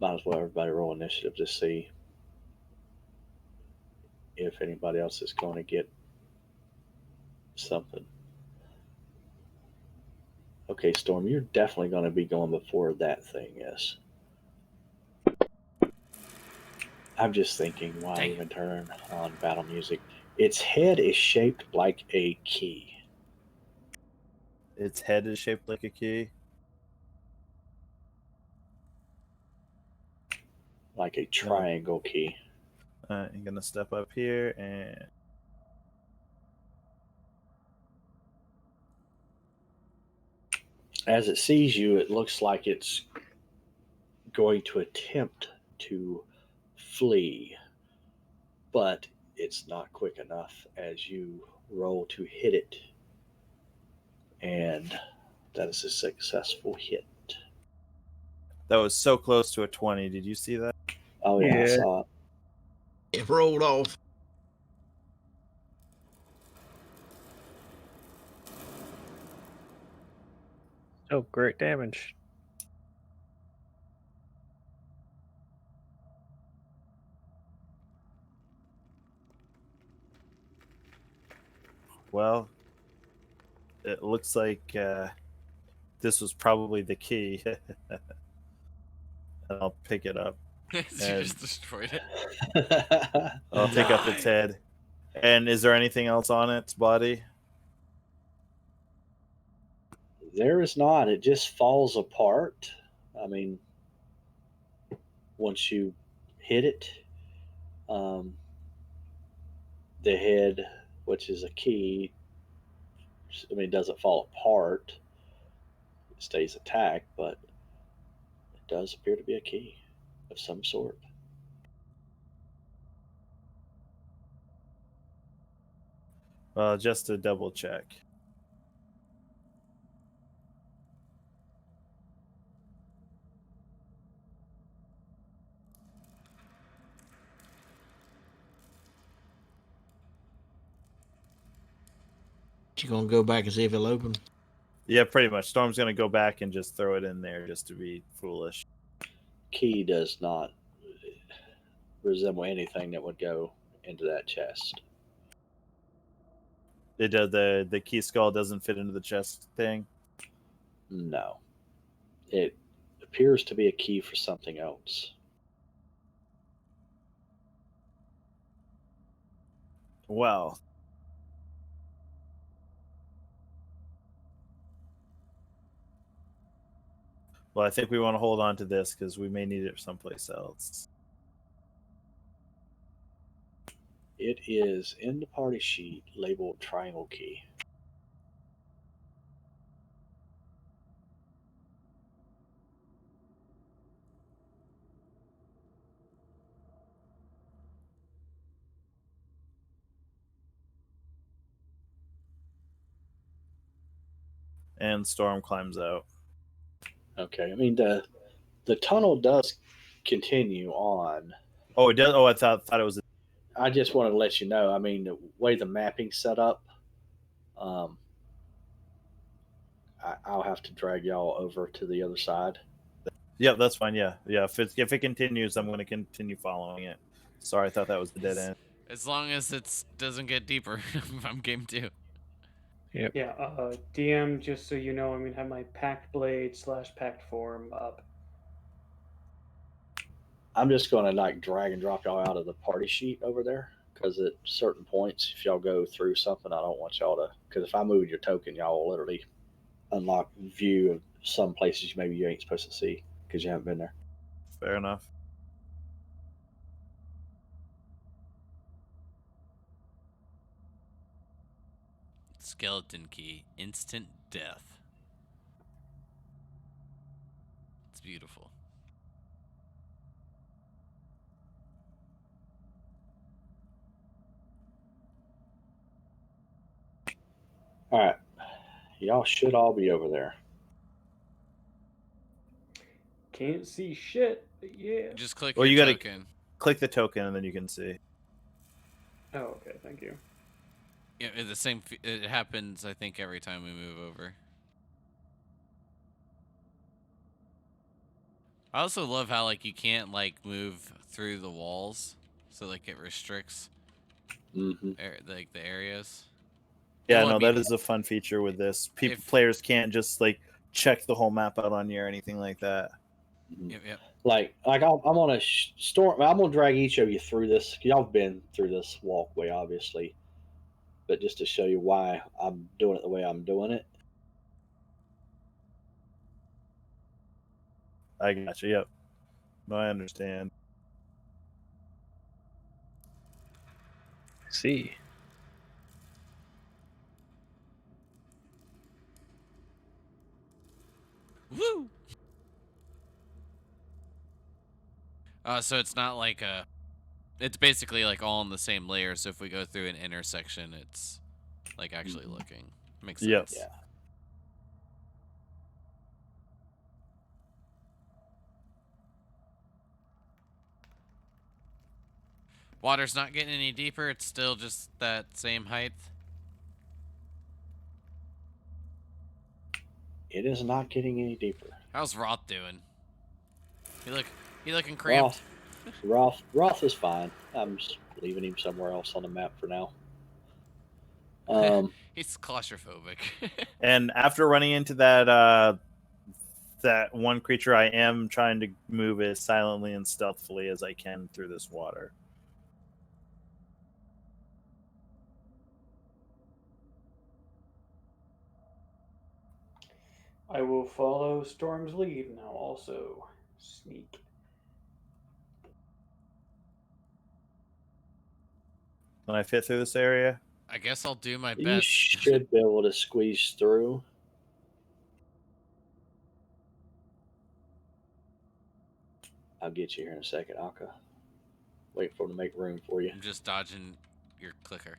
Might as well everybody roll initiative to see if anybody else is going to get something. Okay, Storm, you're definitely going to be going before that thing is. I'm just thinking, why Dang. even turn on battle music? Its head is shaped like a key. Its head is shaped like a key. Like a triangle key. I'm gonna step up here and As it sees you, it looks like it's going to attempt to flee, but it's not quick enough as you roll to hit it. And that is a successful hit. that was so close to a 20. Did you see that? Oh, yeah, I Yeah. saw it. It rolled off. Oh, great damage. Well, it looks like this was probably the key. And I'll pick it up. You And- just destroyed it. I'll take up its head. And is there anything else on its body? There is not. It just falls apart. I mean, once you hit it, um, the head, which is a key, I mean, it doesn't fall apart. It stays intact, but it does appear to be a key of some sort. Just to double check. You gonna go back and see if it'll open? Yeah, pretty much. Storm's gonna go back and just throw it in there just to be foolish. key does not resemble anything that would go into that chest. It does the key skull doesn't fit into the chest thing. No. It appears to be a key for something else. Well, I think we want to hold on to this because we may need it someplace else. It is in the party sheet labeled triangle key. And Storm climbs out. Okay, I mean the tunnel does continue on. Oh, it does. Oh, I thought it was. I just wanted to let you know. I mean, the way the mapping's set up, um, I'll have to drag y'all over to the other side. Yeah, that's fine. Yeah. If it continues, I'm going to continue following it. Sorry, I thought that was the dead end. As long as it doesn't get deeper, I'm game 2. Yep. Yeah, DM, just so you know, I'm gonna have my packed blade / packed form up. I'm just going to like drag and drop y'all out of the party sheet over there because at certain points, if y'all go through something, I don't want y'all to. Because if I move your token, y'all will literally unlock view of some places maybe you ain't supposed to see because you haven't been there. Fair enough. Skeleton key, instant death. It's beautiful. All right, y'all should all be over there. Can't see shit, but yeah. Just click Well, your you gotta- token. Click the token and then you can see. Oh, okay, thank you. Yeah, the same. It happens, I think, every time we move over. I also love how like you can't like move through the walls, so like it restricts Mm-hmm. like the areas. Yeah, Well, I no, mean, that is a fun feature with this. if- Players can't just like check the whole map out on you or anything like that. Yep. Like I'm gonna storm. I'm gonna drag each of you through this. Y'all have been through this walkway, obviously, but just to show you why I'm doing it the way I'm doing it. I got you. Yep. No, I understand. See. Woo! So it's not like a. It's basically like all in the same layer. So if we go through an intersection, it's like actually looking. Makes Yep. sense. Yeah. Water's not getting any deeper. It's still just that same height. It is not getting any deeper. How's Roth doing? He looking cramped. Roth is fine. I'm just leaving him somewhere else on the map for now. He's claustrophobic. And after running into that one creature, I am trying to move as silently and stealthily as I can through this water. I will follow Storm's lead and I'll also sneak. Can I fit through this area? I guess I'll do my You best. should be able to squeeze through. I'll get you here in a second, Aka. Wait for him to make room for you. I'm just dodging your clicker.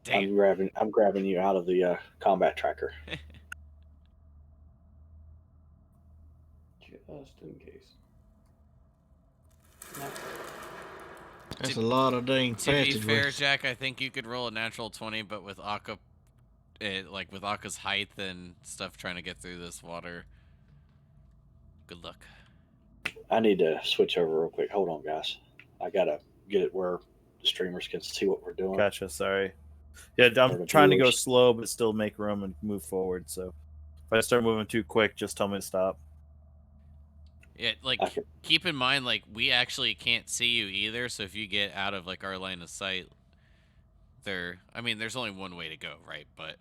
Damn. I'm grabbing you out of the combat tracker. Just in case. No. That's a lot of dang To be fair, passageways. Jack, I think you could roll a natural 20, but with Akka, like with Akka's height and stuff, trying to get through this water. Good luck. I need to switch over real quick. Hold on, guys. I gotta get it where the streamers can see what we're doing, Gotcha. Sorry. Yeah, or I'm the trying to go viewers. slow, but still make room and move forward. So if I start moving too quick, just tell me to stop. Yeah, I like can, keep in mind, like we actually can't see you either. So if you get out of like our line of sight, I mean, there's only one way to go, right? But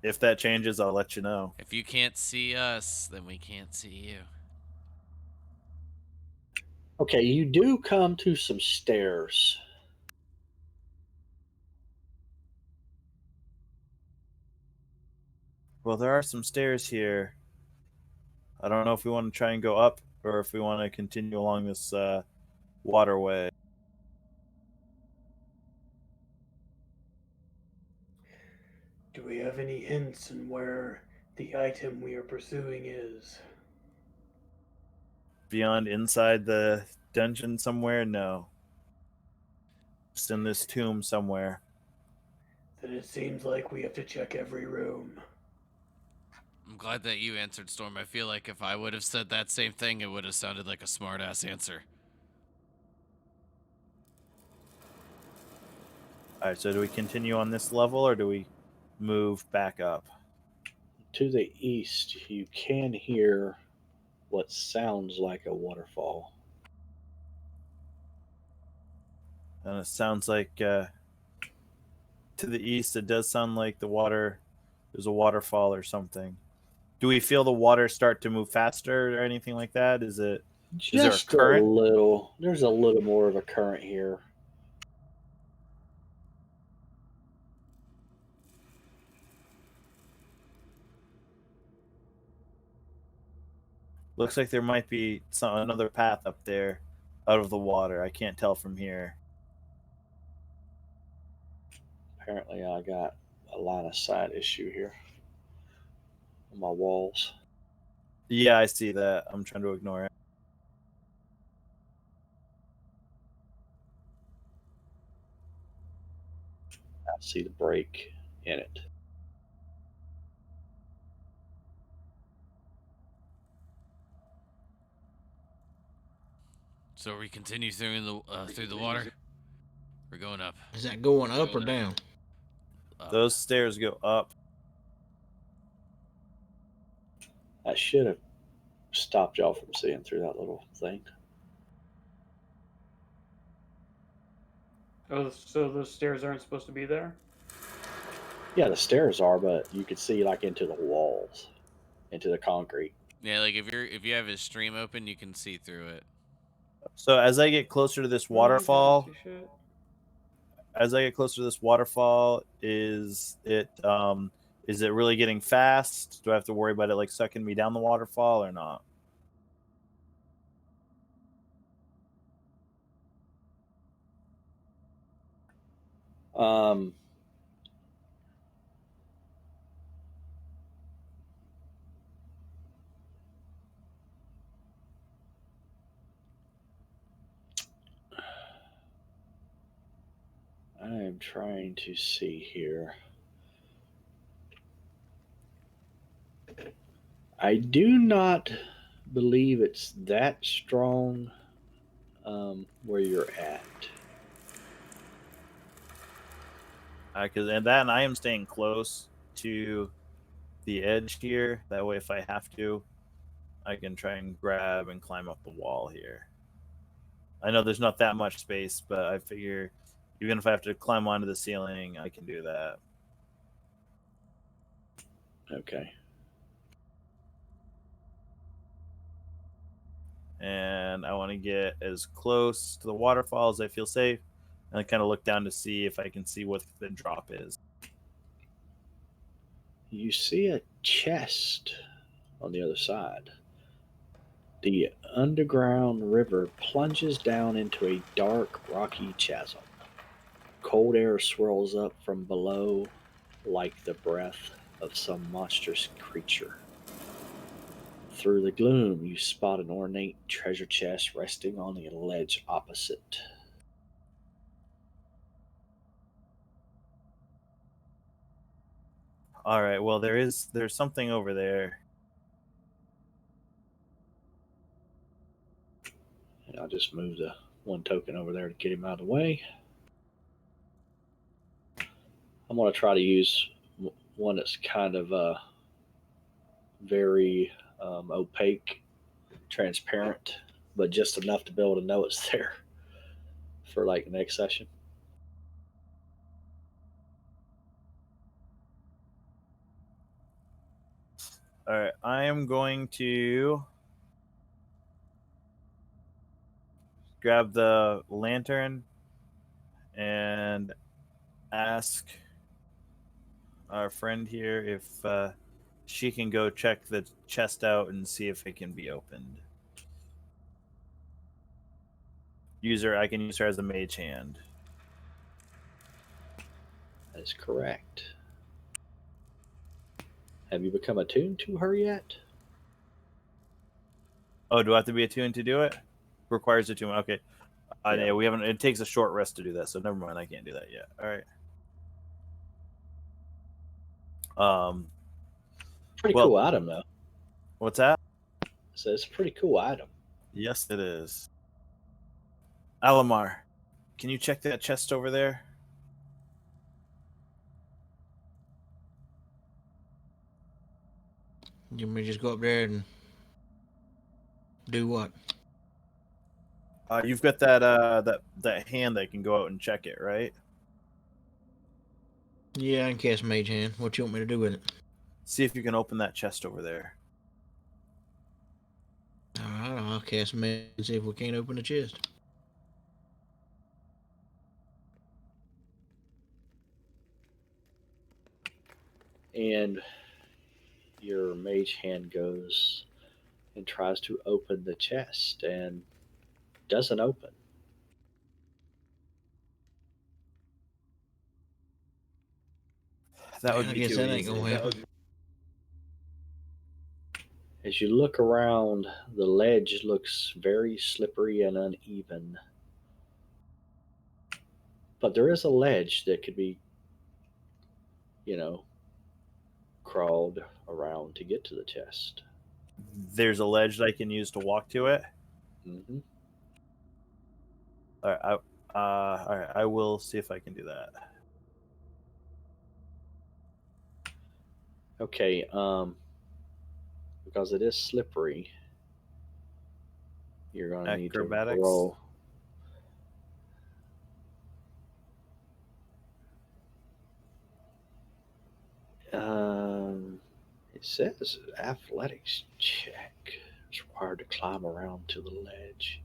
If that changes, I'll let you know. if you can't see us, then we can't see you. okay, you do come to some stairs. Well, there are some stairs here. I don't know if we want to try and go up or if we want to continue along this waterway. Do we have any hints on where the item we are pursuing is? Beyond inside the dungeon somewhere? No. Just in this tomb somewhere. Then it seems like we have to check every room. I'm glad that you answered, Storm. I feel like if I would have said that same thing, it would have sounded like a smart-ass answer. Alright, so do we continue on this level or do we move back up? To the east, you can hear what sounds like a waterfall. And it sounds like to the east, it does sound like there's a waterfall or something. Do we feel the water start to move faster or anything like that? Is there a Just a current? little. There's a little more of a current here. Looks like there might be another path up there out of the water. I can't tell from here. Apparently, I got a line of sight issue here on my walls. Yeah, I see that. I'm trying to ignore it. I see the break in it. So we continue through the water. We're going up. Is that going up or down? Up. Those stairs go up. I should have stopped y'all from seeing through that little thing. Oh, so those stairs aren't supposed to be there? Yeah, the stairs are, but you could see like into the walls, into the concrete. Yeah, like if you have his stream open, you can see through it. So as I get closer to this No, I can't waterfall, see shit. is it really getting fast? Do I have to worry about it like sucking me down the waterfall or not? Um, I am trying to see here. I do not believe it's that strong where you're at. And I am staying close to the edge here. That way, if I have to, I can try and grab and climb up the wall here. I know there's not that much space, but I figure even if I have to climb onto the ceiling, I can do that. Okay. And I want to get as close to the waterfall as I feel safe, and I kind of look down to see if I can see what the drop is. You see a chest on the other side. The underground river plunges down into a dark, rocky chasm. Cold air swirls up from below like the breath of some monstrous creature. Through the gloom, you spot an ornate treasure chest resting on the ledge opposite. All right, well there's something over there. I'll just move the one token over there to get him out of the way. I'm going to try to use one that's kind of very opaque, transparent, but just enough to be able to know it's there for like the next session. All right, I am going to grab the lantern and ask our friend here if she can go check the chest out and see if it can be opened. I can use her as a mage hand. That is correct. Have you become attuned to her yet? Oh, do I have to be attuned to do it? Requires attunement. Okay. Yeah. Yeah, we haven't. It takes a short rest to do that, so never mind. I can't do that yet. All right. Pretty Well, cool item, though. what's that? So it's a pretty cool item. Yes, it is. Alamar, can you check that chest over there? You may just go up there and do what? You've got that that hand that can go out and check it, right? Yeah, I can cast Mage Hand. What you want me to do with it? See if you can open that chest over there. All right, I'll cast Mage and see if we can't open the chest. And your mage hand goes and tries to open the chest and doesn't open. That would I be guess too that ain't easy. gonna happen. As you look around, the ledge looks very slippery and uneven. But there is a ledge that could be, you know, crawled around to get to the chest. There's a ledge that I can use to walk to it. Hmm. All right, all right, I will see if I can do that. Okay, because it is slippery, you're going to need to Acrobatics. roll. It says athletics check. It's required to climb around to the ledge.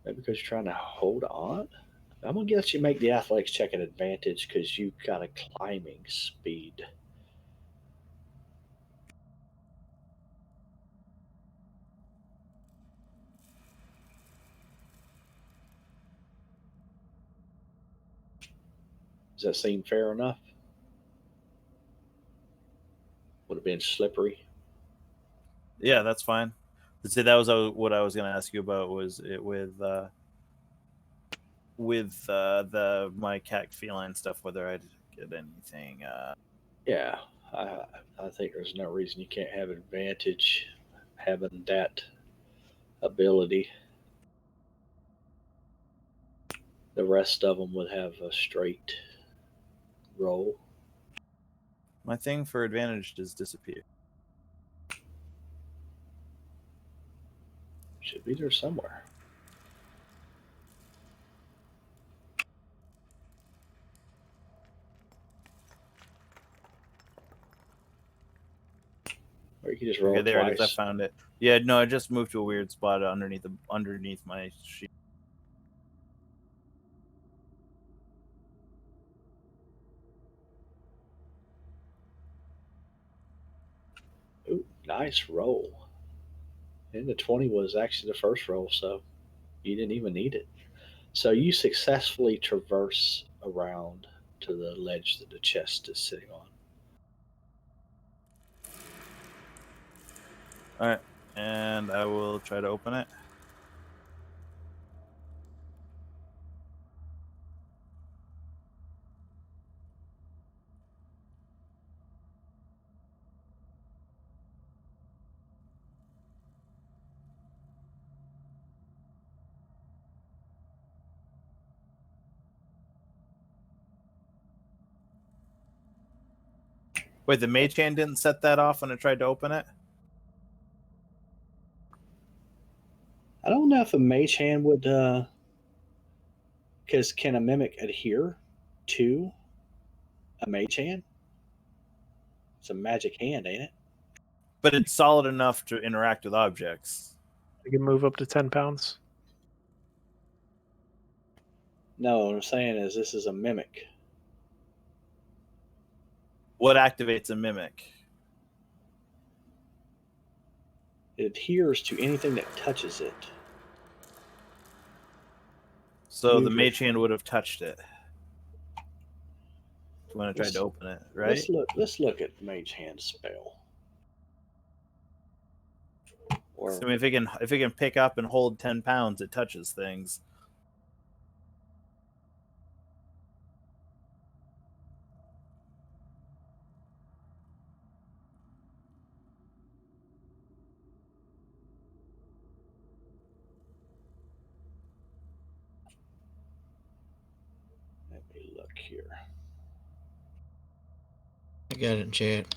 Maybe because you're trying to hold on? I'm going to let you make the athletics check an advantage because you've got a climbing speed. Does that seem fair enough? Would have been slippery. Yeah, that's fine. See, that was what I was going to ask you about. Was it with the my cat feline stuff? Whether I'd get anything? Yeah, I, I think there's no reason you can't have an advantage having that ability. The rest of them would have a straight roll. My thing for advantage does disappear. Should be there somewhere. Or you can just roll Okay, it there it is. I twice. found it. Yeah, no, I just moved to a weird spot underneath my sheet. Ooh, nice roll. And the 20 was actually the first roll, so you didn't even need it. So you successfully traverse around to the ledge that the chest is sitting on. All right, and I will try to open it. Wait, the mage hand didn't set that off when it tried to open it? I don't know if a mage hand would, because can a mimic adhere to a mage hand? It's a magic hand, ain't it? But it's solid enough to interact with objects. I can move up to 10 pounds. No, what I'm saying is this is a mimic. What activates a mimic? It adheres to anything that touches it. So the Move your- mage hand would have touched it when it tried to open it, right? Let's look at mage hand spell. Or So, I mean, if it can pick up and hold 10 pounds, it touches things. let me look here. I got it in chat.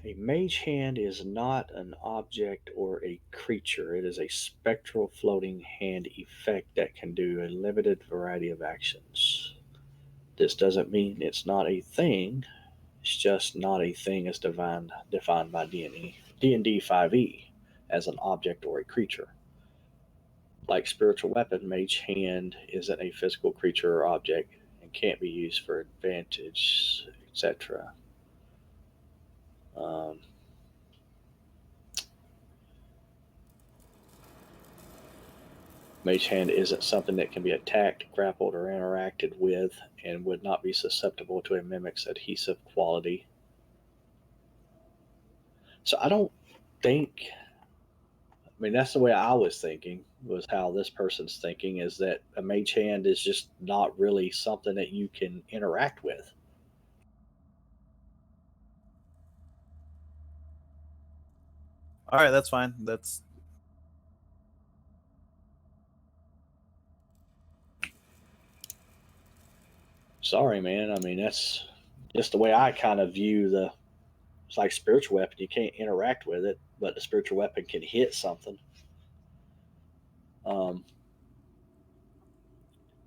A mage hand is not an object or a creature. It is a spectral floating hand effect that can do a limited variety of actions. This doesn't mean it's not a thing. It's just not a thing as defined by D&D 5e as an object or a creature. Like spiritual weapon, mage hand isn't a physical creature or object and can't be used for advantage, etc. Mage hand isn't something that can be attacked, grappled, or interacted with, and would not be susceptible to a mimic's adhesive quality. So I don't think. I mean, that's the way I was thinking. Was how this person's thinking is that a mage hand is just not really something that you can interact with. All right, that's fine. That's Sorry, man. I mean, that's just the way I kind of view the. It's like spiritual weapon. You can't interact with it, but the spiritual weapon can hit something. Um,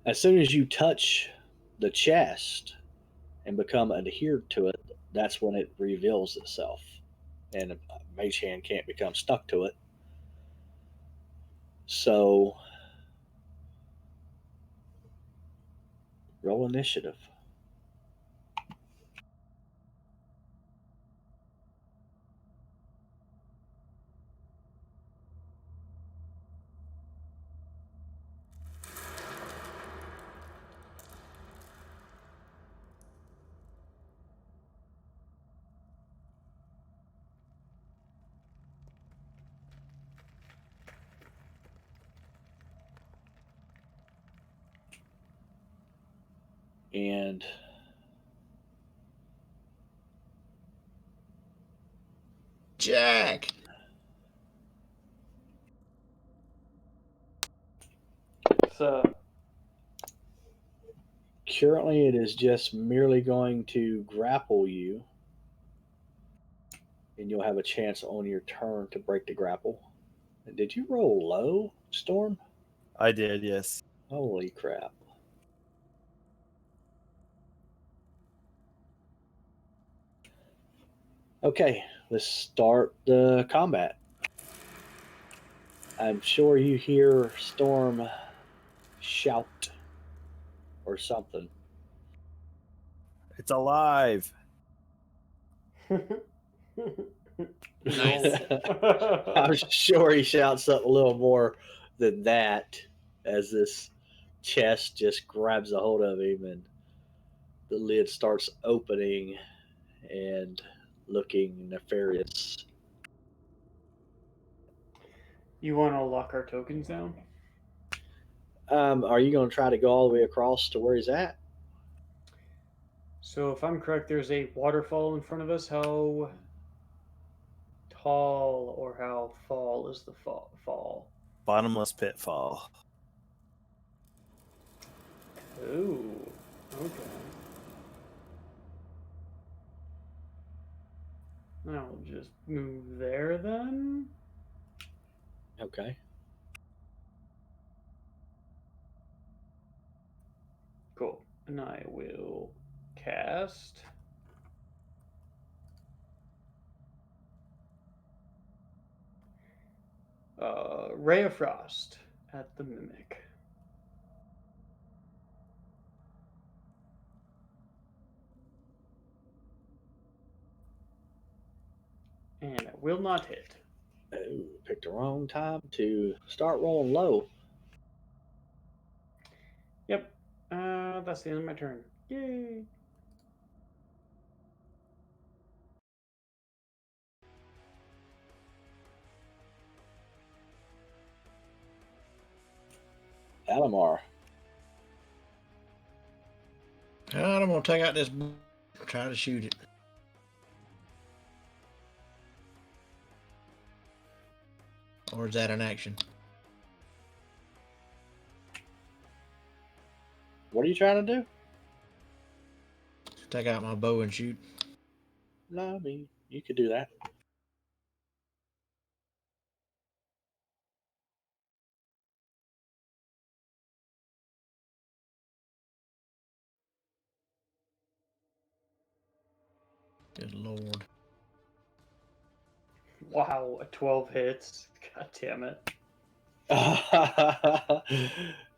as soon as you touch the chest and become adhered to it, that's when it reveals itself. And a mage hand can't become stuck to it. So, roll initiative. And Jack. So currently, it is just merely going to grapple you, and you'll have a chance on your turn to break the grapple. Did you roll low, Storm? I did, yes. Holy crap. Okay, let's start the combat. I'm sure you hear Storm shout or something. It's alive. Nice. I'm sure he shouts something a little more than that as this chest just grabs a hold of him and the lid starts opening and looking nefarious. You want to lock our tokens down? Are you going to try to go all the way across to where he's at? So if I'm correct, there's a waterfall in front of us. How tall or how fall is the fall? Bottomless pitfall. Ooh, okay. I'll just move there then. Okay. Cool. And I will cast Ray of Frost at the Mimic. And it will not hit. Oh, picked the wrong time to start rolling low. Yep. That's the end of my turn. Yay. Alamar. All right, I'm gonna take out this. Try to shoot it. Or is that an action? What are you trying to do? Take out my bow and shoot. No, I mean, you could do that. Good lord. Wow, a 12 hits. God damn it.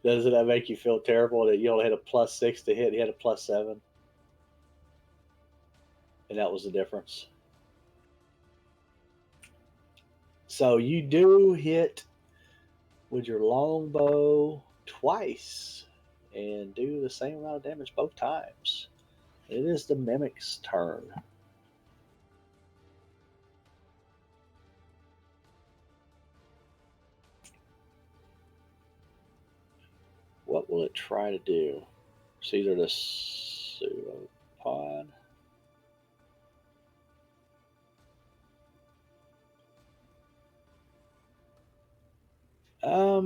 Doesn't that make you feel terrible that you only had a +6 to hit? He had a +7. And that was the difference. So you do hit with your longbow twice and do the same amount of damage both times. It is the mimic's turn. What will it try to do? It's either the pseudopod. I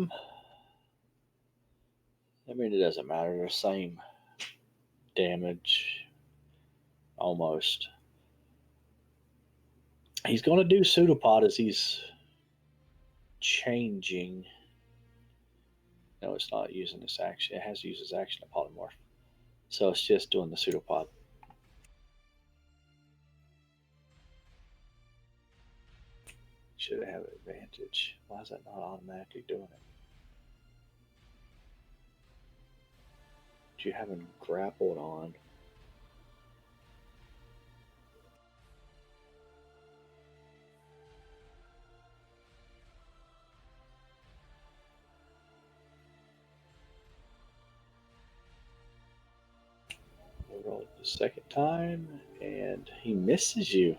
mean, it doesn't matter. They're the same damage, almost. He's going to do pseudopod as he's changing. No, it's not using this action. It has to use his action to polymorph. So it's just doing the pseudopod. Should have advantage. Why is that not automatically doing it? Do you have him grappled on? We'll roll it the second time, and he misses you.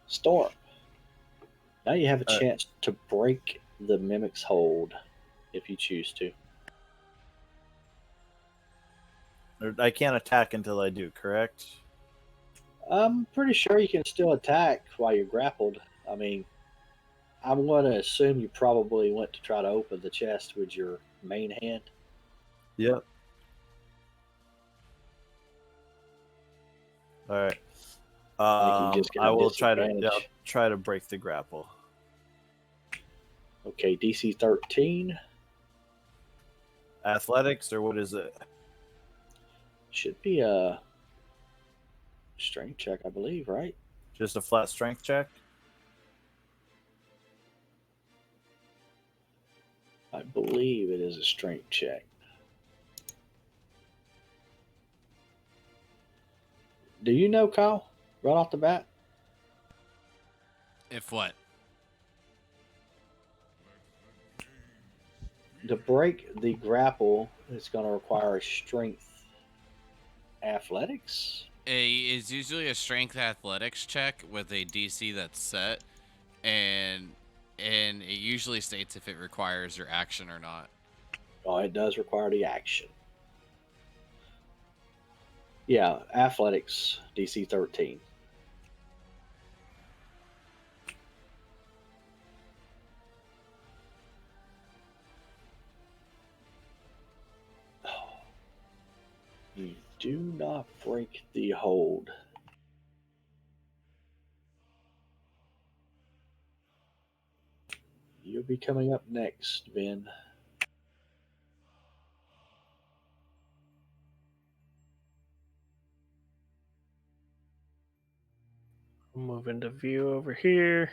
Storm. Now you have a chance to break the mimic's hold if you choose to. I can't attack until I do, correct? I'm pretty sure you can still attack while you're grappled. I mean, I'm going to assume you probably went to try to open the chest with your main hand. Yep. All right. I will try to break the grapple. Okay, DC 13. Athletics, or what is it? Should be a strength check, I believe, right? Just a flat strength check? I believe it is a strength check. Do you know, Kyle, right off the bat? If what? To break the grapple, it's going to require a strength athletics. Is usually a strength athletics check with a DC that's set, and it usually states if it requires your action or not. Oh, it does require the action. Yeah, athletics, DC 13. You do not break the hold. You'll be coming up next, Ben. I'll move into view over here.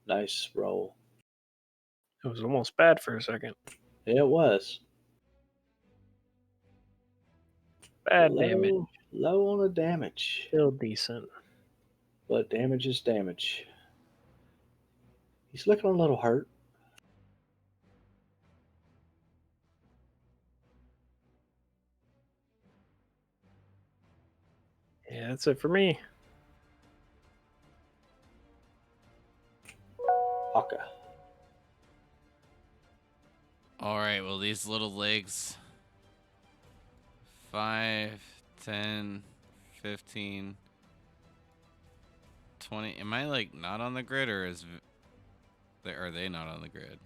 Nice roll. It was almost bad for a second. Yeah, it was. Bad damage. Low on the damage. Still decent. But damage is damage. He's looking a little hurt. Yeah, that's it for me. Haka. All right, well, these little legs 5, 10, 15, 20. Am I like not on the grid, or are they not on the grid?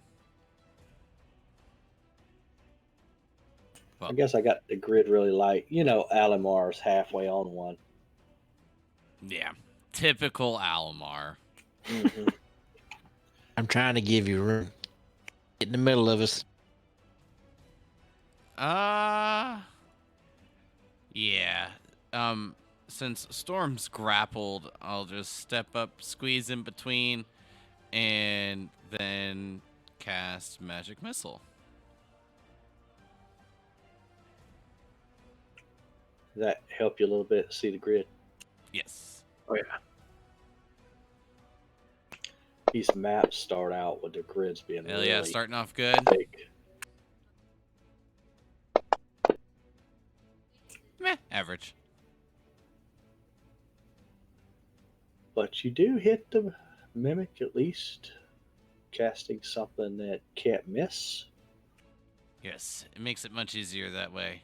I guess I got the grid really light. You know, Alamar's halfway on one. Yeah, typical Alomar. Mhm. I'm trying to give you room. Get in the middle of us. Yeah. Since Storm's grappled, I'll just step up, squeeze in between, and then cast Magic Missile. Does that help you a little bit see the grid? Yes. Oh yeah. These maps start out with the grids being Hell really yeah, starting off good. big. Meh, average. But you do hit the mimic at least, casting something that can't miss. Yes, it makes it much easier that way.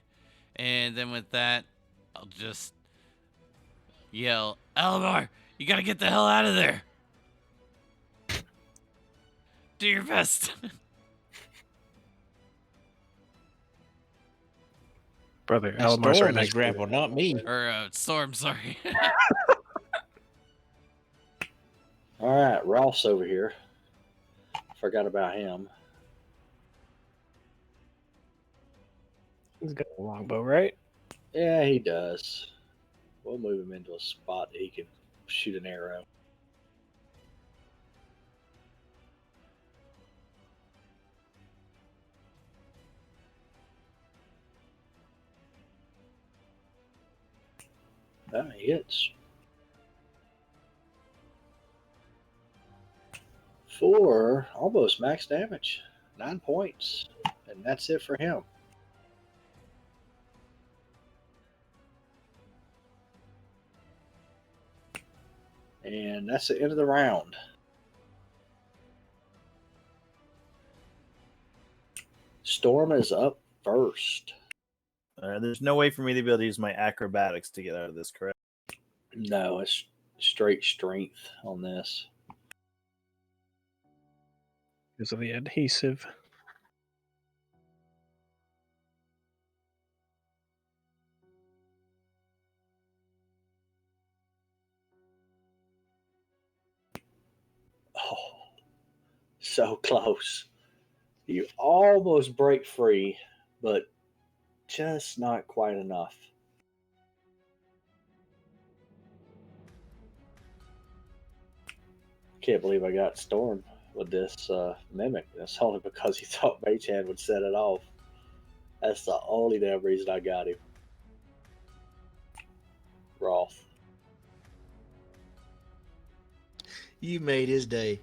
And then with that, I'll just yell, Elamar, you gotta get the hell out of there. Do your best. Brother, That Alamar's right Storm is next to you. grappled, not me. Or Storm, sorry. All right, Ross over here. Forgot about him. He's got a longbow, right? Yeah, he does. We'll move him into a spot that he can shoot an arrow. That hits. 4, almost max damage. 9 points. And that's it for him. And that's the end of the round. Storm is up first. There's no way for me to be able to use my acrobatics to get out of this, correct? No, it's straight strength on this. Because of the adhesive. Oh, so close. You almost break free, but just not quite enough. Can't believe I got Storm with this mimic. That's only because he thought Mage Hand would set it off. That's the only damn reason I got him. Roth. You made his day.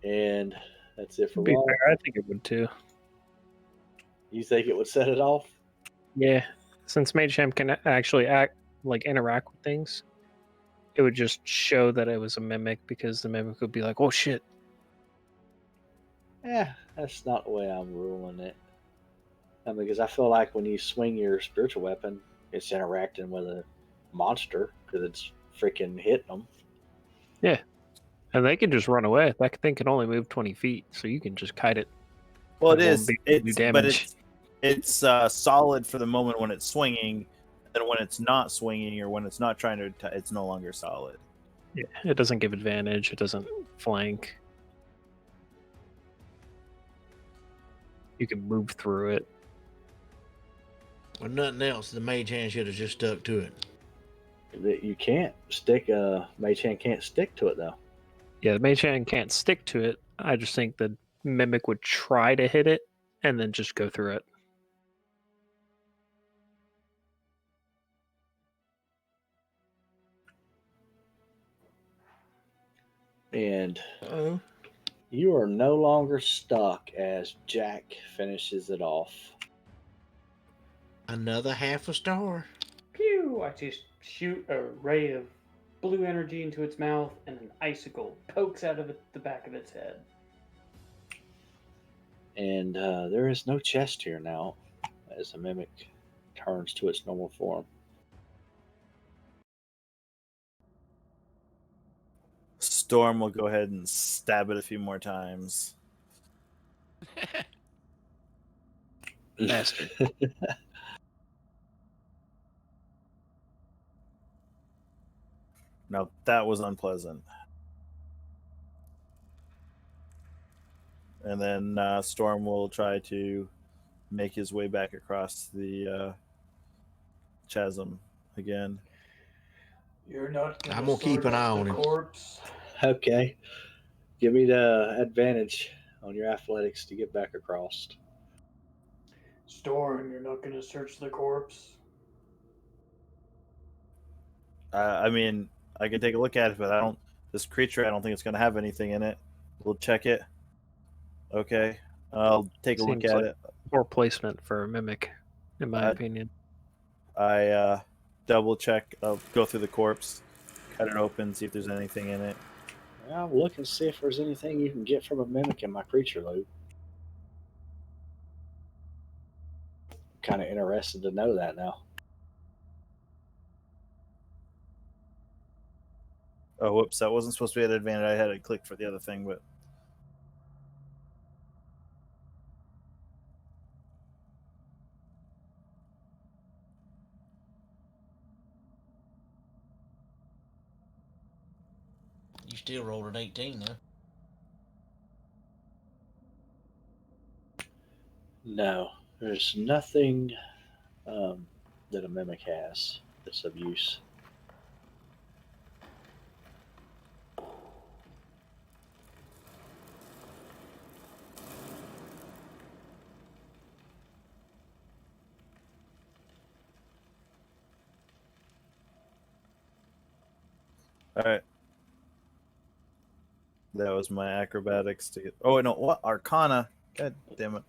And That's it To for be Raw. fair, I think it would too. You think it would set it off? Yeah, since Mage Hand can actually interact with things, it would just show that it was a mimic because the mimic would be like, "Oh shit." Yeah, that's not the way I'm ruling it. Because I feel like when you swing your spiritual weapon, it's interacting with a monster because it's freaking hitting them. Yeah, and they can just run away. That thing can only move 20 feet, so you can just kite it. Well, It it won't is. be able to do It's but damage. it's solid for the moment when it's swinging. Then when it's not swinging or when it's not trying to, it's no longer solid. Yeah, it doesn't give advantage. It doesn't flank. You can move through it. Or nothing else, the mage hand should have just stuck to it. That you can't stick. Mage Hand can't stick to it though. Yeah, the Mage Hand can't stick to it. I just think the mimic would try to hit it and then just go through it. And Oh, you are no longer stuck as Jack finishes it off. another half a star. Pew! I just shoot a ray of blue energy into its mouth, and an icicle pokes out of the back of its head. And there is no chest here now as the mimic turns to its normal form. Storm will go ahead and stab it a few more times. Bastard. Now that was unpleasant. And then Storm will try to make his way back across the chasm again. You're not gonna I'm gonna keep search an eye the on him. corpse. Okay. Give me the advantage on your athletics to get back across. Storm, you're not gonna search the corpse. I mean, I can take a look at it, but I don't. This creature, I don't think it's going to have anything in it. We'll check it. Okay, I'll take a look Seems at like it. poor placement for a mimic, in my opinion. I double check. I'll go through the corpse, cut it open, see if there's anything in it. I'll look and see if there's anything you can get from a mimic in my creature loot. Kind of interested to know that now. Oh, whoops! That wasn't supposed to be an advantage. I had it clicked for the other thing, but You still rolled an 18 though. No, there's nothing that a mimic has that's of use. all right. That was my acrobatics to get. Oh no, what Arcana? God damn it!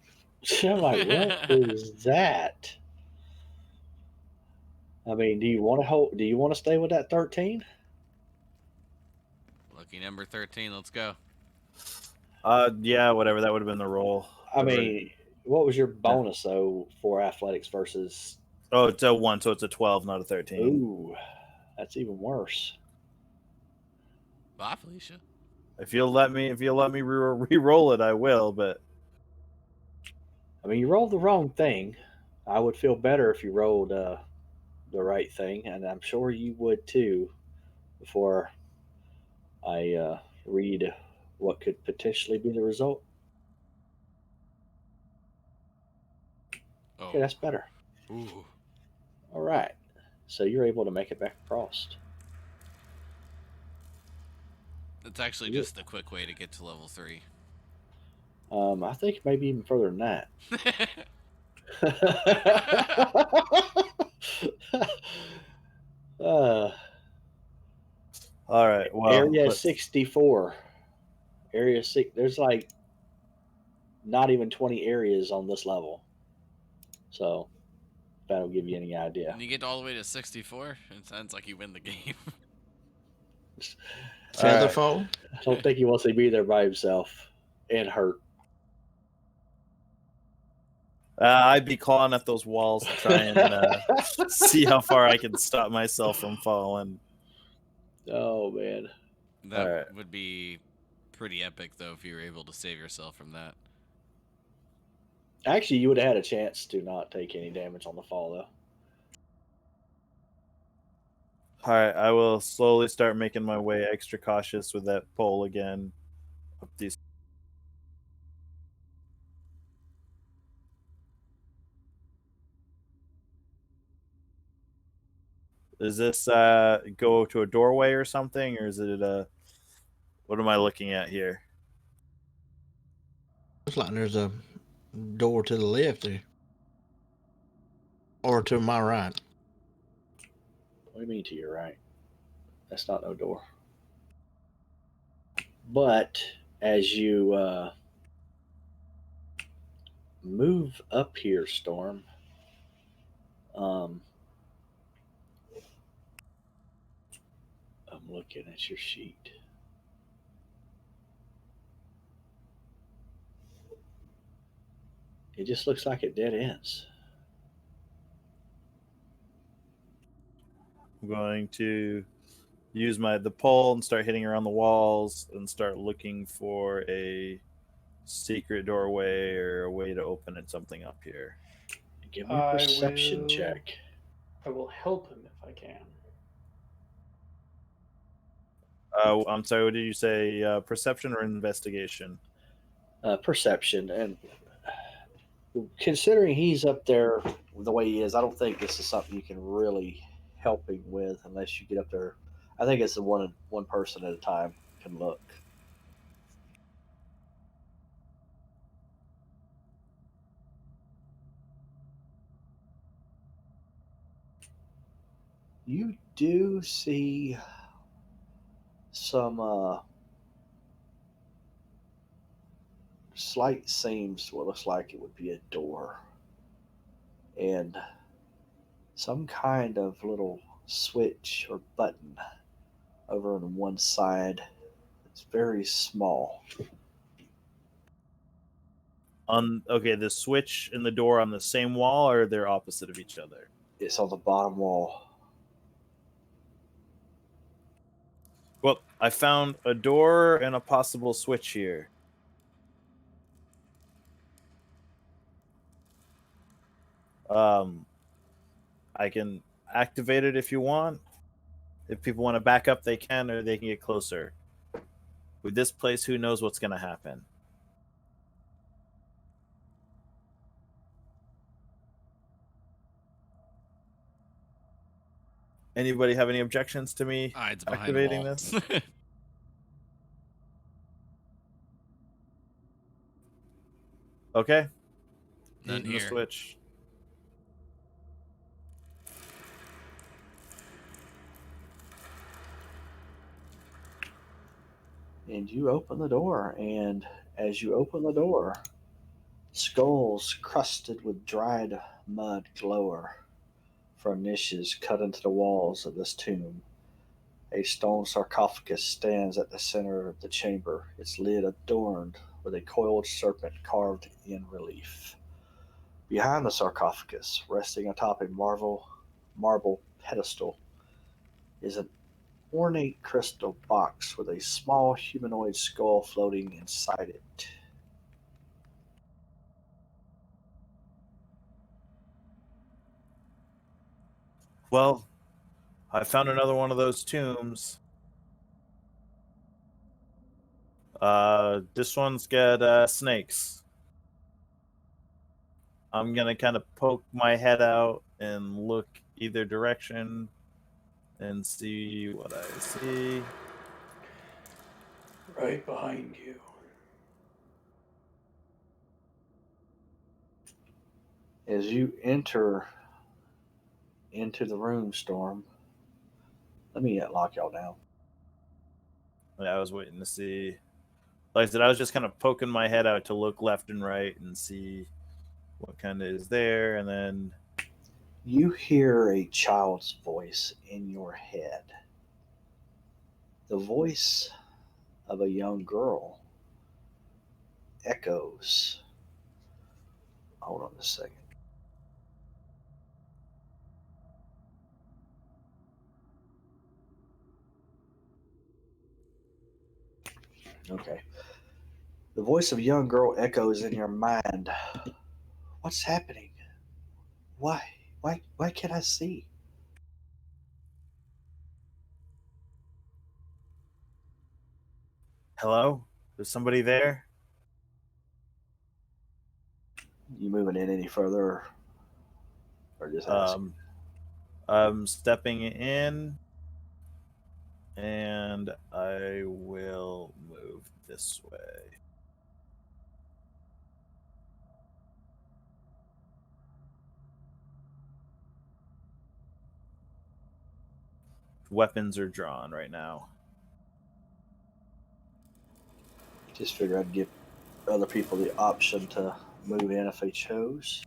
I'm like, what is that? I mean, do you want to hold? Do you want to stay with that 13? Lucky number 13. Let's go. Yeah, whatever. That would have been the roll. I mean, what was your bonus though for athletics versus? Oh, it's a 1, so it's a 12, not a 13. Ooh, that's even worse. Bye, Felicia. If you'll let me re-roll it, I will. But I mean, you rolled the wrong thing. I would feel better if you rolled the right thing, and I'm sure you would too. Before I read what could potentially be the result. Oh. Okay, that's better. Ooh. All right, so you're able to make it back across. That's actually Yeah. just the quick way to get to level 3. I think maybe even further than that. uh, all right, well, Area 64. Area 6. There's like not even 20 areas on this level. So that'll give you any idea. And you get all the way to 64. It sounds like you win the game. Featherfall. I don't think he wants to be there by himself and hurt. I'd be clawing at those walls to try and see how far I can stop myself from falling. Oh man. That Alright. would be pretty epic, though, if you were able to save yourself from that. Actually, you would have had a chance to not take any damage on the fall, though. All right, I will slowly start making my way extra cautious with that pole again. Up these. Does this go to a doorway or something, or is it a? What am I looking at here? Looks like there's a door to the left there. Or to my right. What do you mean to your right? That's not no door. But as you move up here, Storm, I'm looking at your sheet. It just looks like it dead ends. I'm going to use the pole and start hitting around the walls and start looking for a secret doorway or a way to open it something up here. Give me a perception check. I will help him if I can. I'm sorry, what did you say? Perception or investigation? Perception. And considering he's up there the way he is, I don't think this is something you can really help him with unless you get up there. I think it's the one person at a time can look. You do see some slight seams to what looks like it would be a door and some kind of little switch or button over on one side. It's very small. The switch and the door on the same wall, or they're opposite of each other? It's on the bottom wall. Well, I found a door and a possible switch here. I can activate it if you want. If people want to back up, they can, or they can get closer. With this place, who knows what's going to happen? Anybody have any objections to me It's behind activating the wall. this? Okay. None Hitting the here. switch. And you open the door, and as you open the door, skulls crusted with dried mud glower from niches cut into the walls of this tomb. A stone sarcophagus stands at the center of the chamber, its lid adorned with a coiled serpent carved in relief. Behind the sarcophagus, resting atop a marble pedestal, is an ornate crystal box with a small humanoid skull floating inside it. Well, I found another one of those tombs. This one's got snakes. I'm gonna kind of poke my head out and look either direction and see what I see. Right behind you. As you enter into the room, Storm, let me lock y'all down. I was waiting to see. like I said, I was just kind of poking my head out to look left and right and see what kind of is there, and then You hear a child's voice in your head. The voice of a young girl echoes. Hold on a second. Okay. The voice of a young girl echoes in your mind. What's happening? Why? Why can't I see? hello, is somebody there? You moving in any further or just asking? I'm stepping in, and I will move this way. Weapons are drawn right now. Just figure I'd give other people the option to move in if they chose.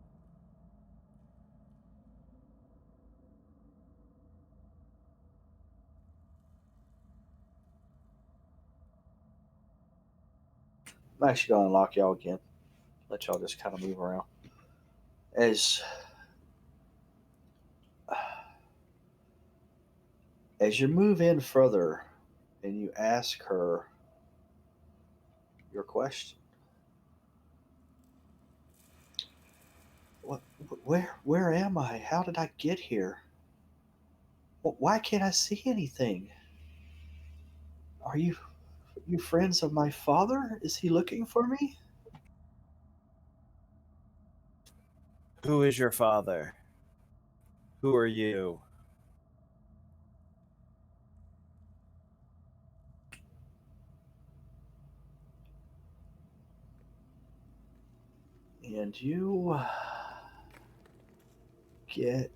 I'm actually going to unlock y'all again. Let y'all just kind of move around. As as you move in further and you ask her your question, what, where am I? How did I get here? Why can't I see anything? Are you friends of my father? Is he looking for me? Who is your father? Who are you? And you get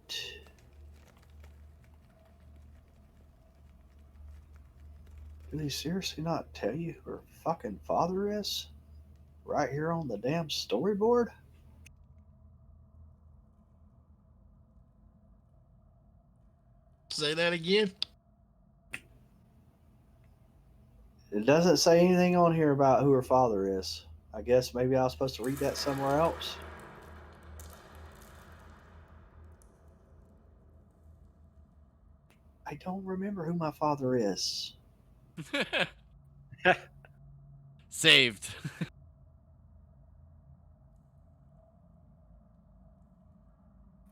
do they seriously not tell you who her fucking father is? Right here on the damn storyboard? Say that again. It doesn't say anything on here about who her father is. I guess maybe I was supposed to read that somewhere else. I don't remember who my father is. Saved.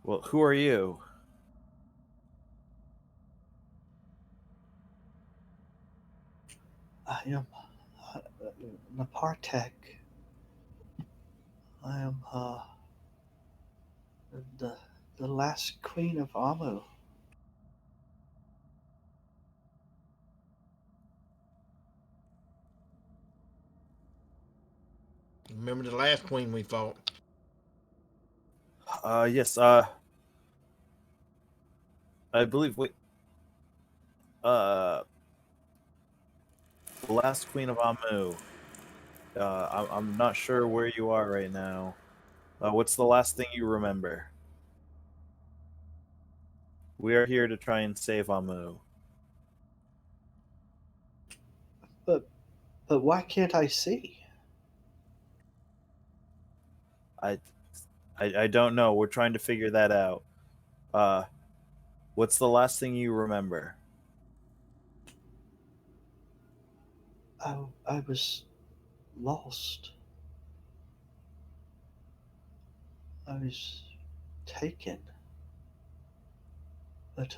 Well, who are you? I am Napartek. I am the the last queen of Amu. Remember the last queen we fought? Yes. I believe we. Uh, the last queen of Amu. I'm not sure where you are right now. What's the last thing you remember? We are here to try and save Amu. But why can't I see? I, I don't know. We're trying to figure that out. Uh, what's the last thing you remember? I was lost. I was taken. But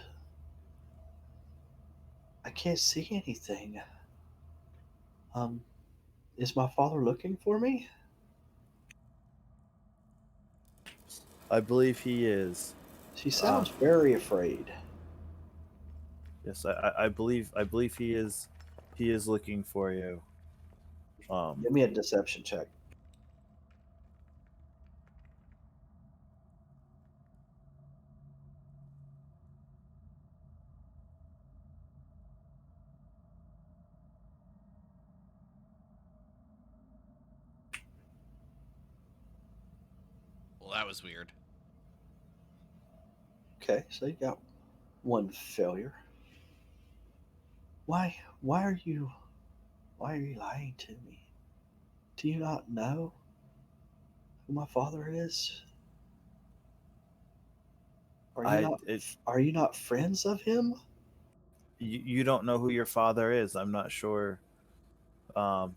I can't see anything. Um, is my father looking for me? I believe he is. She Uh, sounds very afraid. yes, I believe he is. He is looking for you. Give me a deception check. that was weird. Okay, so you got one failure. Why? Why are you? Why are you lying to me? Do you not know who my father is? Are you I not? it, Are you not friends of him? you don't know who your father is. I'm not sure. I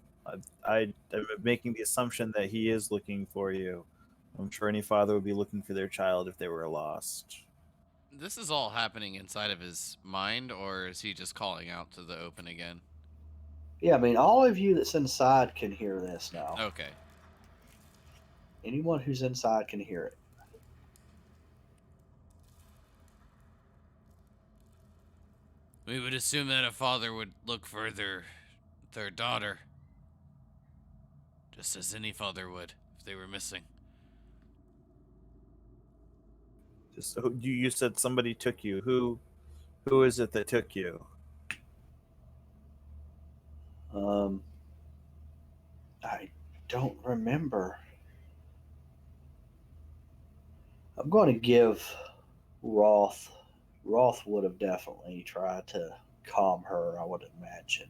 am making the assumption that he is looking for you. I'm sure any father would be looking for their child if they were lost. This is all happening inside of his mind, or is he just calling out to the open again? Yeah, I mean, all of you that's inside can hear this now. Okay. Anyone who's inside can hear it. We would assume that a father would look for their daughter, just as any father would if they were missing. Just you said somebody took you. Who is it that took you? Um, I don't remember. I'm going to give Roth. Roth would have definitely tried to calm her, I would imagine.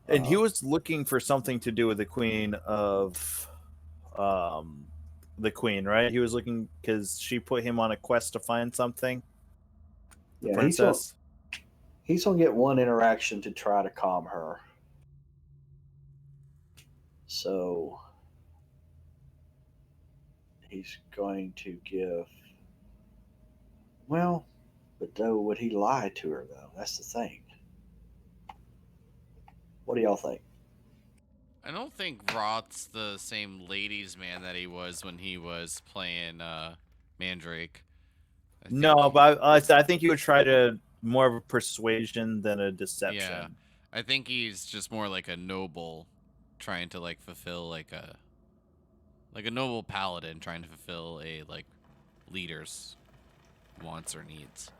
And he Um, was looking for something to do with the queen of um the queen, right? He was looking because she put him on a quest to find something. The yeah, princess. he's gonna get one interaction to try to calm her. So he's going to give. Well, but though would he lie to her though? That's the thing. What do y'all think? I don't think Roth's the same ladies' man that he was when he was playing Mandrake. I think, No, but I think he would try to more of a persuasion than a yeah, deception. I think he's just more like a noble, trying to like fulfill like a noble paladin trying to fulfill a like leader's wants or needs.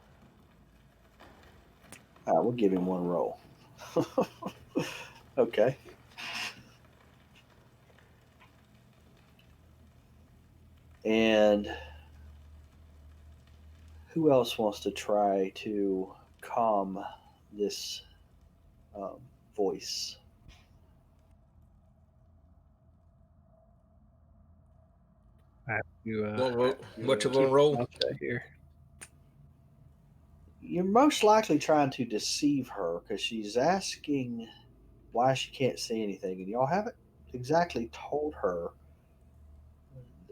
All right, we'll give him one roll. Okay. And who else wants to try to calm this um, voice? I have to, What you keep gonna roll? my set here. You're most likely trying to deceive her because she's asking why she can't see anything, and y'all haven't exactly told her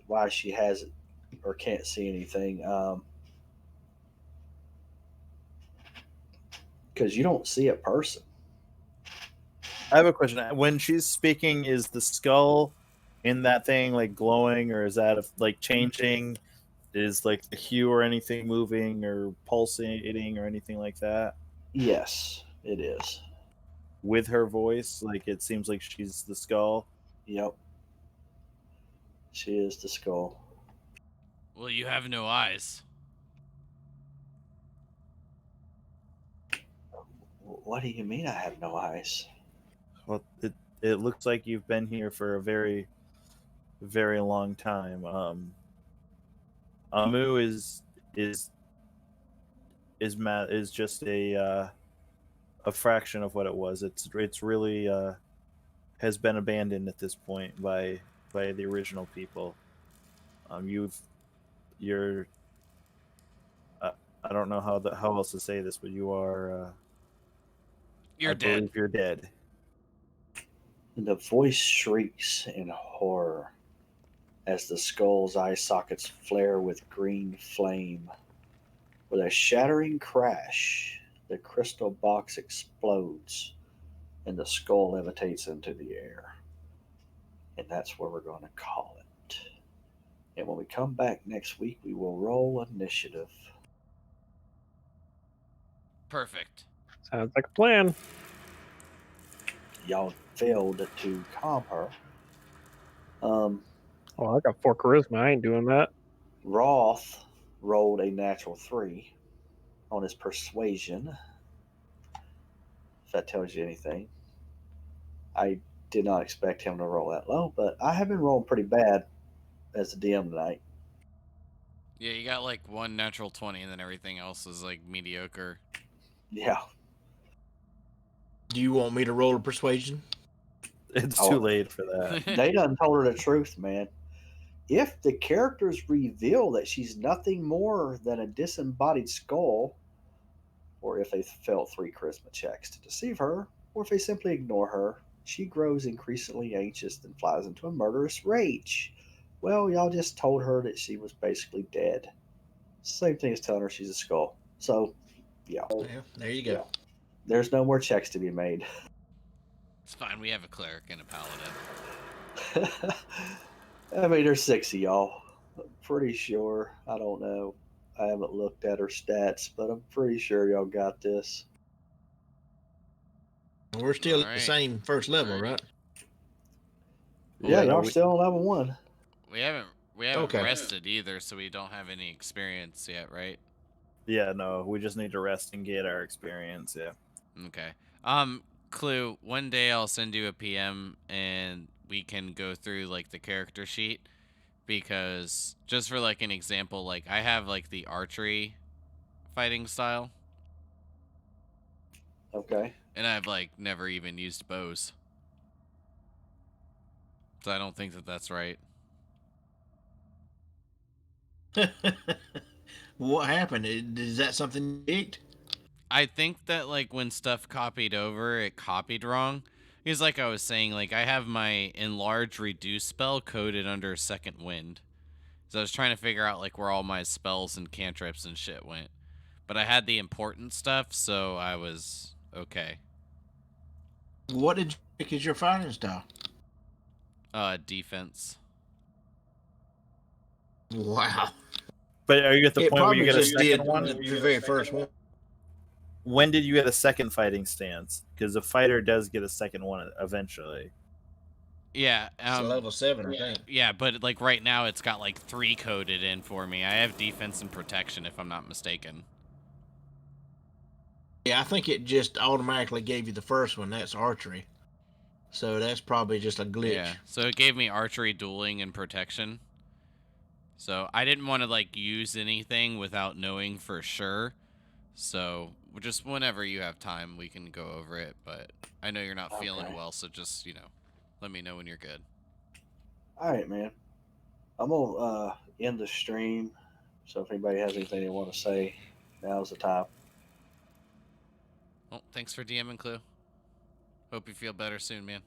why she hasn't or can't see anything. Because you don't see a person. I have a question. When she's speaking, is the skull in that thing like glowing, or is that like changing? Is like the hue or anything moving or pulsating or anything like that? Yes, it is. With her voice, like it seems like she's the skull. Yep, she is the skull. Well, you have no eyes. What do you mean I have no eyes? Well, it looks like you've been here for a very, very long time. Amu is is just a fraction of what it was. It's really has been abandoned at this point by the original people. You're uh, I don't know how else to say this, but you are You're I dead. believe you're dead. And the voice shrieks in horror as the skull's eye sockets flare with green flame. With a shattering crash, the crystal box explodes and the skull levitates into the air. And that's where we're going to call it. And when we come back next week, we will roll initiative. Perfect. Sounds like a plan. Y'all failed to calm her. Um, Oh, I got 4 charisma. I ain't doing that. Roth rolled a natural 3 on his persuasion, if that tells you anything. I did not expect him to roll that low, but I have been rolling pretty bad as the DM tonight. Yeah, you got like one natural 20, and then everything else is like mediocre. Yeah. Do you want me to roll a persuasion? It's Oh. too late for that. They done told her the truth, man. If the characters reveal that she's nothing more than a disembodied skull, or if they fail 3 charisma checks to deceive her, or if they simply ignore her, she grows increasingly anxious and flies into a murderous rage. Well, y'all just told her that she was basically dead. Same thing as telling her she's a skull. So, yeah, Yeah, there you go. there's no more checks to be made. It's fine. We have a cleric and a paladin. I mean, there's 6 of y'all. I'm pretty sure. I don't know. I haven't looked at her stats, but I'm pretty sure y'all got this. We're still at the Alright. same first level, right? Yeah, no, y'all we- still on level 1. We haven't Okay. rested either, so we don't have any experience yet, right? Yeah, no, we just need to rest and get our experience. Yeah. Okay. Clue, one day I'll send you a PM and we can go through like the character sheet, because just for like an example, like I have like the archery fighting style, Okay. and I've like never even used bows. So I don't think that that's right. What happened? Is that something you picked? I think that like when stuff copied over, it copied wrong. Because like I was saying, like I have my enlarge reduce spell coded under second wind. So I was trying to figure out like where all my spells and cantrips and shit went. But I had the important stuff, so I was okay. What did you pick as your fighting style? Defense. Wow. But are you at the It point where you probably get a just did second one? the very first one. When did you get a second fighting stance? Because the fighter does get a second one eventually. Yeah, It's level 7, I think. yeah, but like right now it's got like 3 coded in for me. I have defense and protection if I'm not mistaken. Yeah, I think it just automatically gave you the first one. That's archery. So that's probably just a glitch. Yeah, so it gave me archery, dueling, and protection. So I didn't want to like use anything without knowing for sure. So just whenever you have time, we can go over it. But I know you're not feeling Okay. well, so just let me know when you're good. All right, man. I'm going to end the stream. So if anybody has anything they want to say, now's the time. Well, thanks for DMing, Clue. Hope you feel better soon, man.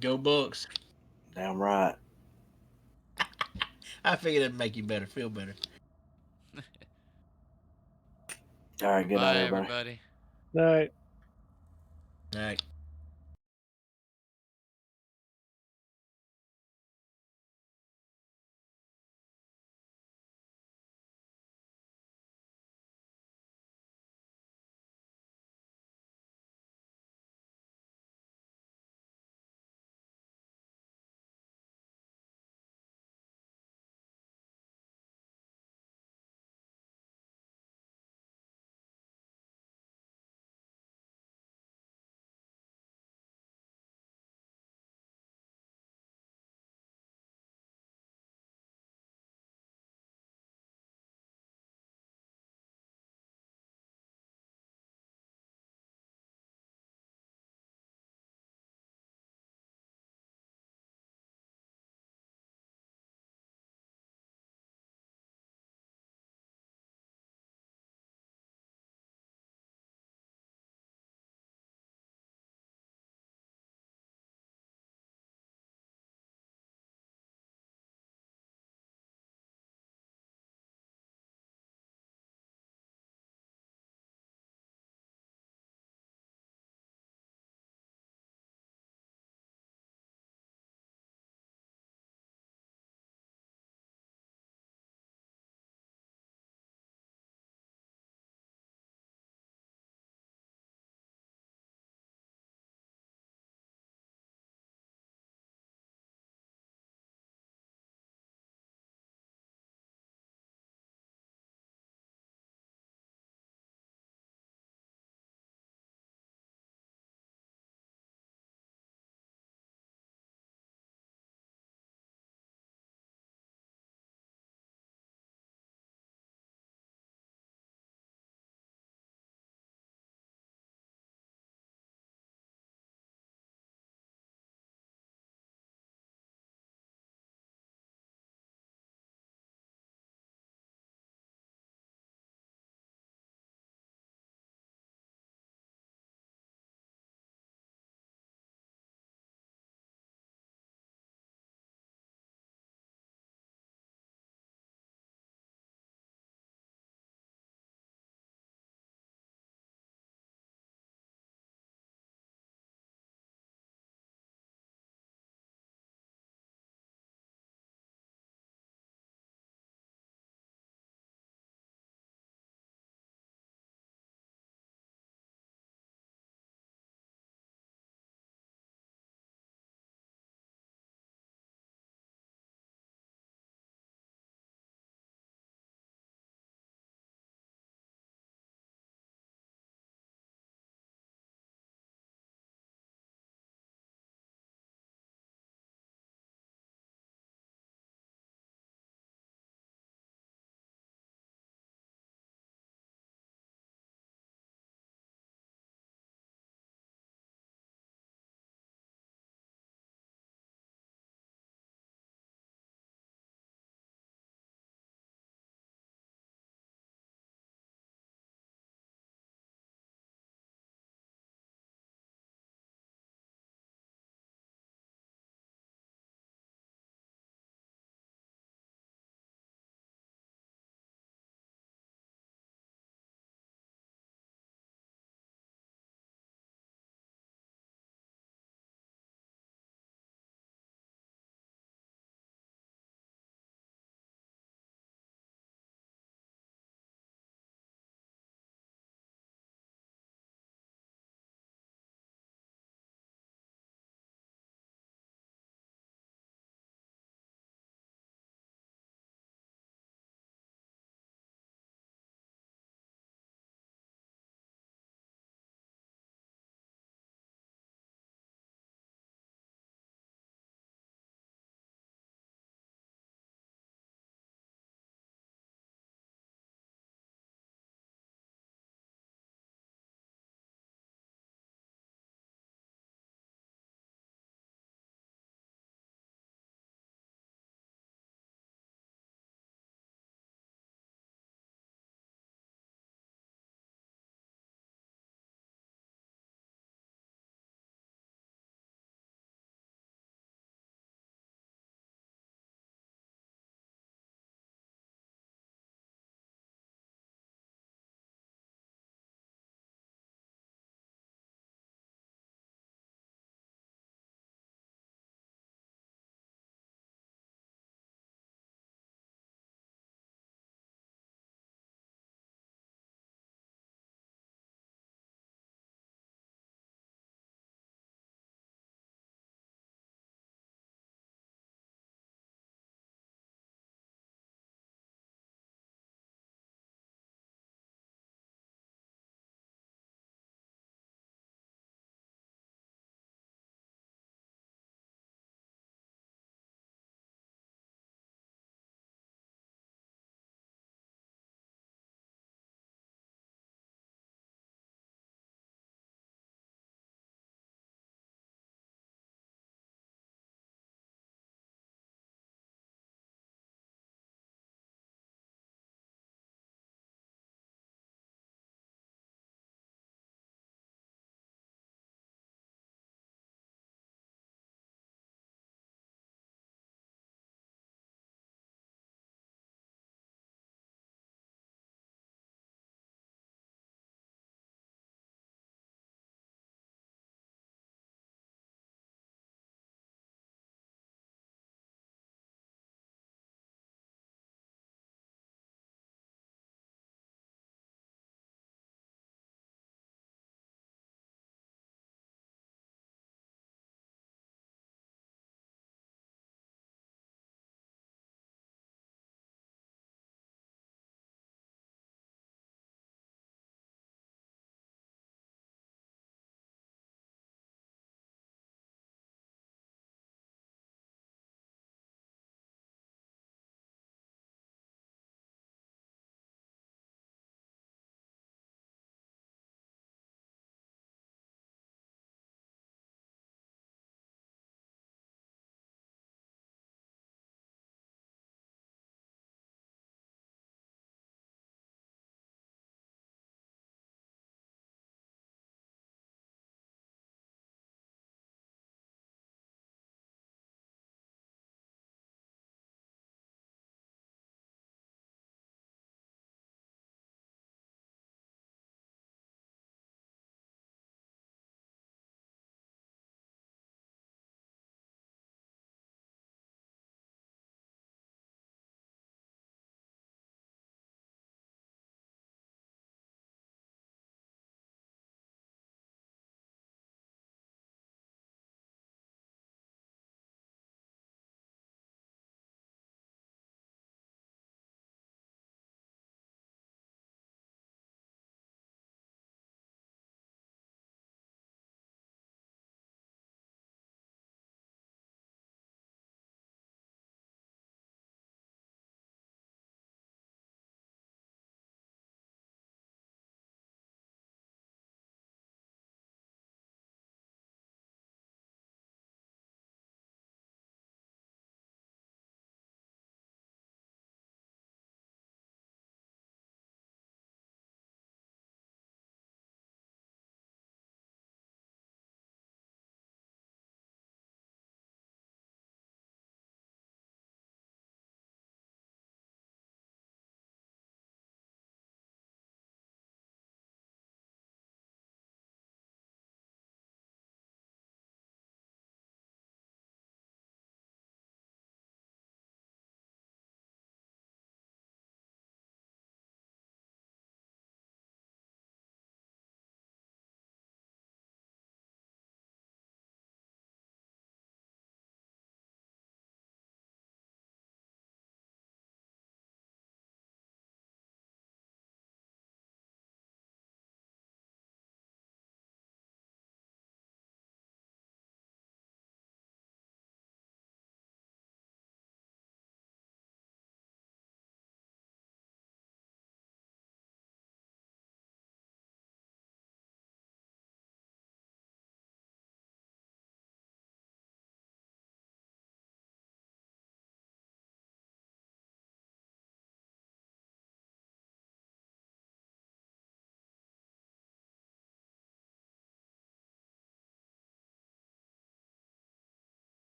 Go Bucks. Damn right. I figured it'd make you better, feel better. All right, good night, Bye, everybody. everybody. All right. All right.